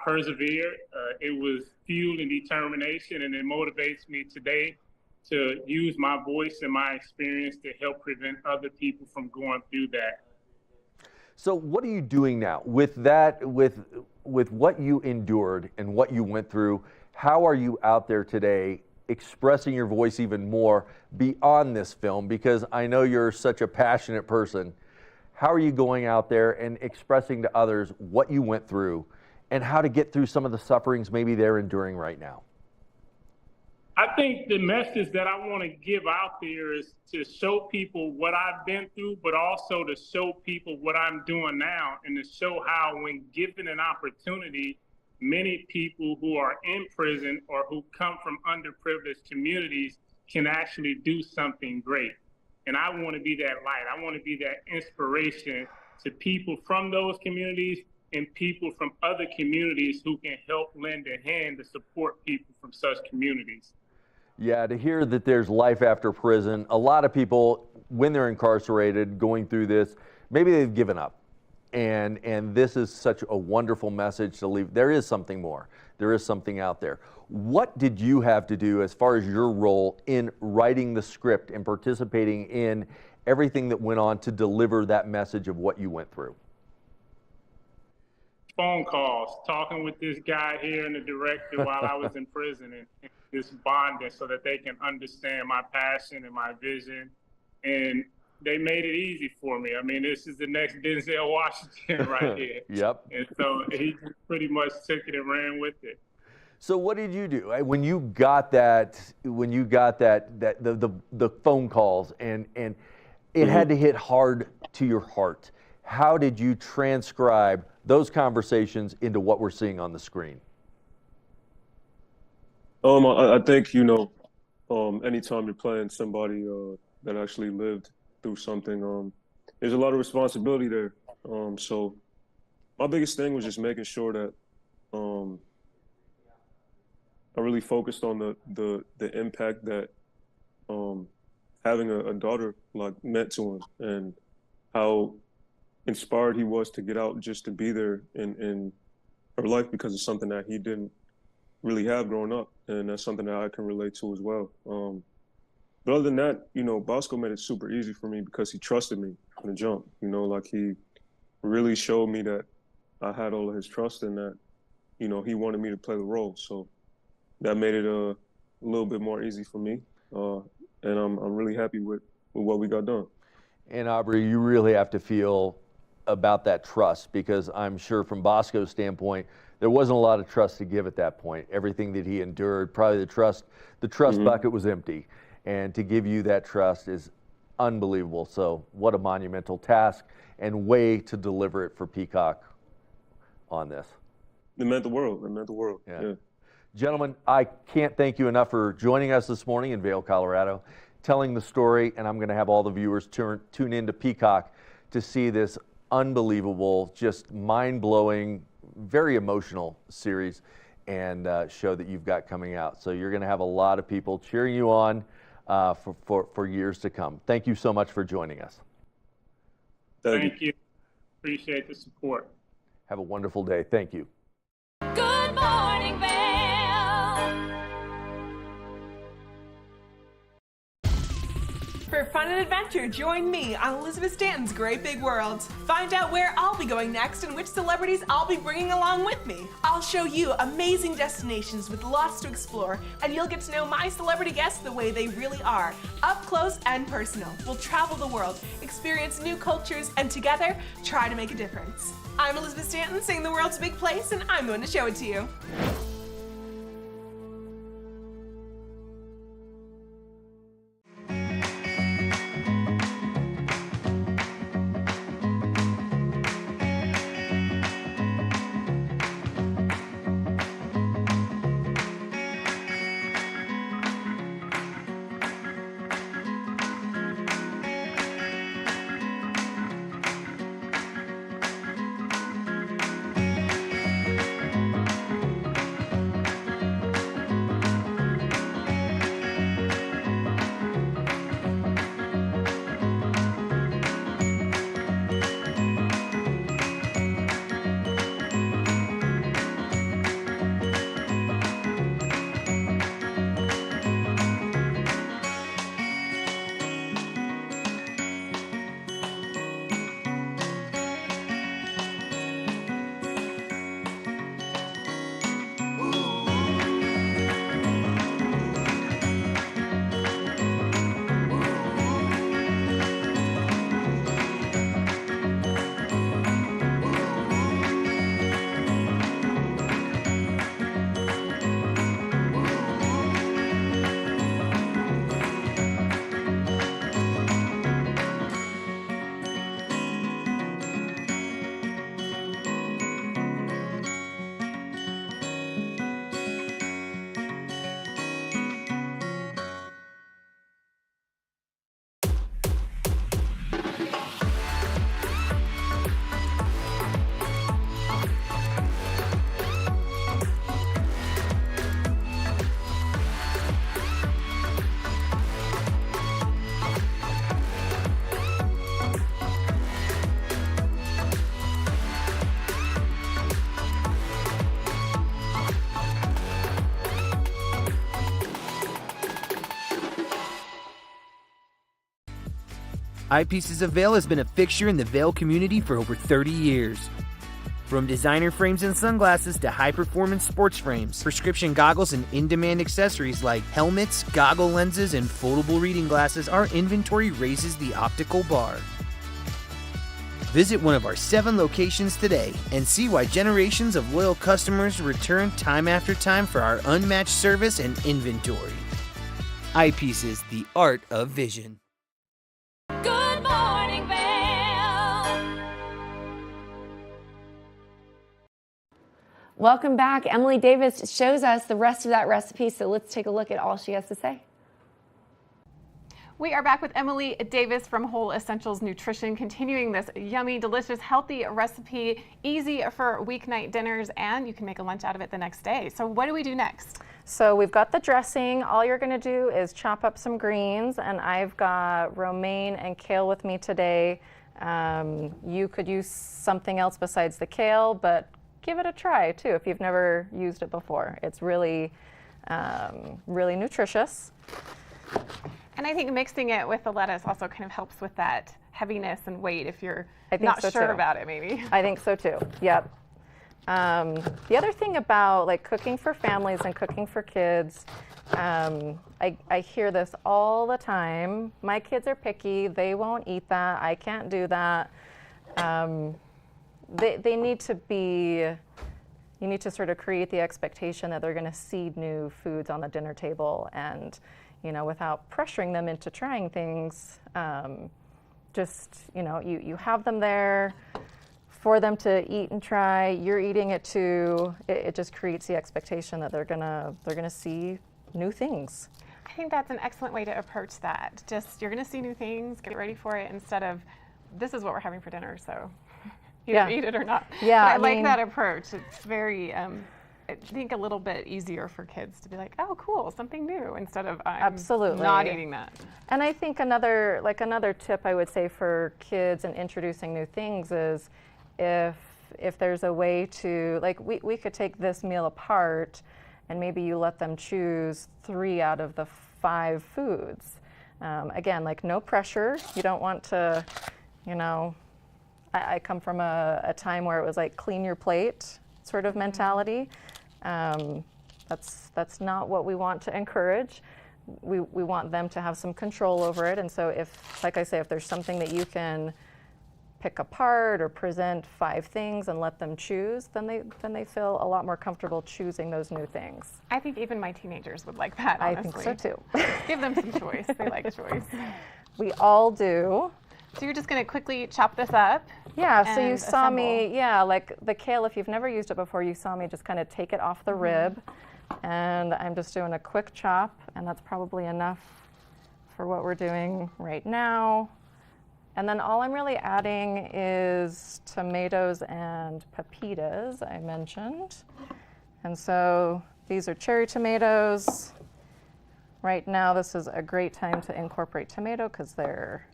Speaker 27: persevered. It was fuel and determination, and it motivates me today to use my voice and my experience to help prevent other people from going through that.
Speaker 26: So what are you doing now with that, with what you endured and what you went through? How are you out there today expressing your voice even more beyond this film? Because I know you're such a passionate person. How are you going out there and expressing to others what you went through and how to get through some of the sufferings maybe they're enduring right now?
Speaker 27: I think the message that I want to give out there is to show people what I've been through, but also to show people what I'm doing now, and to show how, when given an opportunity, many people who are in prison or who come from underprivileged communities can actually do something great. And I want to be that light. I want to be that inspiration to people from those communities and people from other communities who can help lend a hand to support people from such communities.
Speaker 26: Yeah, to hear that there's life after prison. A lot of people, when they're incarcerated, going through this, maybe they've given up. And this is such a wonderful message to leave. There is something more. There is something out there. What did you have to do as far as your role in writing the script and participating in everything that went on to deliver that message of what you went through?
Speaker 27: Phone calls, talking with this guy here and the director while I was in prison, and just bonding so that they can understand my passion and my vision. And they made it easy for me. I mean, this is the next Denzel Washington right here.
Speaker 26: Yep.
Speaker 27: And so he pretty much took it and ran with it.
Speaker 26: So what did you do when you got that? When you got the phone calls and it had to hit hard to your heart. How did you transcribe those conversations into what we're seeing on the screen?
Speaker 1: I think, anytime you're playing somebody that actually lived through something, there's a lot of responsibility there. So my biggest thing was just making sure that I really focused on the impact that having a daughter meant to him, and how inspired he was to get out just to be there in her life, because it's something that he didn't really have growing up, and that's something that I can relate to as well. But other than that, Bosco made it super easy for me because he trusted me from the jump. He really showed me that I had all of his trust, and that he wanted me to play the role. So that made it a little bit more easy for me, and I'm really happy with what we got done.
Speaker 26: And Aubrey, you really have to feel about that trust, because I'm sure from Bosco's standpoint, there wasn't a lot of trust to give at that point. Everything that he endured, probably the trust bucket was empty. And to give you that trust is unbelievable. So what a monumental task and way to deliver it for Peacock on this.
Speaker 1: It meant the world. It meant the world. Yeah.
Speaker 26: Gentlemen, I can't thank you enough for joining us this morning in Vail, Colorado, telling the story, and I'm going to have all the viewers tune into Peacock to see this unbelievable, just mind-blowing, very emotional series and show that you've got coming out. So you're going to have a lot of people cheering you on for years to come. Thank you so much for joining us.
Speaker 27: Thank you. Appreciate the support.
Speaker 26: Have a wonderful day. Thank you.
Speaker 4: Good morning, Vail.
Speaker 2: for fun and adventure, join me on Elizabeth Stanton's Great Big World. Find out where I'll be going next and which celebrities I'll be bringing along with me. I'll show you amazing destinations with lots to explore, and you'll get to know my celebrity guests the way they really are, up close and personal. We'll travel the world, experience new cultures, and together, try to make a difference. I'm Elizabeth Stanton, saying the world's a big place, and I'm going to show it to you.
Speaker 8: Eyepieces of Vail has been a fixture in the Vail community for over 30 years. From designer frames and sunglasses to high-performance sports frames, prescription goggles, and in-demand accessories like helmets, goggle lenses, and foldable reading glasses, our inventory raises the optical bar. Visit one of our 7 locations today and see why generations of loyal customers return time after time for our unmatched service and inventory. Eyepieces, the art of vision.
Speaker 4: Good morning, Vail.
Speaker 3: Welcome back. Emily Davis shows us the rest of that recipe, so let's take a look at all she has to say.
Speaker 12: We are back with Emily Davis from Whole Essentials Nutrition, continuing this yummy, delicious, healthy recipe, easy for weeknight dinners, and you can make a lunch out of it the next day. So what do we do next?
Speaker 13: So we've got the dressing. All you're going to do is chop up some greens, and I've got romaine and kale with me today. You could use something else besides the kale, but give it a try too if you've never used it before. It's really, really nutritious.
Speaker 12: And I think mixing it with the lettuce also kind of helps with that heaviness and weight if you're
Speaker 13: think
Speaker 12: not
Speaker 13: so
Speaker 12: sure
Speaker 13: too.
Speaker 12: about it, maybe.
Speaker 13: I think so too. Yep. The other thing about like cooking for families and cooking for kids, I hear this all the time. My kids are picky. They won't eat that. I can't do that. They need to be. You need to sort of create the expectation that they're going to see new foods on the dinner table, and without pressuring them into trying things, just you have them there for them to eat and try. You're eating it too. It just creates the expectation that they're gonna see new things.
Speaker 12: I think that's an excellent way to approach that. Just you're going to see new things, get ready for it instead of this is what we're having for dinner, so either eat it or not.
Speaker 13: Yeah,
Speaker 12: but I like that approach. It's very, I think, a little bit easier for kids to be like, oh, cool, something new, instead of I'm
Speaker 13: Absolutely
Speaker 12: not eating that.
Speaker 13: And I think another tip I would say for kids in introducing new things is if there's a way to, like, we could take this meal apart and maybe you let them choose 3 out of the 5 foods. Again, like no pressure. You don't want to, you know, I come from a time where it was like clean your plate sort of mentality. That's not what we want to encourage. We want them to have some control over it. And so if, like I say, if there's something that you can pick apart or present 5 things and let them choose, then they feel a lot more comfortable choosing those new things.
Speaker 12: I think even my teenagers would like that, honestly.
Speaker 13: I think so too.
Speaker 12: Give them some choice. They like choice.
Speaker 13: We all do.
Speaker 12: So you're just going to quickly chop this up?
Speaker 13: Yeah, so you
Speaker 12: and
Speaker 13: saw
Speaker 12: assemble.
Speaker 13: me, yeah, like the kale, if you've never used it before, you saw me just kind of take it off the rib. And I'm just doing a quick chop, and that's probably enough for what we're doing right now. And then all I'm really adding is tomatoes and pepitas, I mentioned. And so these are cherry tomatoes. Right now, this is a great time to incorporate tomato because they're,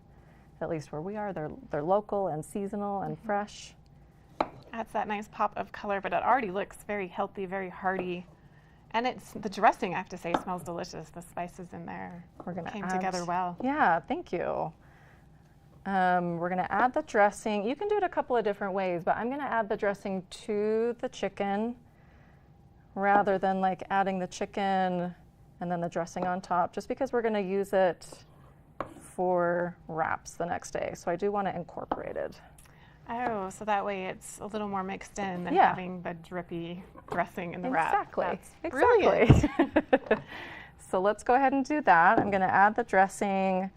Speaker 13: at least where we are, they're local and seasonal and fresh.
Speaker 12: Adds that nice pop of color, but it already looks very healthy, very hearty. And it's the dressing, I have to say, smells delicious. The spices in there came together well.
Speaker 13: Yeah, thank you. We're going to add the dressing. You can do it a couple of different ways, but I'm going to add the dressing to the chicken rather than like adding the chicken and then the dressing on top, just because we're going to use it for wraps the next day. So I do want to incorporate it.
Speaker 12: Oh, so that way it's a little more mixed in than
Speaker 13: Yeah.
Speaker 12: having the drippy dressing in the wrap.
Speaker 13: Exactly.
Speaker 12: That's brilliant.
Speaker 13: Exactly. So let's go ahead and do that. I'm going to add the dressing.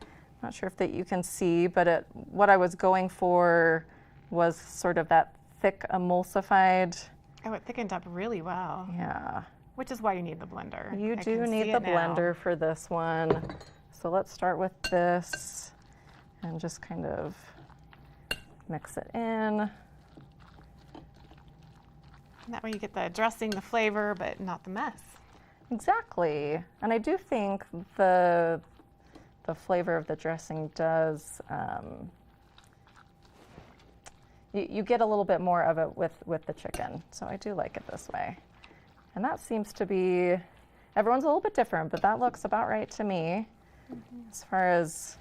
Speaker 13: Not sure if that you can see, but what I was going for was sort of that thick emulsified.
Speaker 12: Oh, it thickened up really well.
Speaker 13: Yeah.
Speaker 12: Which is why you need the blender.
Speaker 13: You
Speaker 12: I
Speaker 13: do
Speaker 12: can
Speaker 13: need
Speaker 12: see
Speaker 13: the
Speaker 12: it now.
Speaker 13: blender for this one. So let's start with this and just kind of mix it in.
Speaker 12: And that way you get the dressing, the flavor, but not the mess.
Speaker 13: Exactly. And I do think the flavor of the dressing does, you get a little bit more of it with the chicken. So I do like it this way. And that seems to be, everyone's a little bit different, but that looks about right to me as far as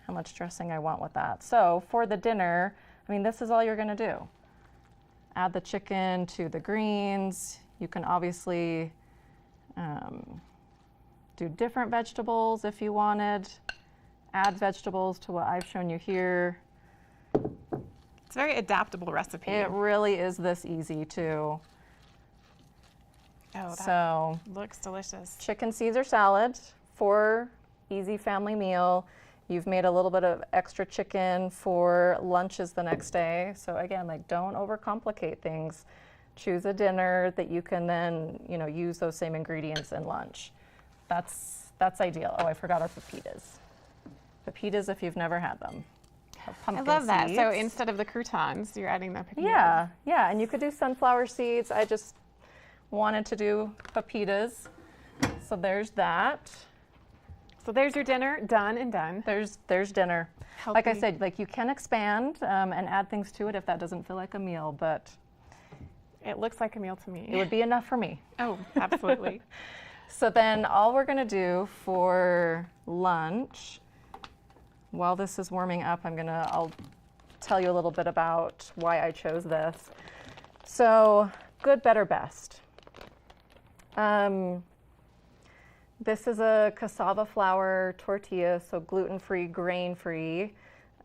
Speaker 13: how much dressing I want with that. So for the dinner, I mean, this is all you're going to do. Add the chicken to the greens. You can obviously do different vegetables if you wanted. Add vegetables to what I've shown you here.
Speaker 12: It's a very adaptable recipe.
Speaker 13: It really is this easy too.
Speaker 12: Oh, that
Speaker 13: So
Speaker 12: looks delicious.
Speaker 13: chicken Caesar salad for easy family meal. You've made a little bit of extra chicken for lunches the next day. So again, like don't overcomplicate things. Choose a dinner that you can then, you know, use those same ingredients in lunch. That's ideal. Oh, I forgot our pepitas. Pepitas if you've never had them.
Speaker 12: I love that. So
Speaker 13: seeds.
Speaker 12: instead of the croutons, you're adding the pepitas.
Speaker 13: Yeah, yeah, and you could do sunflower seeds. I just wanted to do pepitas. So there's that.
Speaker 12: So there's your dinner, done and done.
Speaker 13: There's dinner. Like I
Speaker 12: Healthy.
Speaker 13: said, like you can expand and add things to it if that doesn't feel like a meal, but
Speaker 12: it looks like a meal to me.
Speaker 13: It would be enough for me.
Speaker 12: Oh, absolutely.
Speaker 13: So then all we're gonna do for lunch, while this is warming up, I'll tell you a little bit about why I chose this. So good, better, best. This is a cassava flour tortilla, so gluten-free, grain-free.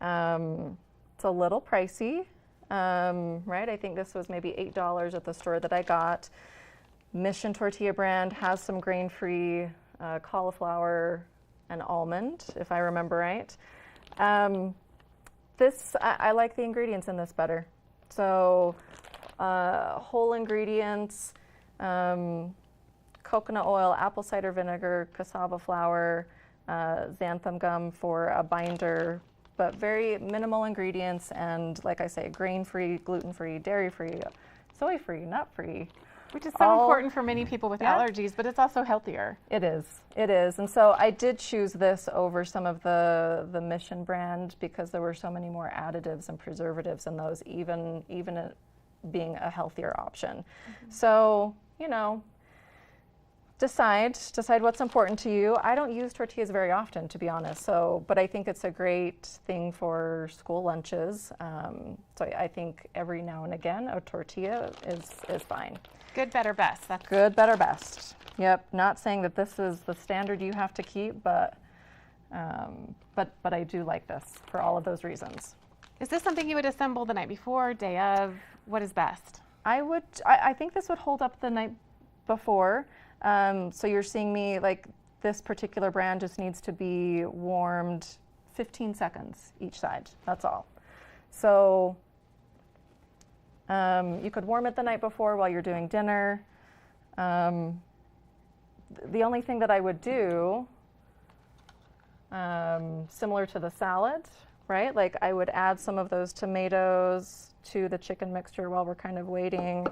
Speaker 13: It's a little pricey, right? I think this was maybe $8 at the store that I got. Mission Tortilla brand has some grain-free cauliflower and almond, if I remember right. I like the ingredients in this better. So whole ingredients, coconut oil, apple cider vinegar, cassava flour, xanthan gum for a binder, but very minimal ingredients and, like I say, grain-free, gluten-free, dairy-free, soy-free, nut-free.
Speaker 12: Which is so important for many people with allergies, but it's also healthier.
Speaker 13: It is. And so I did choose this over some of the Mission brand because there were so many more additives and preservatives in those, even it being a healthier option. So, you know, decide what's important to you. I don't use tortillas very often, to be honest. But I think it's a great thing for school lunches. So I think every now and again a tortilla is fine.
Speaker 12: Good, better, best. That's
Speaker 13: good, better, best. Yep. Not saying that this is the standard you have to keep, but I do like this for all of those reasons.
Speaker 12: Is this something you would assemble the night before, day of? What is best?
Speaker 13: I think this would hold up the night before. So you're seeing me, like, this particular brand just needs to be warmed 15 seconds each side. That's all. So you could warm it the night before while you're doing dinner. The only thing that I would do, similar to the salad, right? Like, I would add some of those tomatoes to the chicken mixture while we're kind of waiting.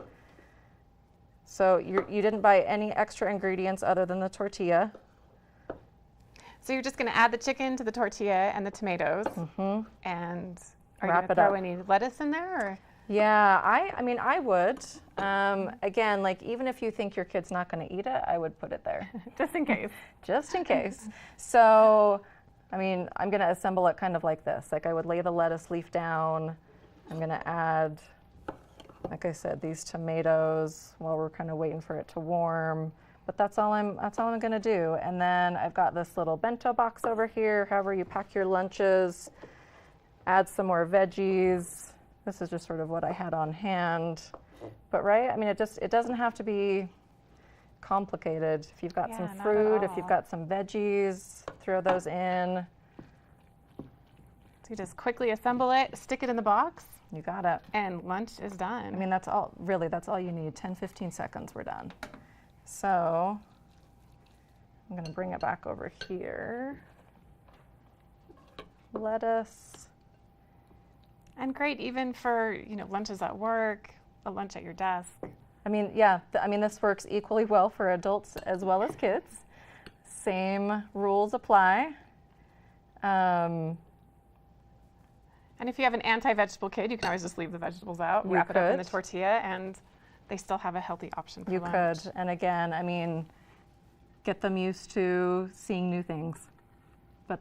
Speaker 13: So you didn't buy any extra ingredients other than the tortilla.
Speaker 12: So you're just going to add the chicken to the tortilla and the tomatoes, and are you going to throw any lettuce in there? Or?
Speaker 13: Yeah, I mean, I would. Again, like, even if you think your kid's not going to eat it, I would put it there.
Speaker 12: Just in case.
Speaker 13: Just in case. So, I mean, I'm going to assemble it kind of like this. Like, I would lay the lettuce leaf down. I'm going to add, like I said, these tomatoes while we're kind of waiting for it to warm. But that's all I'm going to do. And then I've got this little bento box over here, however you pack your lunches. Add some more veggies. This is just sort of what I had on hand. But right, I mean, it doesn't have to be complicated. If you've got some fruit, if you've got some veggies, throw those in.
Speaker 12: So you just quickly assemble it, stick it in the box.
Speaker 13: You got it.
Speaker 12: And lunch is done.
Speaker 13: I mean, that's all you need. 10, 15 seconds, we're done. So I'm going to bring it back over here. Lettuce.
Speaker 12: And great, even for, lunches at work, a lunch at your desk.
Speaker 13: I mean, yeah, this works equally well for adults as well as kids. Same rules apply.
Speaker 12: And if you have an anti-vegetable kid, you can always just leave the vegetables out, wrap it up in the tortilla, and they still have a healthy option for lunch.
Speaker 13: You could. And again, I mean, get them used to seeing new things. But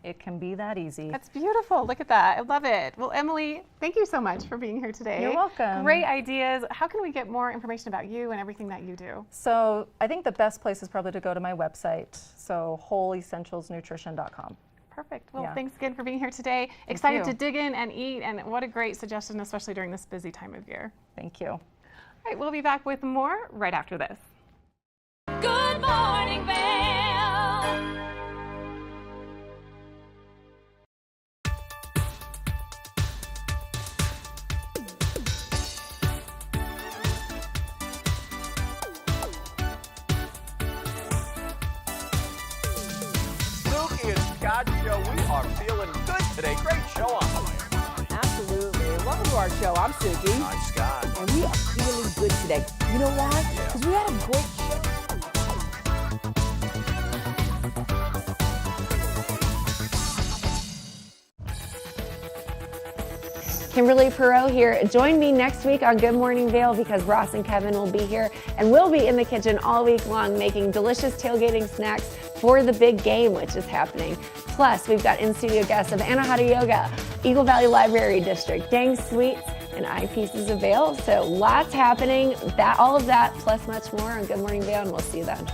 Speaker 13: it can be that easy.
Speaker 12: That's beautiful. Look at that. I love it. Well, Emily, thank you so much for being here today.
Speaker 13: You're welcome.
Speaker 12: Great ideas. How can we get more information about you and everything that you do?
Speaker 13: So I think the best place is probably to go to my website, so wholeessentialsnutrition.com.
Speaker 12: Perfect. Well, thanks again for being here today. Excited to dig in and eat, and what a great suggestion, especially during this busy time of year.
Speaker 13: Thank you.
Speaker 12: All right, we'll be back with more right after this.
Speaker 4: Good morning, Vail.
Speaker 16: Show. We are feeling good today. Great show on the way.
Speaker 18: Absolutely. Welcome to our show. I'm Suki.
Speaker 16: I'm Scott.
Speaker 18: And we are feeling good today. You know why? Because we had a great show.
Speaker 3: Kimberly Perot here. Join me next week on Good Morning Vail because Ross and Kevin will be here and we'll be in the kitchen all week long making delicious tailgating snacks for the big game, which is happening. Plus, we've got in-studio guests of Anahata Yoga, Eagle Valley Library District, Dang Sweets, and Eyepieces of Vail. So lots happening. All of that plus much more on Good Morning Vail, and we'll see you then.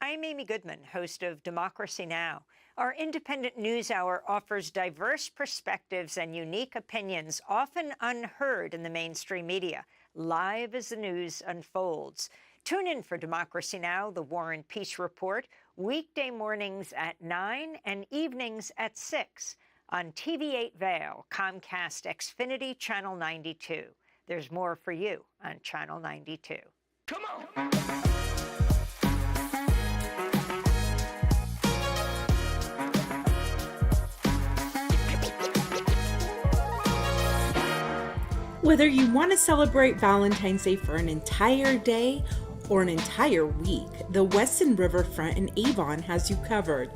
Speaker 7: I'm Amy Goodman, host of Democracy Now! Our independent news hour offers diverse perspectives and unique opinions, often unheard in the mainstream media, live as the news unfolds. Tune in for Democracy Now!, the War and Peace Report, weekday mornings at 9 and evenings at 6 on TV8 Vail, Comcast Xfinity Channel 92. There's more for you on Channel 92. Come on!
Speaker 2: Whether you want to celebrate Valentine's Day for an entire day or an entire week, the Weston Riverfront in Avon has you covered.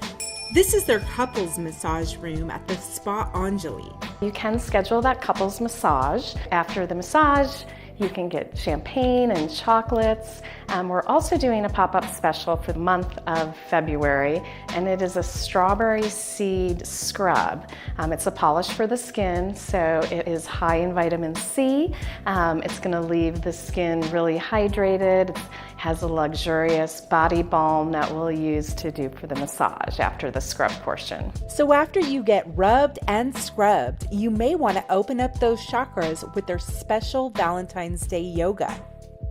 Speaker 2: This is their couples massage room at the Spa Anjali.
Speaker 13: You can schedule that couples massage. After the massage, you can get champagne and chocolates. We're also doing a pop-up special for the month of February, and it is a strawberry seed scrub. It's a polish for the skin, so it is high in vitamin C. It's going to leave the skin really hydrated. It has a luxurious body balm that we'll use to do for the massage after the scrub portion.
Speaker 9: So after you get rubbed and scrubbed, you may want to open up those chakras with their special Valentine's Day yoga.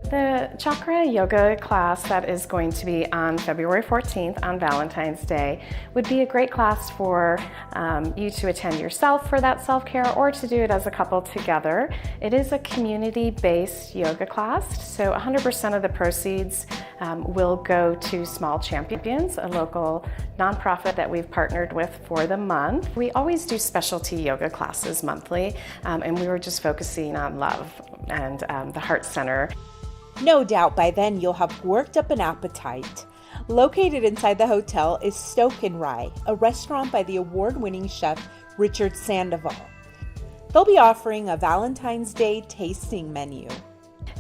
Speaker 13: The chakra yoga class that is going to be on February 14th on Valentine's Day would be a great class for you to attend yourself for that self-care or to do it as a couple together. It is a community-based yoga class, so 100% of the proceeds will go to Small Champions, a local nonprofit that we've partnered with for the month. We always do specialty yoga classes monthly, and we were just focusing on love and the Heart Center.
Speaker 9: No doubt by then you'll have worked up an appetite. Located inside the hotel is Stoke and Rye, a restaurant by the award-winning chef Richard Sandoval. They'll be offering a Valentine's Day tasting menu.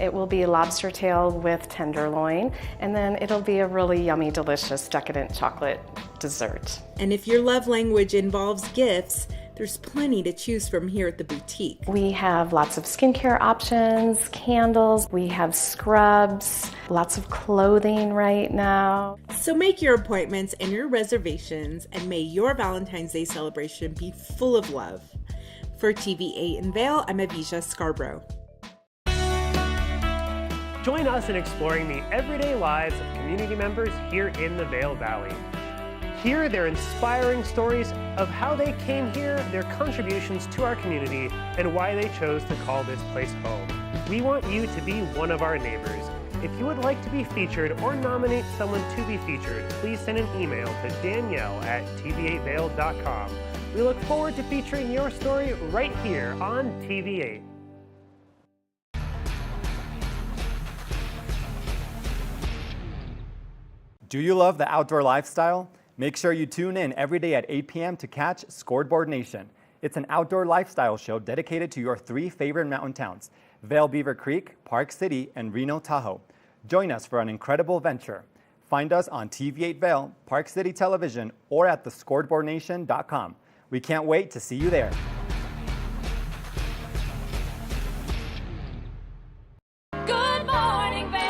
Speaker 13: It will be lobster tail with tenderloin, and then it'll be a really yummy, delicious, decadent chocolate dessert.
Speaker 2: And if your love language involves gifts, there's plenty to choose from here at the boutique.
Speaker 13: We have lots of skincare options, candles, we have scrubs, lots of clothing right now.
Speaker 2: So make your appointments and your reservations, and may your Valentine's Day celebration be full of love. For TV8 in Vail, I'm Avisha Scarborough.
Speaker 17: Join us in exploring the everyday lives of community members here in the Vail Valley. Hear their inspiring stories of how they came here, their contributions to our community, and why they chose to call this place home. We want you to be one of our neighbors. If you would like to be featured or nominate someone to be featured, please send an email to danielle@tv8vail.com. We look forward to featuring your story right here on TV8.
Speaker 6: Do you love the outdoor lifestyle? Make sure you tune in every day at 8 p.m. to catch Scoreboard Nation. It's an outdoor lifestyle show dedicated to your 3 favorite mountain towns, Vail Beaver Creek, Park City, and Reno Tahoe. Join us for an incredible venture. Find us on TV8 Vail, Park City Television, or at thescoreboardnation.com. We can't wait to see you there.
Speaker 4: Good morning, Vail.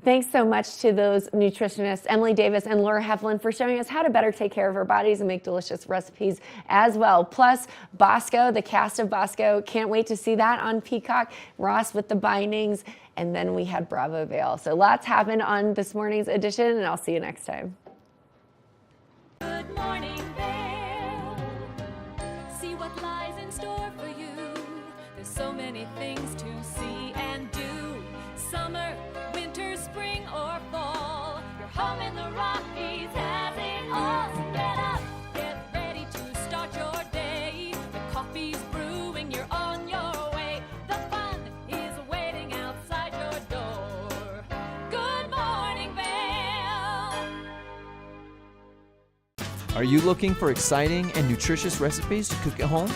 Speaker 3: Thanks so much to those nutritionists, Emily Davis and Laura Heflin, for showing us how to better take care of our bodies and make delicious recipes as well. Plus, Bosco, the cast of Bosco, can't wait to see that on Peacock. Ross with the bindings, and then we had Bravo Vail. So lots happened on this morning's edition, and I'll see you next time.
Speaker 4: Good morning, Vail. See what lies in store for you. There's so many things to see and do. Summer, winter, spring, or fall. Your home in the Rockies has it all. So get up, get ready to start your day. The coffee's brewing, you're on your way. The fun is waiting outside your door. Good morning, Vail.
Speaker 20: Are you looking for exciting and nutritious recipes to cook at home?